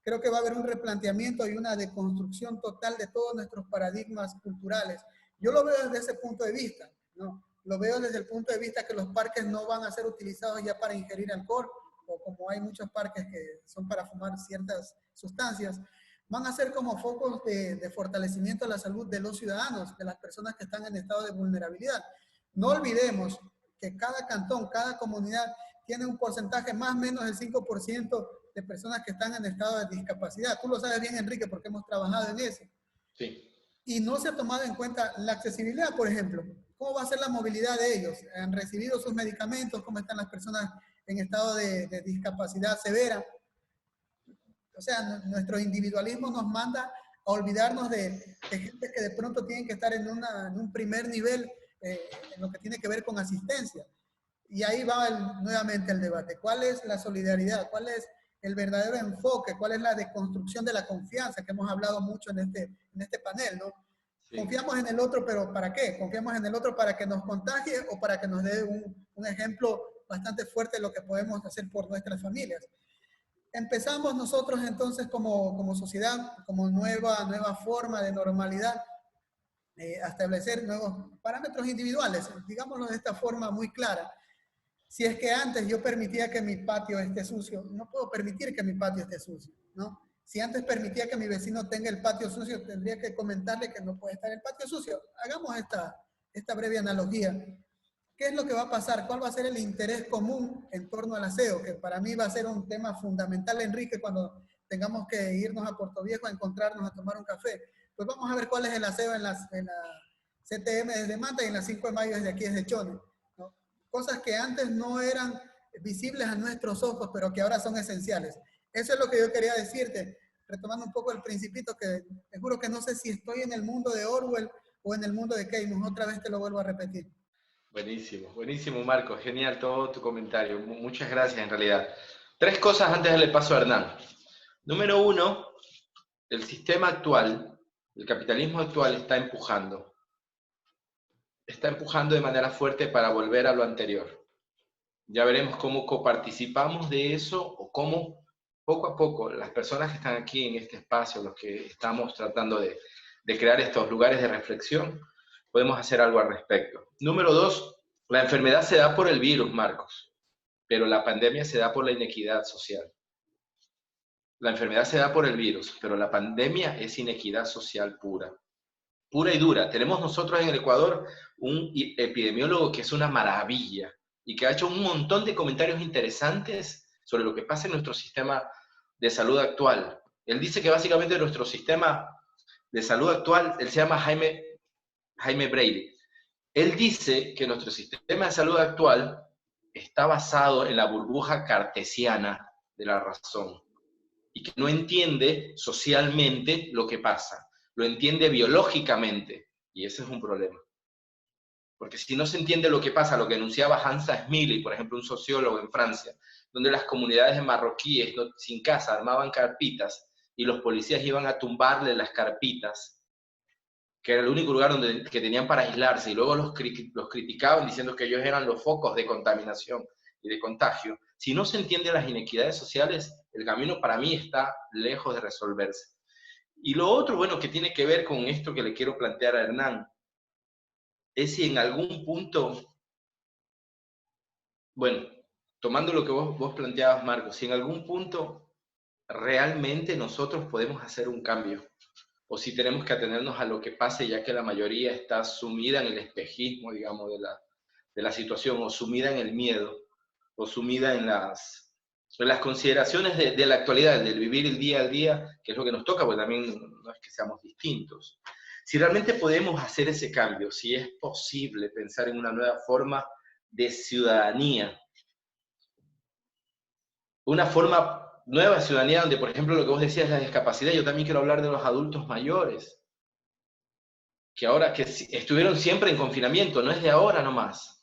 [SPEAKER 4] creo que va a haber un replanteamiento y una deconstrucción total de todos nuestros paradigmas culturales. Yo lo veo desde ese punto de vista, ¿no? Lo veo desde el punto de vista que los parques no van a ser utilizados ya para ingerir alcohol, o como hay muchos parques que son para fumar ciertas sustancias, van a ser como focos de fortalecimiento de la salud de los ciudadanos, de las personas que están en estado de vulnerabilidad. No olvidemos que cada cantón, cada comunidad tiene un porcentaje más o menos del 5% de personas que están en estado de discapacidad. Tú lo sabes bien, Enrique, porque hemos trabajado en eso.
[SPEAKER 2] Sí.
[SPEAKER 4] Y no se ha tomado en cuenta la accesibilidad, por ejemplo. ¿Cómo va a ser la movilidad de ellos? ¿Han recibido sus medicamentos? ¿Cómo están las personas en estado de discapacidad severa? O sea, nuestro individualismo nos manda a olvidarnos de gente que de pronto tienen que estar en un primer nivel en lo que tiene que ver con asistencia. Y ahí va nuevamente el debate. ¿Cuál es la solidaridad? ¿Cuál es el verdadero enfoque? ¿Cuál es la deconstrucción de la confianza que hemos hablado mucho en este panel, ¿no? Sí. Confiamos en el otro, pero ¿para qué? ¿Confiamos en el otro para que nos contagie o para que nos dé un ejemplo bastante fuerte de lo que podemos hacer por nuestras familias? Empezamos nosotros entonces como sociedad, como nueva forma de normalidad, a establecer nuevos parámetros individuales, digámoslo de esta forma muy clara. Si es que antes yo permitía que mi patio esté sucio, no puedo permitir que mi patio esté sucio, ¿no? Si antes permitía que mi vecino tenga el patio sucio, tendría que comentarle que no puede estar el patio sucio. Hagamos esta breve analogía. ¿Qué es lo que va a pasar? ¿Cuál va a ser el interés común en torno al aseo? Que para mí va a ser un tema fundamental, Enrique, cuando tengamos que irnos a Puerto Viejo a encontrarnos a tomar un café. Pues vamos a ver cuál es el aseo en la CTM desde Manta y en la 5 de mayo desde aquí, desde Chone, ¿no? Cosas que antes no eran visibles a nuestros ojos, pero que ahora son esenciales. Eso es lo que yo quería decirte, retomando un poco el Principito, que te juro que no sé si estoy en el mundo de Orwell o en el mundo de Keynes. Otra vez te lo vuelvo a repetir.
[SPEAKER 2] Buenísimo, buenísimo, Marcos. Genial todo tu comentario. Muchas gracias, en realidad. 3 cosas antes de darle paso a Hernán. Número 1, el sistema actual, el capitalismo actual está empujando de manera fuerte para volver a lo anterior. Ya veremos cómo coparticipamos de eso o cómo poco a poco las personas que están aquí en este espacio, los que estamos tratando de crear estos lugares de reflexión, podemos hacer algo al respecto. Número 2, la enfermedad se da por el virus, Marcos, pero la pandemia se da por la inequidad social. La enfermedad se da por el virus, pero la pandemia es inequidad social pura y dura. Tenemos nosotros en el Ecuador un epidemiólogo que es una maravilla y que ha hecho un montón de comentarios interesantes sobre lo que pasa en nuestro sistema de salud actual. Él dice que básicamente nuestro sistema de salud actual, él se llama Jaime Brady. Él dice que nuestro sistema de salud actual está basado en la burbuja cartesiana de la razón y que no entiende socialmente lo que pasa. Lo entiende biológicamente, y ese es un problema. Porque si no se entiende lo que pasa, lo que enunciaba Hansa Smiley, por ejemplo, un sociólogo en Francia, donde las comunidades de marroquíes sin casa armaban carpitas y los policías iban a tumbarle las carpitas, que era el único lugar que tenían para aislarse, y luego los criticaban diciendo que ellos eran los focos de contaminación y de contagio. Si no se entienden las inequidades sociales, el camino para mí está lejos de resolverse. Y lo otro, bueno, que tiene que ver con esto que le quiero plantear a Hernán, es si en algún punto, bueno, tomando lo que vos planteabas, Marcos, si en algún punto realmente nosotros podemos hacer un cambio, o si tenemos que atenernos a lo que pase, ya que la mayoría está sumida en el espejismo, digamos, de la situación, o sumida en el miedo, o sumida en las consideraciones de la actualidad, del vivir el día al día, que es lo que nos toca, porque también no es que seamos distintos. Si realmente podemos hacer ese cambio, si es posible pensar en una nueva forma de ciudadanía, una forma nueva de ciudadanía donde, por ejemplo, lo que vos decías, la discapacidad, yo también quiero hablar de los adultos mayores, que ahora que estuvieron siempre en confinamiento, no es de ahora nomás.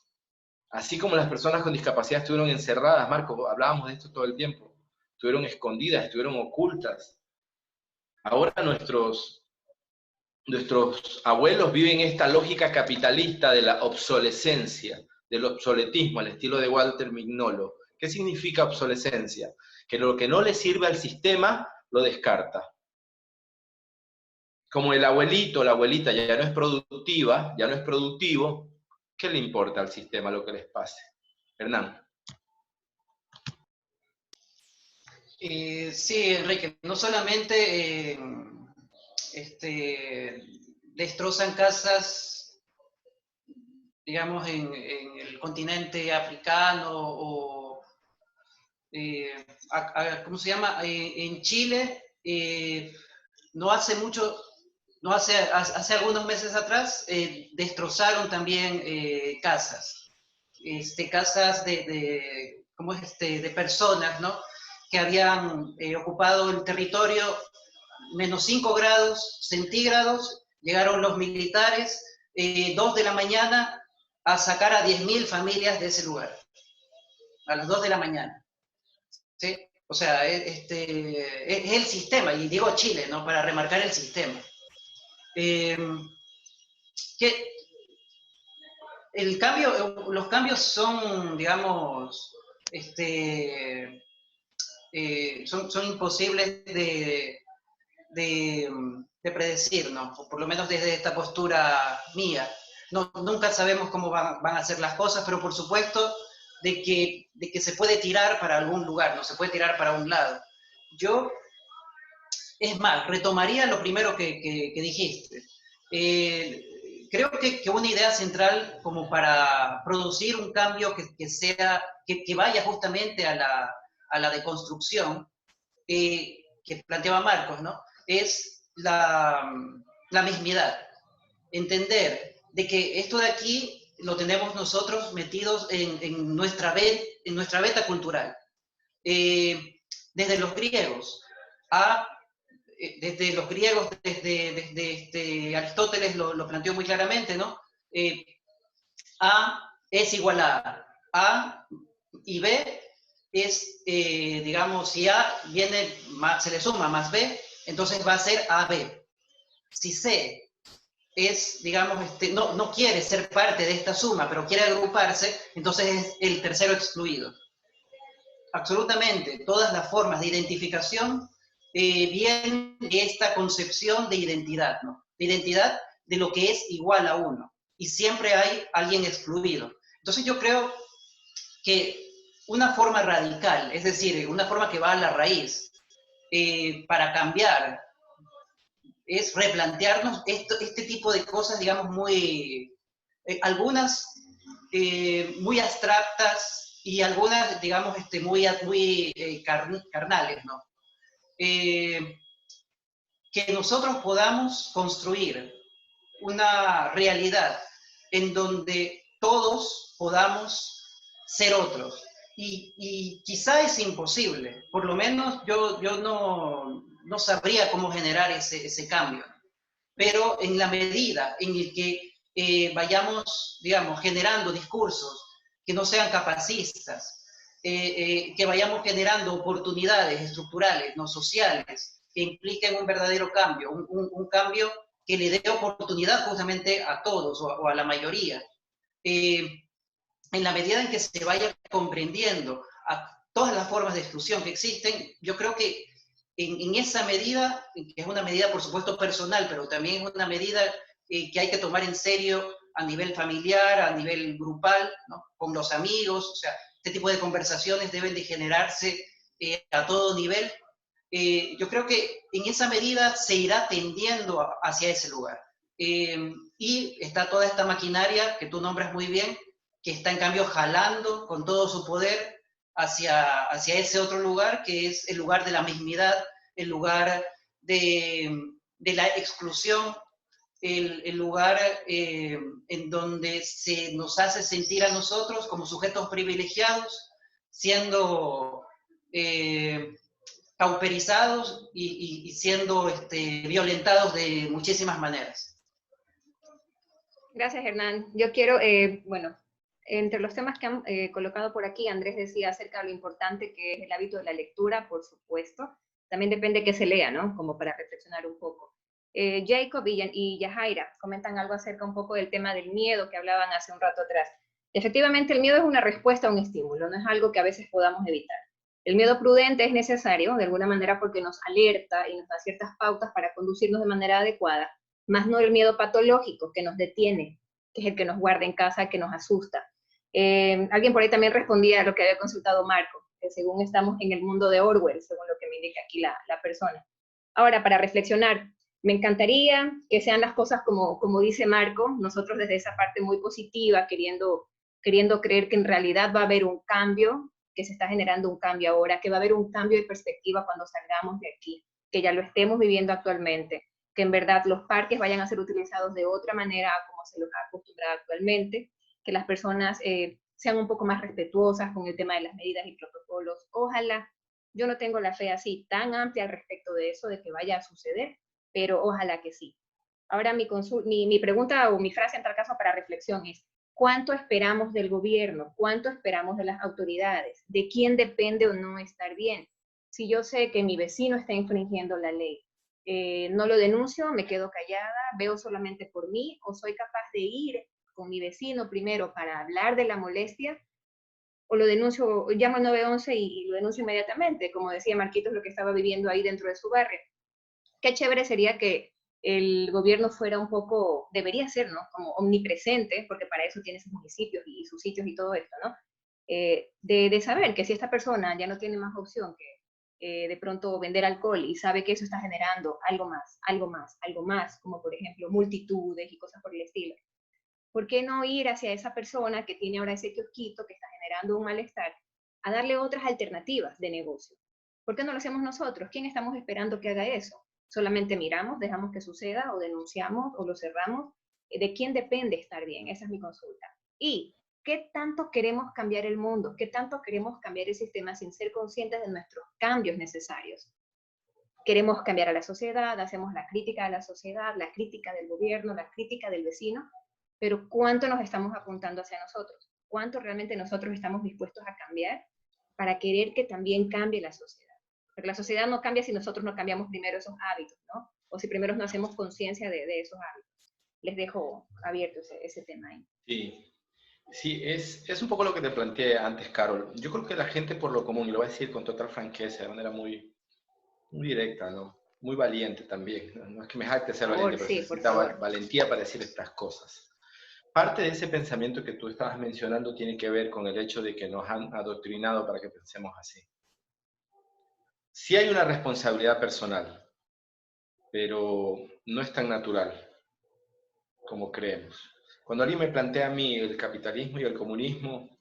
[SPEAKER 2] Así como las personas con discapacidad estuvieron encerradas, Marco, hablábamos de esto todo el tiempo, estuvieron escondidas, estuvieron ocultas. Ahora nuestros abuelos viven esta lógica capitalista de la obsolescencia, del obsoletismo, al estilo de Walter Mignolo. ¿Qué significa obsolescencia? Que lo que no le sirve al sistema, lo descarta. Como el abuelito o la abuelita ya no es productiva, ya no es productivo, ¿qué le importa al sistema lo que les pase? Hernán.
[SPEAKER 3] Sí, Enrique, no solamente destrozan casas, digamos, en el continente africano o, ¿cómo se llama? En Chile, no hace mucho, hace algunos meses atrás, destrozaron también casas, casas ¿cómo es? De personas, ¿no? Que habían ocupado el territorio, -5 grados centígrados, llegaron los militares, 2 de la mañana, a sacar a 10.000 familias de ese lugar, a las 2 de la mañana. ¿Sí? O sea, es el sistema, y digo Chile, ¿no? Para remarcar el sistema. Los cambios son, digamos, son imposibles de predecir, ¿no? O por lo menos desde esta postura mía. No, nunca sabemos cómo van a ser las cosas, pero por supuesto de que se puede tirar para algún lugar, no se puede tirar para un lado. Yo, es más, retomaría lo primero que dijiste. Creo que una idea central como para producir un cambio que vaya justamente a la deconstrucción, que planteaba Marcos, ¿no? Es la mismidad. Entender de que esto de aquí lo tenemos nosotros metidos en nuestra beta cultural. Desde los griegos, desde Aristóteles lo planteó muy claramente, ¿no? A es igual A y B es, digamos, si A viene, se le suma más B, entonces va a ser AB. Si C es, digamos, no quiere ser parte de esta suma, pero quiere agruparse, entonces es el tercero excluido. Absolutamente, todas las formas de identificación vienen de esta concepción de identidad, ¿no? De identidad de lo que es igual a uno, y siempre hay alguien excluido. Entonces yo creo que una forma radical, es decir, una forma que va a la raíz, para cambiar, es replantearnos este tipo de cosas, digamos, algunas muy abstractas y algunas, digamos, muy carnales, ¿no? Que nosotros podamos construir una realidad en donde todos podamos ser otros. Y quizá es imposible, por lo menos yo no sabría cómo generar ese cambio, pero en la medida en el que vayamos, digamos, generando discursos que no sean capacistas, que vayamos generando oportunidades estructurales, no sociales, que impliquen un verdadero cambio, un cambio que le dé oportunidad justamente a todos o a la mayoría. En la medida en que se vaya comprendiendo a todas las formas de exclusión que existen, yo creo que en esa medida, que es una medida por supuesto personal, pero también es una medida que hay que tomar en serio a nivel familiar, a nivel grupal, ¿no? Con los amigos, o sea, este tipo de conversaciones deben de generarse a todo nivel. Yo creo que en esa medida se irá tendiendo hacia ese lugar. Y está toda esta maquinaria que tú nombras muy bien, que está en cambio jalando con todo su poder hacia ese otro lugar, que es el lugar de la mismidad, el lugar de la exclusión, el lugar en donde se nos hace sentir a nosotros como sujetos privilegiados, siendo pauperizados y siendo violentados de muchísimas maneras.
[SPEAKER 1] Gracias, Hernán. Yo quiero, bueno, entre los temas que han colocado por aquí, Andrés decía acerca de lo importante que es el hábito de la lectura, por supuesto. También depende de qué se lea, ¿no? Como para reflexionar un poco. Jacob y Yajaira comentan algo acerca un poco del tema del miedo que hablaban hace un rato atrás. Efectivamente, el miedo es una respuesta a un estímulo, no es algo que a veces podamos evitar. El miedo prudente es necesario, de alguna manera, porque nos alerta y nos da ciertas pautas para conducirnos de manera adecuada, más no el miedo patológico que nos detiene, que es el que nos guarda en casa, que nos asusta. Alguien por ahí también respondía a lo que había consultado Marco, que según estamos en el mundo de Orwell, según lo que me indica aquí la persona. Ahora, para reflexionar, me encantaría que sean las cosas como dice Marco, nosotros desde esa parte muy positiva, queriendo creer que en realidad va a haber un cambio, que se está generando un cambio ahora, que va a haber un cambio de perspectiva cuando salgamos de aquí, que ya lo estemos viviendo actualmente, que en verdad los parques vayan a ser utilizados de otra manera como se los ha acostumbrado actualmente, que las personas sean un poco más respetuosas con el tema de las medidas y protocolos. Ojalá, yo no tengo la fe así tan amplia al respecto de eso, de que vaya a suceder, pero ojalá que sí. Ahora mi pregunta o mi frase en tal caso para reflexión es, ¿cuánto esperamos del gobierno? ¿Cuánto esperamos de las autoridades? ¿De quién depende o no estar bien? Si yo sé que mi vecino está infringiendo la ley, no lo denuncio, me quedo callada, veo solamente por mí, o soy capaz de ir con mi vecino primero para hablar de la molestia, o lo denuncio, llamo al 911 y lo denuncio inmediatamente, como decía Marquitos, lo que estaba viviendo ahí dentro de su barrio. Qué chévere sería que el gobierno fuera un poco, debería ser, ¿no? Como omnipresente, porque para eso tiene sus municipios y sus sitios y todo esto, ¿no? De saber que si esta persona ya no tiene más opción que de pronto vender alcohol y sabe que eso está generando algo más, como por ejemplo multitudes y cosas por el estilo. ¿Por qué no ir hacia esa persona que tiene ahora ese kiosquito que está generando un malestar a darle otras alternativas de negocio? ¿Por qué no lo hacemos nosotros? ¿Quién estamos esperando que haga eso? ¿Solamente miramos, dejamos que suceda o denunciamos o lo cerramos? ¿De quién depende estar bien? Esa es mi consulta. ¿Y qué tanto queremos cambiar el mundo? ¿Qué tanto queremos cambiar el sistema sin ser conscientes de nuestros cambios necesarios? Queremos cambiar a la sociedad, hacemos la crítica a la sociedad, la crítica del gobierno, la crítica del vecino, pero ¿cuánto nos estamos apuntando hacia nosotros? ¿Cuánto realmente nosotros estamos dispuestos a cambiar para querer que también cambie la sociedad? Porque la sociedad no cambia si nosotros no cambiamos primero esos hábitos, ¿no? O si primero no hacemos conciencia de esos hábitos. Les dejo abierto ese tema ahí.
[SPEAKER 2] Sí, es un poco lo que te planteé antes, Carol. Yo creo que la gente por lo común, y lo voy a decir con total franqueza, de manera muy directa, ¿no? Muy valiente también. No es que me jacte ser valiente, pero necesita valentía para decir estas cosas. Parte de ese pensamiento que tú estabas mencionando tiene que ver con el hecho de que nos han adoctrinado para que pensemos así. Sí hay una responsabilidad personal, pero no es tan natural como creemos. Cuando alguien me plantea a mí el capitalismo y el comunismo,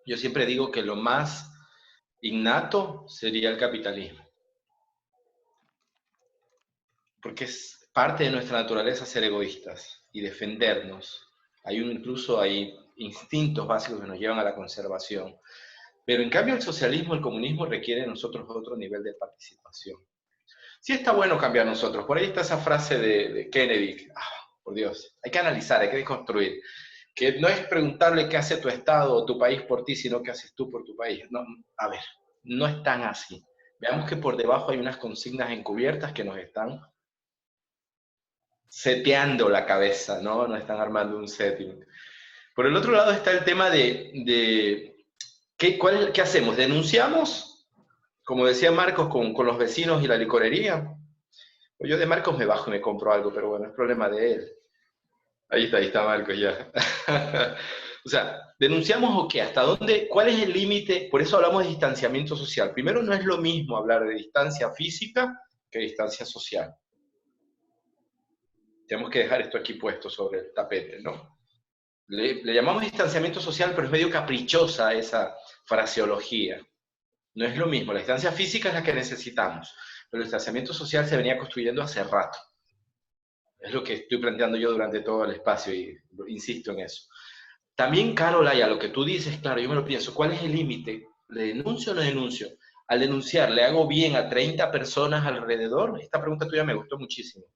[SPEAKER 2] yo siempre digo que lo más innato sería el capitalismo. Porque es parte de nuestra naturaleza ser egoístas y defendernos. Incluso hay instintos básicos que nos llevan a la conservación. Pero en cambio el socialismo, el comunismo requiere de nosotros otro nivel de participación. Sí está bueno cambiar nosotros. Por ahí está esa frase de Kennedy. Por Dios, hay que analizar, hay que construir. Que no es preguntarle qué hace tu Estado o tu país por ti, sino qué haces tú por tu país. No, a ver, no es tan así. Veamos que por debajo hay unas consignas encubiertas que nos están seteando la cabeza, ¿no? Nos están armando un setting. Por el otro lado está el tema de ¿qué hacemos? ¿Denunciamos? Como decía Marcos, con los vecinos y la licorería. Yo de Marcos me bajo y me compro algo, pero bueno, es problema de él. Ahí está Marcos ya. O sea, ¿denunciamos o qué? ¿Hasta dónde? ¿Cuál es el límite? Por eso hablamos de distanciamiento social. Primero, no es lo mismo hablar de distancia física que distancia social. Tenemos que dejar esto aquí puesto sobre el tapete, ¿no? Le llamamos distanciamiento social, pero es medio caprichosa esa fraseología. No es lo mismo, la distancia física es la que necesitamos, pero el distanciamiento social se venía construyendo hace rato. Es lo que estoy planteando yo durante todo el espacio y insisto en eso. También, Carolaya, lo que tú dices, claro, yo me lo pienso, ¿cuál es el límite? ¿Le denuncio o no denuncio? Al denunciar, ¿le hago bien a 30 personas alrededor? Esta pregunta tuya me gustó muchísimo.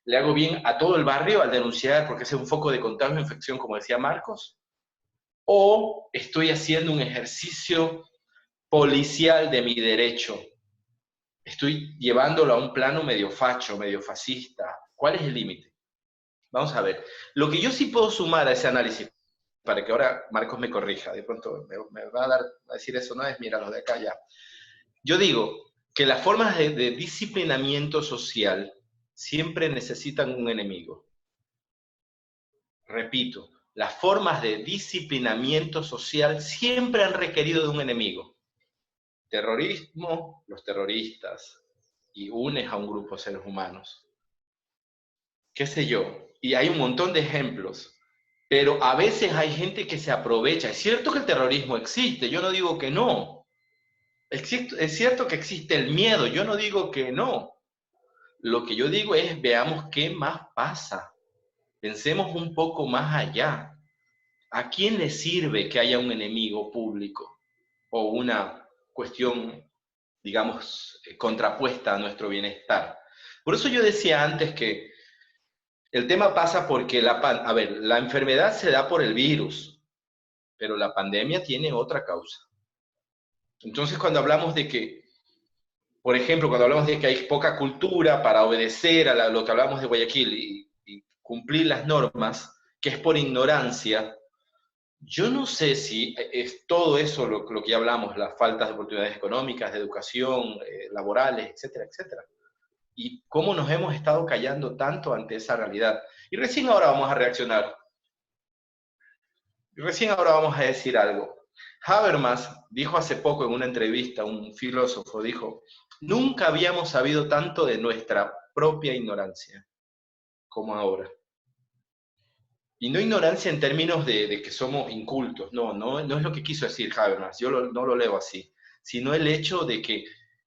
[SPEAKER 2] ¿Le hago bien a todo el barrio al denunciar porque ese es un foco de contagio o infección, como decía Marcos? ¿O estoy haciendo un ejercicio policial de mi derecho? Estoy llevándolo a un plano medio facho, medio fascista. ¿Cuál es el límite? Vamos a ver. Lo que yo sí puedo sumar a ese análisis, para que ahora Marcos me corrija, de pronto me va a decir eso, no es, mira, los de acá ya. Yo digo que las formas de disciplinamiento social siempre necesitan un enemigo. Repito, las formas de disciplinamiento social siempre han requerido de un enemigo. Terrorismo, los terroristas, y unes a un grupo de seres humanos. Qué sé yo, y hay un montón de ejemplos, pero a veces hay gente que se aprovecha. Es cierto que el terrorismo existe, yo no digo que no. Es cierto que existe el miedo, yo no digo que no. Lo que yo digo es, veamos qué más pasa. Pensemos un poco más allá. ¿A quién le sirve que haya un enemigo público o una cuestión, digamos, contrapuesta a nuestro bienestar? Por eso yo decía antes que el tema pasa porque la enfermedad se da por el virus, pero la pandemia tiene otra causa. Entonces, cuando hablamos de que, por ejemplo, cuando hablamos de que hay poca cultura para obedecer a lo que hablamos de Guayaquil y cumplir las normas, que es por ignorancia, yo no sé si es todo eso lo que ya hablamos, las faltas de oportunidades económicas, de educación, laborales, etcétera, etcétera. Y cómo nos hemos estado callando tanto ante esa realidad. Y recién ahora vamos a reaccionar. Recién ahora vamos a decir algo. Habermas dijo hace poco en una entrevista, un filósofo dijo, nunca habíamos sabido tanto de nuestra propia ignorancia como ahora. Y no ignorancia en términos de que somos incultos, no es lo que quiso decir Habermas, yo no lo leo así, sino el hecho de que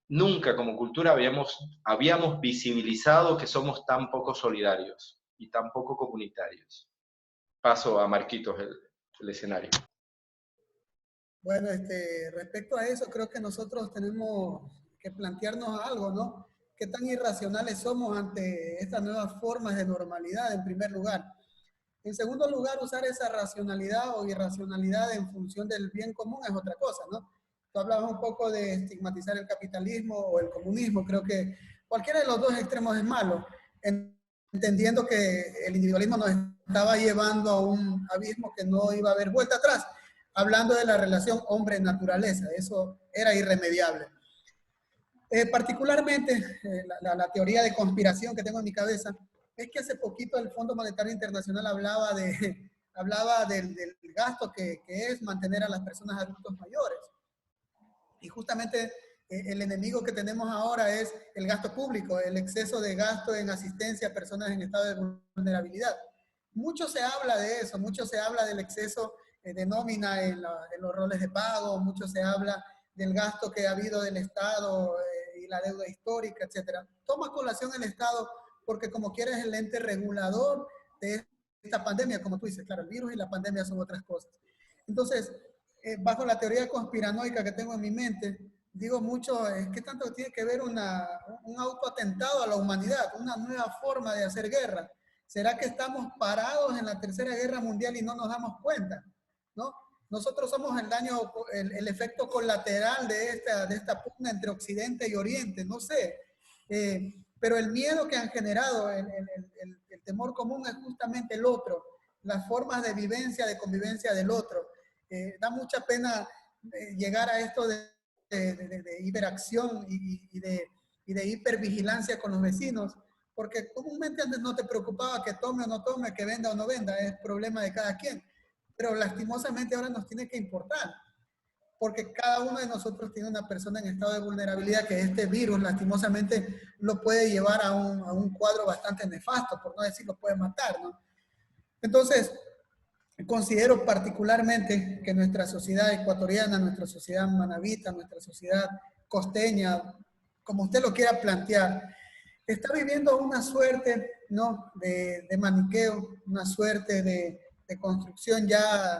[SPEAKER 2] nunca como cultura habíamos visibilizado que somos tan poco solidarios y tan poco comunitarios. Paso a Marquitos el escenario.
[SPEAKER 4] Bueno, respecto a eso, creo que nosotros tenemos que plantearnos algo, ¿no? ¿Qué tan irracionales somos ante estas nuevas formas de normalidad, en primer lugar? En segundo lugar, usar esa racionalidad o irracionalidad en función del bien común es otra cosa, ¿no? Tú hablabas un poco de estigmatizar el capitalismo o el comunismo. Creo que cualquiera de los dos extremos es malo, entendiendo que el individualismo nos estaba llevando a un abismo que no iba a haber vuelta atrás. Hablando de la relación hombre-naturaleza, eso era irremediable. Particularmente, la teoría de conspiración que tengo en mi cabeza es que hace poquito el Fondo Monetario Internacional hablaba del gasto que es mantener a las personas adultos mayores. Y justamente el enemigo que tenemos ahora es el gasto público, el exceso de gasto en asistencia a personas en estado de vulnerabilidad. Mucho se habla de eso, mucho se habla del exceso de nómina en los roles de pago, mucho se habla del gasto que ha habido del Estado y la deuda histórica, etc. Toma colación el Estado porque como quiera es el ente regulador de esta pandemia, como tú dices, claro, el virus y la pandemia son otras cosas. Entonces, bajo la teoría conspiranoica que tengo en mi mente, digo mucho, ¿qué tanto tiene que ver un autoatentado a la humanidad, una nueva forma de hacer guerra? ¿Será que estamos parados en la Tercera Guerra Mundial y no nos damos cuenta? ¿No? Nosotros somos el daño, el efecto colateral de esta pugna entre Occidente y Oriente, no sé. Pero el miedo que han generado, el temor común es justamente el otro, las formas de vivencia, de convivencia del otro. Da mucha pena llegar a esto de hiperacción y de hipervigilancia con los vecinos, porque comúnmente antes no te preocupaba que tome o no tome, que venda o no venda, es problema de cada quien. Pero lastimosamente ahora nos tiene que importar, porque cada uno de nosotros tiene una persona en estado de vulnerabilidad que este virus lastimosamente lo puede llevar a un cuadro bastante nefasto, por no decir lo puede matar, ¿no? Entonces, considero particularmente que nuestra sociedad ecuatoriana, nuestra sociedad manabita, nuestra sociedad costeña, como usted lo quiera plantear, está viviendo una suerte, ¿no?, de maniqueo, una suerte de construcción ya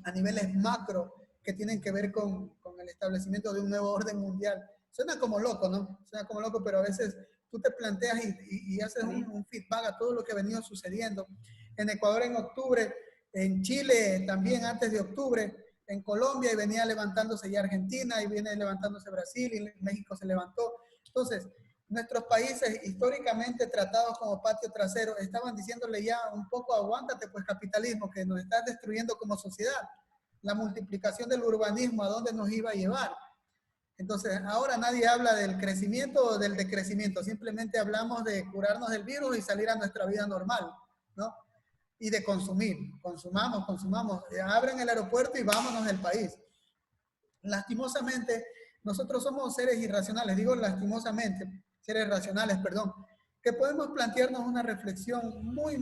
[SPEAKER 4] a niveles macro que tienen que ver con el establecimiento de un nuevo orden mundial. Suena como loco, ¿no? Suena como loco, pero a veces tú te planteas y haces un feedback a todo lo que ha venido sucediendo. En Ecuador en octubre, en Chile también antes de octubre, en Colombia y venía levantándose ya Argentina y viene levantándose Brasil y México se levantó. Entonces, nuestros países históricamente tratados como patio trasero estaban diciéndole ya un poco aguántate pues capitalismo que nos estás destruyendo como sociedad. La multiplicación del urbanismo, ¿a dónde nos iba a llevar? Entonces, ahora nadie habla del crecimiento o del decrecimiento, simplemente hablamos de curarnos del virus y salir a nuestra vida normal, ¿no? Y de consumir, consumamos, abren el aeropuerto y vámonos del país. Lastimosamente, nosotros somos seres irracionales, digo lastimosamente, seres racionales, perdón, que podemos plantearnos una reflexión muy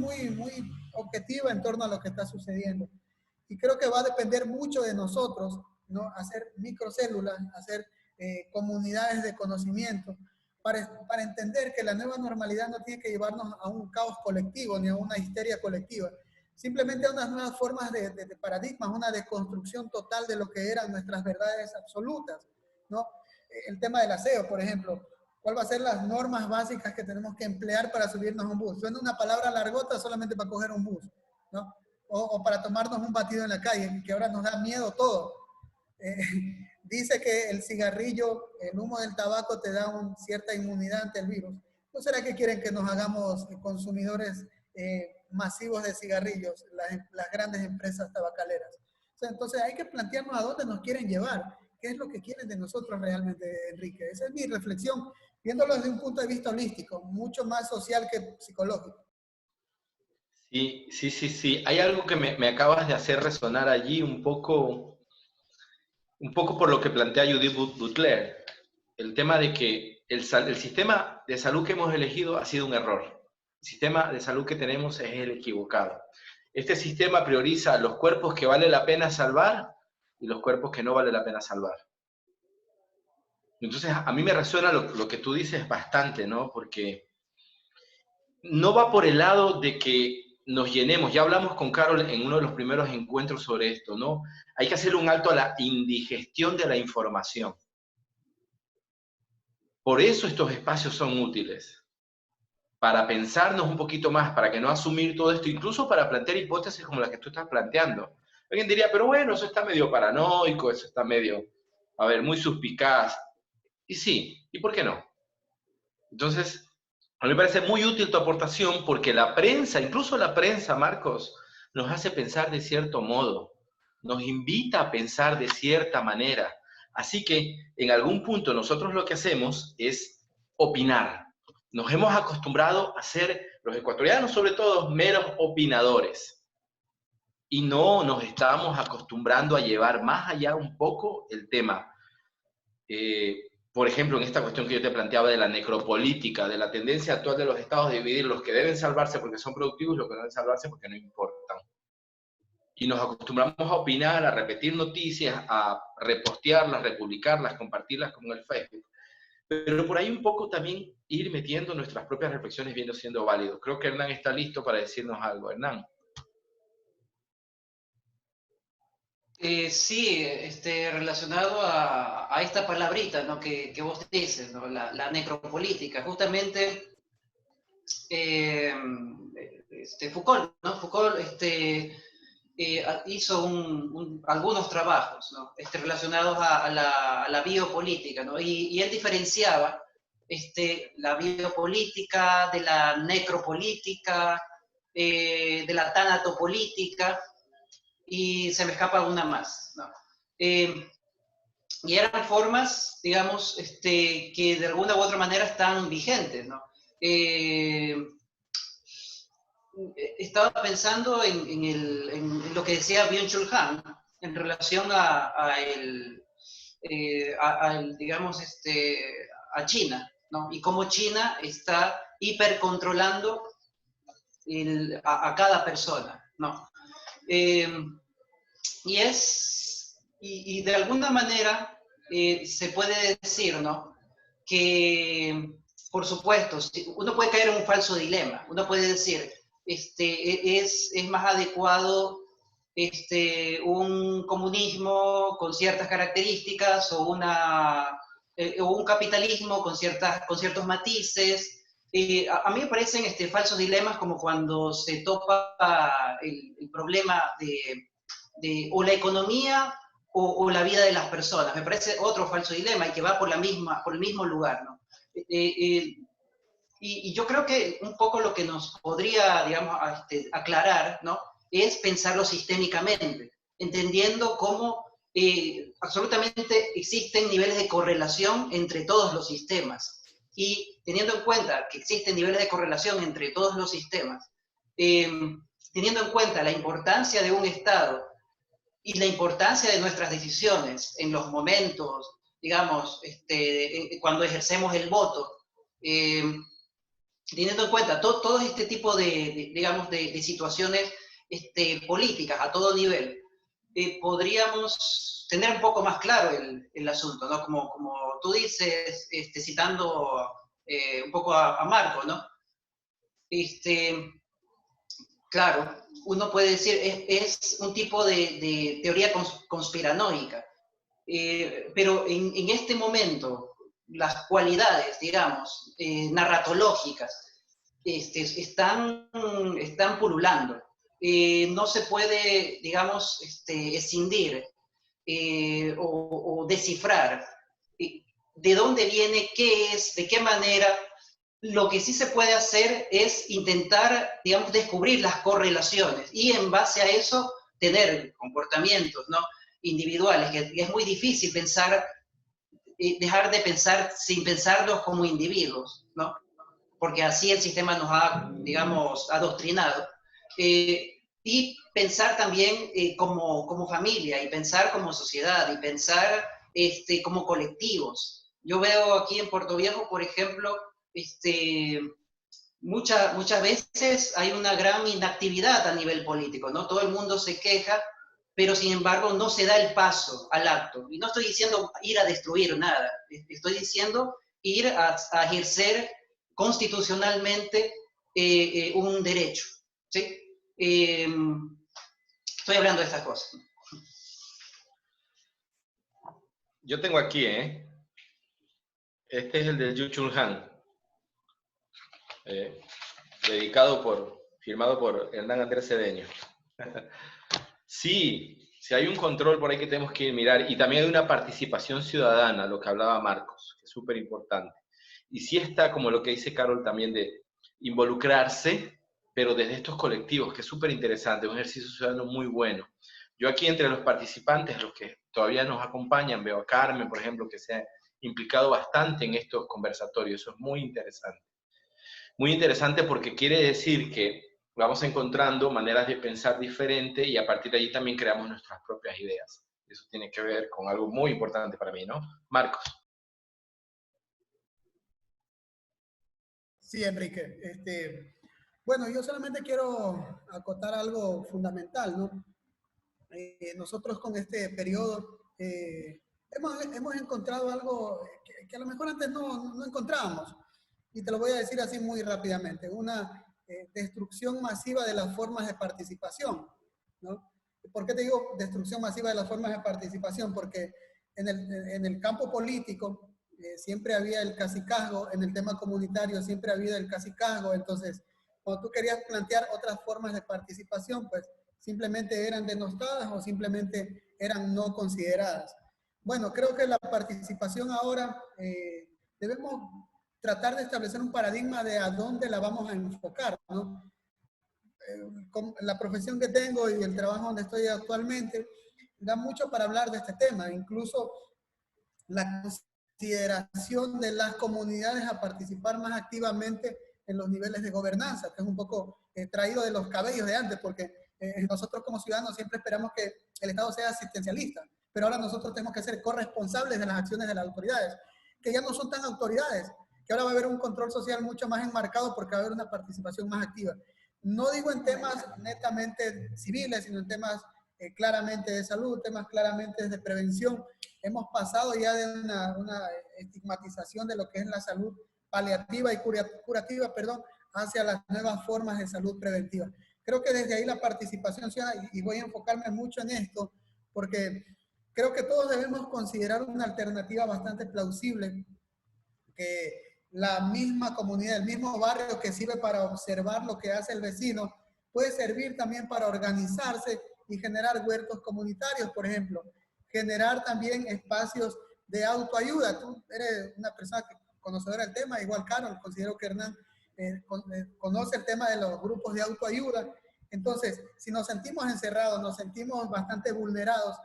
[SPEAKER 4] objetiva en torno a lo que está sucediendo. Y creo que va a depender mucho de nosotros, ¿no? Hacer microcélulas, hacer comunidades de conocimiento, para entender que la nueva normalidad no tiene que llevarnos a un caos colectivo ni a una histeria colectiva, simplemente a unas nuevas formas de paradigmas, una deconstrucción total de lo que eran nuestras verdades absolutas, ¿no? El tema del aseo, por ejemplo, ¿cuál va a ser las normas básicas que tenemos que emplear para subirnos a un bus? Suena una palabra largota solamente para coger un bus, ¿no? O para tomarnos un batido en la calle, que ahora nos da miedo todo. Dice que el cigarrillo, el humo del tabaco te da cierta inmunidad ante el virus. ¿No será que quieren que nos hagamos consumidores masivos de cigarrillos, las grandes empresas tabacaleras? O sea, entonces hay que plantearnos a dónde nos quieren llevar, qué es lo que quieren de nosotros realmente, Enrique. Esa es mi reflexión, viéndolo desde un punto de vista holístico, mucho más social que psicológico.
[SPEAKER 2] Sí. Hay algo que me acabas de hacer resonar allí un poco por lo que plantea Judith Butler, el tema de que el sistema de salud que hemos elegido ha sido un error. El sistema de salud que tenemos es el equivocado. Este sistema prioriza los cuerpos que vale la pena salvar y los cuerpos que no vale la pena salvar. Entonces, a mí me resuena lo que tú dices bastante, ¿no? Porque no va por el lado de que nos llenemos. Ya hablamos con Carol en uno de los primeros encuentros sobre esto, ¿no? Hay que hacer un alto a la indigestión de la información. Por eso estos espacios son útiles, para pensarnos un poquito más, para que no asumir todo esto, incluso para plantear hipótesis como las que tú estás planteando. Alguien diría, pero bueno, eso está medio paranoico, eso está medio, a ver, muy suspicaz. Y sí, ¿y por qué no? Entonces, a mí me parece muy útil tu aportación porque la prensa, incluso la prensa, Marcos, nos hace pensar de cierto modo, nos invita a pensar de cierta manera. Así que en algún punto nosotros lo que hacemos es opinar. Nos hemos acostumbrado a ser, los ecuatorianos sobre todo, meros opinadores. Y no nos estamos acostumbrando a llevar más allá un poco el tema. Por ejemplo, en esta cuestión que yo te planteaba de la necropolítica, de la tendencia actual de los estados de dividir los que deben salvarse porque son productivos y los que no deben salvarse porque no importan. Y nos acostumbramos a opinar, a repetir noticias, a repostearlas, republicarlas, compartirlas como en el Facebook. Pero por ahí un poco también ir metiendo nuestras propias reflexiones viendo siendo válido. Creo que Hernán está listo para decirnos algo. Hernán.
[SPEAKER 3] Sí, relacionado a esta palabrita, ¿no?, que vos dices, ¿no?, la necropolítica. Justamente Foucault, ¿no? Foucault hizo algunos trabajos, ¿no?, relacionados a la biopolítica, ¿no? Y él diferenciaba la biopolítica de la necropolítica, de la tanatopolítica, y se me escapa una más, ¿no? Y eran formas, digamos, que de alguna u otra manera están vigentes, ¿no? Estaba pensando en lo que decía Byung-Chul Han en relación digamos, a China, ¿no? Y cómo China está hipercontrolando a cada persona, ¿no? Y de alguna manera se puede decir, ¿no?, que, por supuesto, uno puede caer en un falso dilema. Uno puede decir, es más adecuado un comunismo con ciertas características o un capitalismo con ciertos matices. A mí me parecen falsos dilemas como cuando se topa el problema o la economía o la vida de las personas. Me parece otro falso dilema y que va por el mismo lugar, ¿no? Y yo creo que un poco lo que nos podría, digamos, aclarar, ¿no?, es pensarlo sistémicamente, entendiendo cómo absolutamente existen niveles de correlación entre todos los sistemas. Y teniendo en cuenta que existen niveles de correlación entre todos los sistemas, teniendo en cuenta la importancia de un Estado y la importancia de nuestras decisiones en los momentos, digamos, cuando ejercemos el voto, teniendo en cuenta todo este tipo digamos, de situaciones políticas a todo nivel, podríamos tener un poco más claro el asunto, ¿no? Como tú dices, citando un poco a Marco, ¿no? Claro, uno puede decir, es un tipo de teoría conspiranoica, pero en este momento las cualidades, digamos, narratológicas, están pululando. No se puede, digamos, escindir o descifrar de dónde viene, qué es, de qué manera. Lo que sí se puede hacer es intentar, digamos, descubrir las correlaciones y en base a eso tener comportamientos, ¿no?, individuales, que es muy difícil pensar, dejar de pensar sin pensarlos como individuos, ¿no?, porque así el sistema nos ha, digamos, adoctrinado. Y pensar también como familia, y pensar como sociedad, y pensar como colectivos. Yo veo aquí en Puerto Viejo, por ejemplo, muchas veces hay una gran inactividad a nivel político, ¿no? Todo el mundo se queja, pero sin embargo no se da el paso al acto. Y no estoy diciendo ir a destruir nada, estoy diciendo ir a ejercer constitucionalmente un derecho, ¿sí? Estoy hablando de estas cosas.
[SPEAKER 2] Yo tengo aquí, este es el de Yu Chul Han, firmado por Hernán Andrés Cedeño. Sí, hay un control por ahí que tenemos que mirar, y también hay una participación ciudadana, lo que hablaba Marcos, que es súper importante. Y sí está, como lo que dice Carol también, de involucrarse, pero desde estos colectivos, que es súper interesante, un ejercicio ciudadano muy bueno. Yo aquí entre los participantes, los que todavía nos acompañan, veo a Carmen, por ejemplo, que se ha implicado bastante en estos conversatorios. Eso es muy interesante. Muy interesante porque quiere decir que vamos encontrando maneras de pensar diferente y a partir de allí también creamos nuestras propias ideas. Eso tiene que ver con algo muy importante para mí, ¿no? Marcos.
[SPEAKER 4] Sí, Enrique. Bueno, yo solamente quiero acotar algo fundamental, ¿no? Nosotros con este periodo hemos encontrado algo que a lo mejor antes no encontrábamos. Y te lo voy a decir así muy rápidamente. Una destrucción masiva de las formas de participación, ¿no? ¿Por qué te digo destrucción masiva de las formas de participación? Porque en el campo político siempre había el cacicazgo, en el tema comunitario siempre ha habido el cacicazgo. Entonces, cuando tú querías plantear otras formas de participación, pues simplemente eran denostadas o simplemente eran no consideradas. Bueno, creo que la participación ahora debemos tratar de establecer un paradigma de a dónde la vamos a enfocar, ¿no? Con la profesión que tengo y el trabajo donde estoy actualmente, da mucho para hablar de este tema, incluso la consideración de las comunidades a participar más activamente en los niveles de gobernanza, que es un poco traído de los cabellos de antes, porque nosotros como ciudadanos siempre esperamos que el Estado sea asistencialista, pero ahora nosotros tenemos que ser corresponsables de las acciones de las autoridades, que ya no son tan autoridades, que ahora va a haber un control social mucho más enmarcado porque va a haber una participación más activa. no digo en temas netamente civiles, sino en temas claramente de salud, temas claramente de prevención. Hemos pasado ya de una estigmatización de lo que es la salud paliativa y curativa, perdón, hacia las nuevas formas de salud preventiva. Creo que desde ahí la participación ciudadana, y voy a enfocarme mucho en esto, porque creo que todos debemos considerar una alternativa bastante plausible, que la misma comunidad, el mismo barrio que sirve para observar lo que hace el vecino, puede servir también para organizarse y generar huertos comunitarios, por ejemplo. Generar también espacios de autoayuda. Tú eres una persona que conocedora del tema, igual Carol, considero que Hernán conoce el tema de los grupos de autoayuda. Entonces, si nos sentimos encerrados, nos sentimos bastante vulnerados,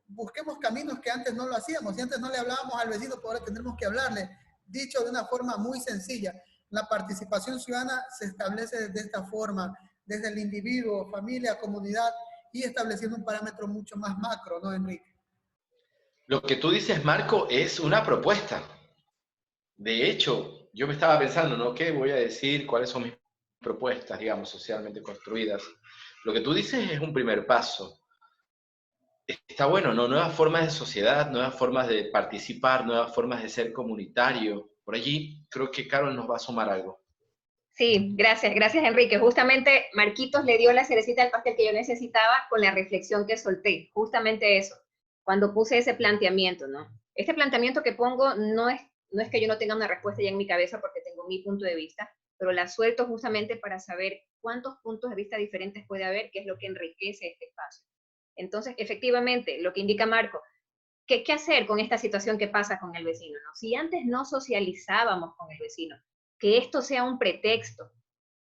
[SPEAKER 4] busquemos caminos que antes no lo hacíamos. Si antes no le hablábamos al vecino, pues ahora tendremos que hablarle. Dicho de una forma muy sencilla, la participación ciudadana se establece de esta forma, desde el individuo, familia, comunidad, y estableciendo un parámetro mucho más macro, ¿no, Enrique?
[SPEAKER 2] Lo que tú dices, Marco, es una propuesta. De hecho, yo me estaba pensando, ¿no? ¿Qué voy a decir? ¿Cuáles son mis propuestas, digamos, socialmente construidas? Lo que tú dices es un primer paso. Está bueno, ¿no? Nuevas formas de sociedad, nuevas formas de participar, nuevas formas de ser comunitario. Por allí creo que Carol nos va a sumar algo.
[SPEAKER 1] Sí, gracias Enrique. Justamente Marquitos le dio la cerecita al pastel que yo necesitaba con la reflexión que solté, justamente eso, cuando puse ese planteamiento, ¿no? Este planteamiento que pongo no es que yo no tenga una respuesta ya en mi cabeza porque tengo mi punto de vista, pero la suelto justamente para saber cuántos puntos de vista diferentes puede haber, que es lo que enriquece este espacio. Entonces, efectivamente, lo que indica Marco, ¿qué hacer con esta situación que pasa con el vecino? ¿No? Si antes no socializábamos con el vecino, que esto sea un pretexto.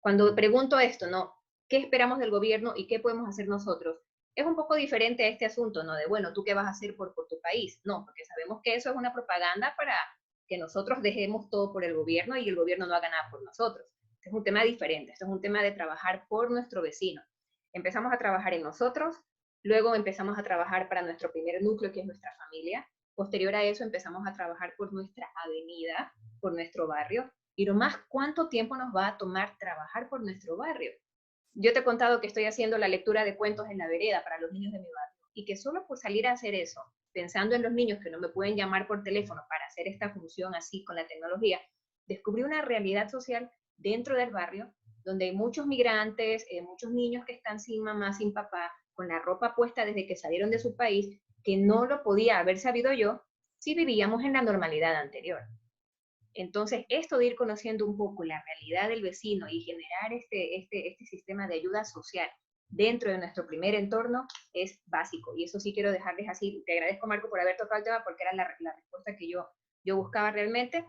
[SPEAKER 1] Cuando pregunto esto, ¿no? ¿Qué esperamos del gobierno y qué podemos hacer nosotros? Es un poco diferente a este asunto, ¿no? De, bueno, ¿tú qué vas a hacer por tu país? No, porque sabemos que eso es una propaganda para que nosotros dejemos todo por el gobierno y el gobierno no haga nada por nosotros. Este es un tema diferente, esto es un tema de trabajar por nuestro vecino. Empezamos a trabajar en nosotros, luego empezamos a trabajar para nuestro primer núcleo, que es nuestra familia. Posterior a eso empezamos a trabajar por nuestra avenida, por nuestro barrio, y lo más, ¿cuánto tiempo nos va a tomar trabajar por nuestro barrio? Yo te he contado que estoy haciendo la lectura de cuentos en la vereda para los niños de mi barrio, y que solo por salir a hacer eso, pensando en los niños que no me pueden llamar por teléfono para hacer esta función así con la tecnología, descubrí una realidad social dentro del barrio, donde hay muchos migrantes, muchos niños que están sin mamá, sin papá, con la ropa puesta desde que salieron de su país, que no lo podía haber sabido yo si vivíamos en la normalidad anterior. Entonces, esto de ir conociendo un poco la realidad del vecino y generar este sistema de ayuda social dentro de nuestro primer entorno es básico. Y eso sí quiero dejarles así. Te agradezco, Marco, por haber tocado el tema porque era la respuesta que yo buscaba realmente.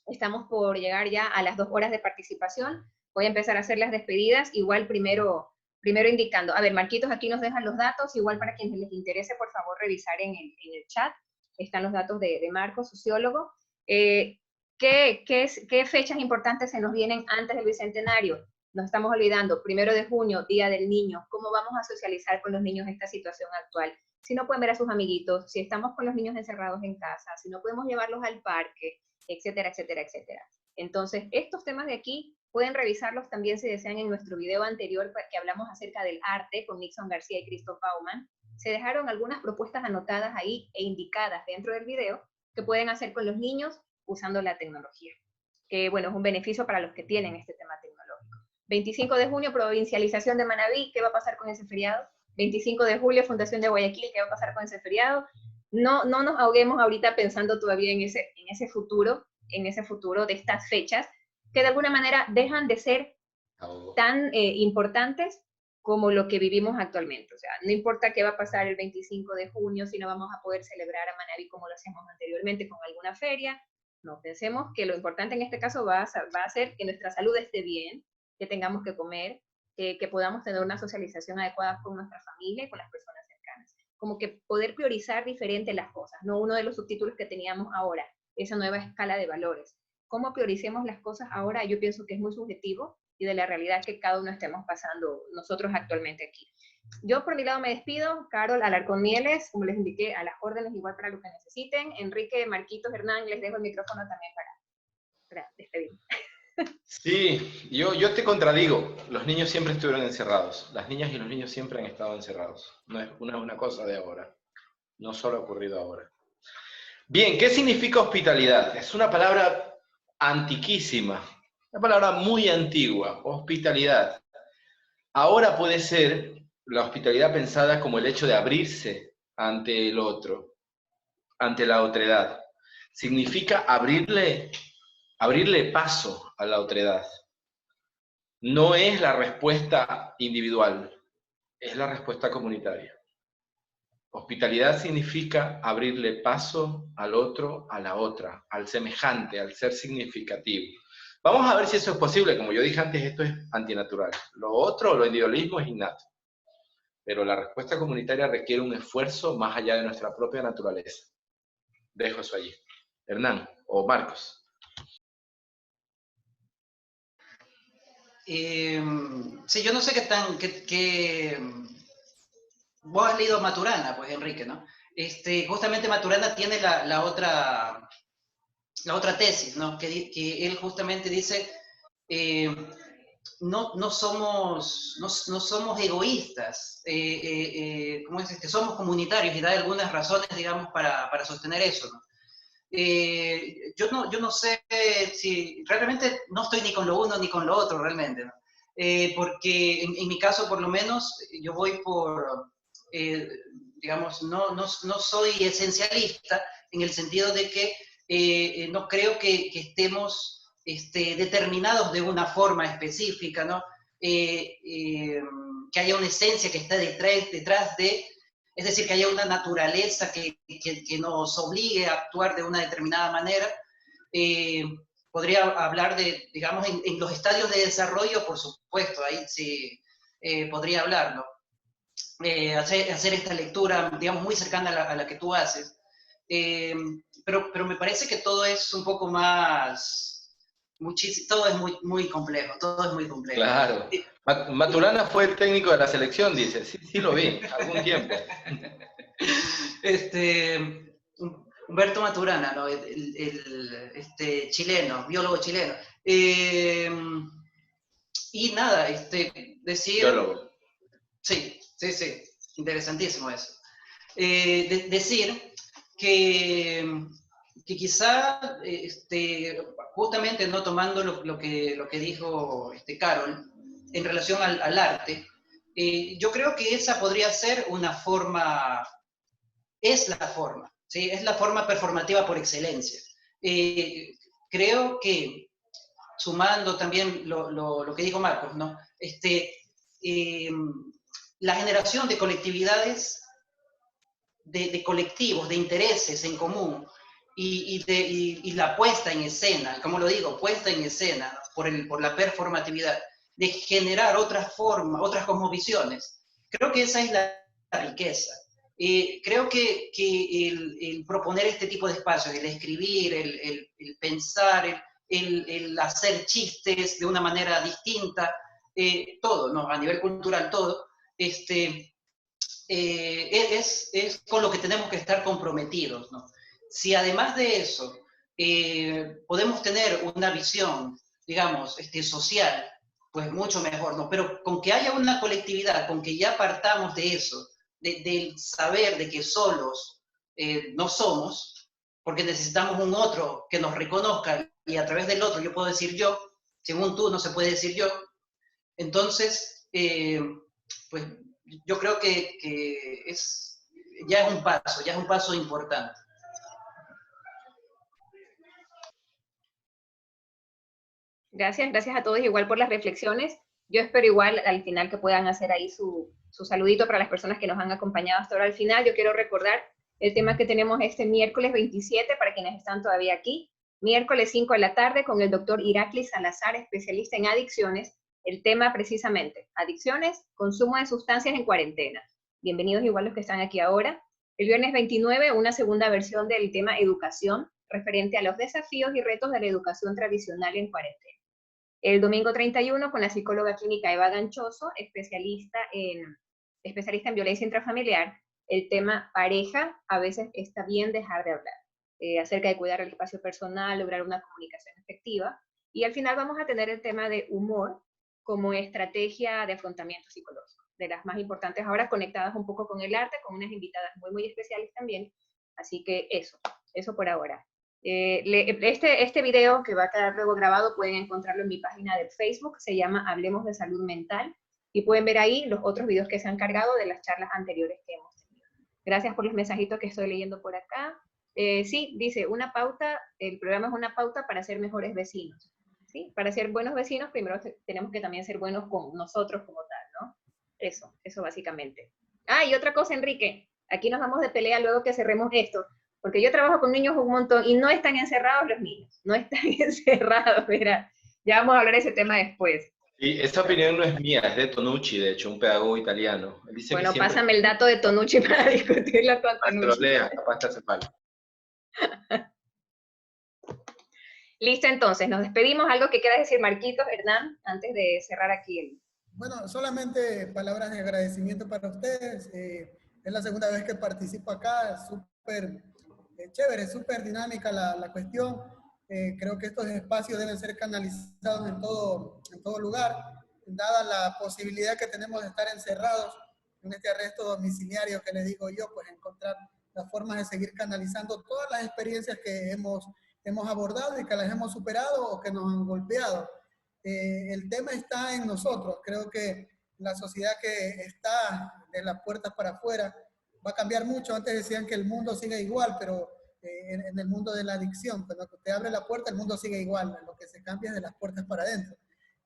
[SPEAKER 1] Estamos por llegar ya a las 2 horas de participación. Voy a empezar a hacer las despedidas. Igual primero indicando. A ver, Marquitos, aquí nos dejan los datos. Igual para quienes les interese, por favor, revisar en el chat. Están los datos de Marco, sociólogo. ¿Qué fechas importantes se nos vienen antes del Bicentenario? Nos estamos olvidando, 1 de junio, Día del Niño. ¿Cómo vamos a socializar con los niños esta situación actual? Si no pueden ver a sus amiguitos, si estamos con los niños encerrados en casa, si no podemos llevarlos al parque, etcétera, etcétera, etcétera. Entonces, estos temas de aquí pueden revisarlos también si desean en nuestro video anterior que hablamos acerca del arte con Nixon García y Christoph Baumann. Se dejaron algunas propuestas anotadas ahí e indicadas dentro del video que pueden hacer con los niños usando la tecnología, que bueno, es un beneficio para los que tienen este tema tecnológico. 25 de junio, provincialización de Manabí, ¿qué va a pasar con ese feriado? 25 de julio, Fundación de Guayaquil, ¿qué va a pasar con ese feriado? No nos ahoguemos ahorita pensando todavía en ese futuro de estas fechas, que de alguna manera dejan de ser tan importantes como lo que vivimos actualmente. O sea, no importa qué va a pasar el 25 de junio, si no vamos a poder celebrar a Manabí como lo hacíamos anteriormente con alguna feria. No, pensemos que lo importante en este caso va a ser que nuestra salud esté bien, que tengamos que comer, que podamos tener una socialización adecuada con nuestra familia y con las personas cercanas. Como que poder priorizar diferente las cosas, no uno de los subtítulos que teníamos ahora, esa nueva escala de valores. Cómo prioricemos las cosas ahora, yo pienso que es muy subjetivo y de la realidad que cada uno estemos pasando nosotros actualmente aquí. Yo por mi lado me despido. Carol Alarcón Mieles, como les indiqué, a las órdenes igual para lo que necesiten. Enrique, Marquitos, Hernán, les dejo el micrófono también para despedirme.
[SPEAKER 2] Sí, yo te contradigo. Los niños siempre estuvieron encerrados. Las niñas y los niños siempre han estado encerrados. No es una cosa de ahora. No solo ha ocurrido ahora. Bien, ¿qué significa hospitalidad? Es una palabra antiquísima, una palabra muy antigua, hospitalidad. Ahora puede ser la hospitalidad pensada como el hecho de abrirse ante el otro, ante la otredad. Significa abrirle paso a la otredad. No es la respuesta individual, es la respuesta comunitaria. Hospitalidad significa abrirle paso al otro, a la otra, al semejante, al ser significativo. Vamos a ver si eso es posible. Como yo dije antes, esto es antinatural. Lo otro, lo individualismo, es innato. Pero la respuesta comunitaria requiere un esfuerzo más allá de nuestra propia naturaleza. Dejo eso allí. Hernán o Marcos.
[SPEAKER 3] Sí, yo no sé qué tan... Vos has leído Maturana, pues, Enrique, ¿no? Justamente Maturana tiene la otra tesis, ¿no? Que él justamente dice, no somos egoístas, ¿cómo es? Somos comunitarios y da algunas razones, digamos, para sostener eso, ¿no? Yo no sé si realmente no estoy ni con lo uno ni con lo otro realmente, ¿no? Porque en mi caso por lo menos yo voy por, digamos, no soy esencialista en el sentido de que no creo que estemos determinados de una forma específica, ¿no? Que haya una esencia que está detrás de, es decir, que haya una naturaleza que nos obligue a actuar de una determinada manera. Podría hablar de, digamos, en los estadios de desarrollo, por supuesto, ahí sí podría hablar, ¿no? Hacer esta lectura, digamos, muy cercana a la que tú haces. Pero me parece que todo es un poco más, todo es muy complejo, todo es muy complejo.
[SPEAKER 2] Claro. Maturana fue el técnico de la selección, dice. Sí, sí lo vi, algún tiempo.
[SPEAKER 3] Humberto Maturana, ¿no? Chileno, biólogo chileno. Y nada, decir...
[SPEAKER 2] Biólogo.
[SPEAKER 3] Sí, interesantísimo eso. Decir que quizá, justamente no tomando lo que dijo Carol en relación al arte, yo creo que esa podría ser una forma, es la forma, ¿sí? Es la forma performativa por excelencia. Creo que, sumando también lo que dijo Marcos, ¿no? La generación de colectividades, de colectivos, de intereses en común, y la puesta en escena, como lo digo, puesta en escena, ¿no? por la performatividad, de generar otras formas, otras cosmovisiones. Creo que esa es la riqueza. Creo que el proponer este tipo de espacios, el escribir, el pensar, el hacer chistes de una manera distinta, todo, ¿no? A nivel cultural, todo, es con lo que tenemos que estar comprometidos, ¿no? Si además de eso podemos tener una visión, digamos, social, pues mucho mejor, ¿no? Pero con que haya una colectividad, con que ya partamos de eso, del saber de que solos no somos, porque necesitamos un otro que nos reconozca y a través del otro yo puedo decir yo, según tú no se puede decir yo, entonces, pues yo creo que ya es un paso importante.
[SPEAKER 1] Gracias a todos igual por las reflexiones. Yo espero igual al final que puedan hacer ahí su saludito para las personas que nos han acompañado hasta ahora al final. Yo quiero recordar el tema que tenemos este miércoles 27 para quienes están todavía aquí. Miércoles 5 de la tarde con el doctor Iraklis Salazar, especialista en adicciones. El tema precisamente, adicciones, consumo de sustancias en cuarentena. Bienvenidos igual los que están aquí ahora. El viernes 29, una segunda versión del tema educación, referente a los desafíos y retos de la educación tradicional en cuarentena. El domingo 31 con la psicóloga clínica Eva Ganchoso, especialista en violencia intrafamiliar, el tema pareja, a veces está bien dejar de hablar, acerca de cuidar el espacio personal, lograr una comunicación efectiva. Y al final vamos a tener el tema de humor como estrategia de afrontamiento psicológico, de las más importantes ahora, conectadas un poco con el arte, con unas invitadas muy, muy especiales también. Así que eso por ahora. Este video que va a quedar luego grabado pueden encontrarlo en mi página de Facebook, se llama Hablemos de Salud Mental, y pueden ver ahí los otros videos que se han cargado de las charlas anteriores que hemos tenido. Gracias por los mensajitos que estoy leyendo por acá. Sí, dice, una pauta, el programa es una pauta para ser mejores vecinos. ¿Sí? Para ser buenos vecinos, primero tenemos que también ser buenos con nosotros como tal, ¿no? Eso básicamente. Y otra cosa, Enrique, aquí nos vamos de pelea luego que cerremos esto, porque yo trabajo con niños un montón y no están encerrados los niños, no están encerrados, mira, ya vamos a hablar de ese tema después.
[SPEAKER 2] Y esta opinión no es mía, es de Tonucci, de hecho, un pedagogo italiano. Él dice
[SPEAKER 1] Bueno,
[SPEAKER 2] que siempre...
[SPEAKER 1] pásame el dato de Tonucci para discutirlo con
[SPEAKER 2] Te lo
[SPEAKER 1] Tonucci.
[SPEAKER 2] lea, capaz te hace falta.
[SPEAKER 1] Listo, entonces, nos despedimos. ¿Algo que quieras decir, Marquitos, Hernán, antes de cerrar aquí el...
[SPEAKER 4] Bueno, solamente palabras de agradecimiento para ustedes. Es la segunda vez que participo acá, súper chévere, súper dinámica la cuestión. Creo que estos espacios deben ser canalizados en todo lugar, dada la posibilidad que tenemos de estar encerrados en este arresto domiciliario que les digo yo, pues encontrar las formas de seguir canalizando todas las experiencias que hemos abordado y que las hemos superado o que nos han golpeado. El tema está en nosotros. Creo que la sociedad que está de las puertas para afuera va a cambiar mucho. Antes decían que el mundo sigue igual, pero en el mundo de la adicción, cuando te abre la puerta, el mundo sigue igual. Lo que se cambia es de las puertas para adentro.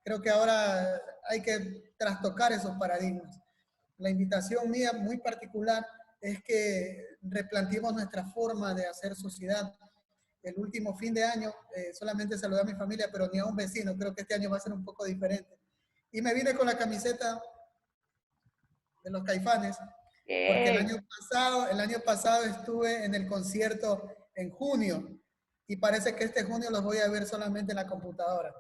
[SPEAKER 4] Creo que ahora hay que trastocar esos paradigmas. La invitación mía muy particular es que replanteemos nuestra forma de hacer sociedad. El último fin de año solamente saludé a mi familia, pero ni a un vecino. Creo que este año va a ser un poco diferente. Y me vine con la camiseta de los Caifanes, porque el año pasado estuve en el concierto en junio, y parece que este junio los voy a ver solamente en la computadora.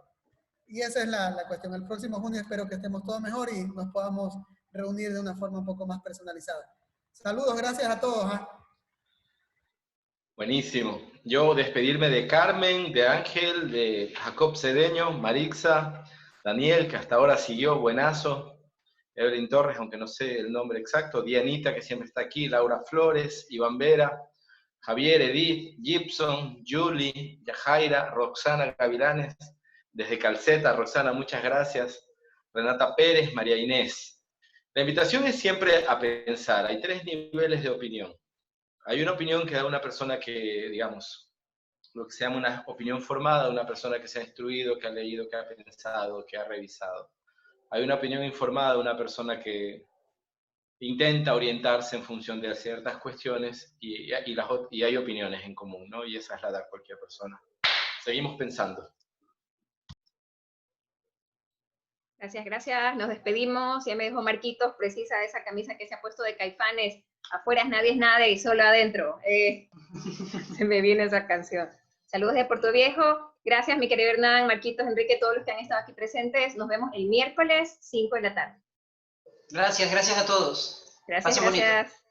[SPEAKER 4] Y esa es la cuestión. El próximo junio espero que estemos todos mejor y nos podamos reunir de una forma un poco más personalizada. Saludos, gracias a todos.
[SPEAKER 2] Buenísimo. Yo despedirme de Carmen, de Ángel, de Jacob Cedeño, Marixa, Daniel, que hasta ahora siguió, buenazo, Evelyn Torres, aunque no sé el nombre exacto, Dianita, que siempre está aquí, Laura Flores, Iván Vera, Javier, Edith, Gibson, Julie, Yajaira, Roxana Gavilanes, desde Calceta, Roxana, muchas gracias, Renata Pérez, María Inés. La invitación es siempre a pensar, hay 3 niveles de opinión. Hay una opinión que da una persona que, digamos, lo que se llama una opinión formada, una persona que se ha instruido, que ha leído, que ha pensado, que ha revisado. Hay una opinión informada de una persona que intenta orientarse en función de ciertas cuestiones y hay opiniones en común, ¿no? Y esa es la de cualquier persona. Seguimos pensando.
[SPEAKER 1] Gracias, gracias. Nos despedimos. Ya me dejó Marquitos, precisa esa camisa que se ha puesto de Caifanes. Afuera nadie es nada y solo adentro. Se me viene esa canción. Saludos de Puerto Viejo. Gracias, mi querido Hernán, Marquitos, Enrique, todos los que han estado aquí presentes. Nos vemos el miércoles, 5 de la tarde.
[SPEAKER 3] Gracias a todos.
[SPEAKER 1] Gracias,
[SPEAKER 3] Pasen bonito.
[SPEAKER 1] gracias.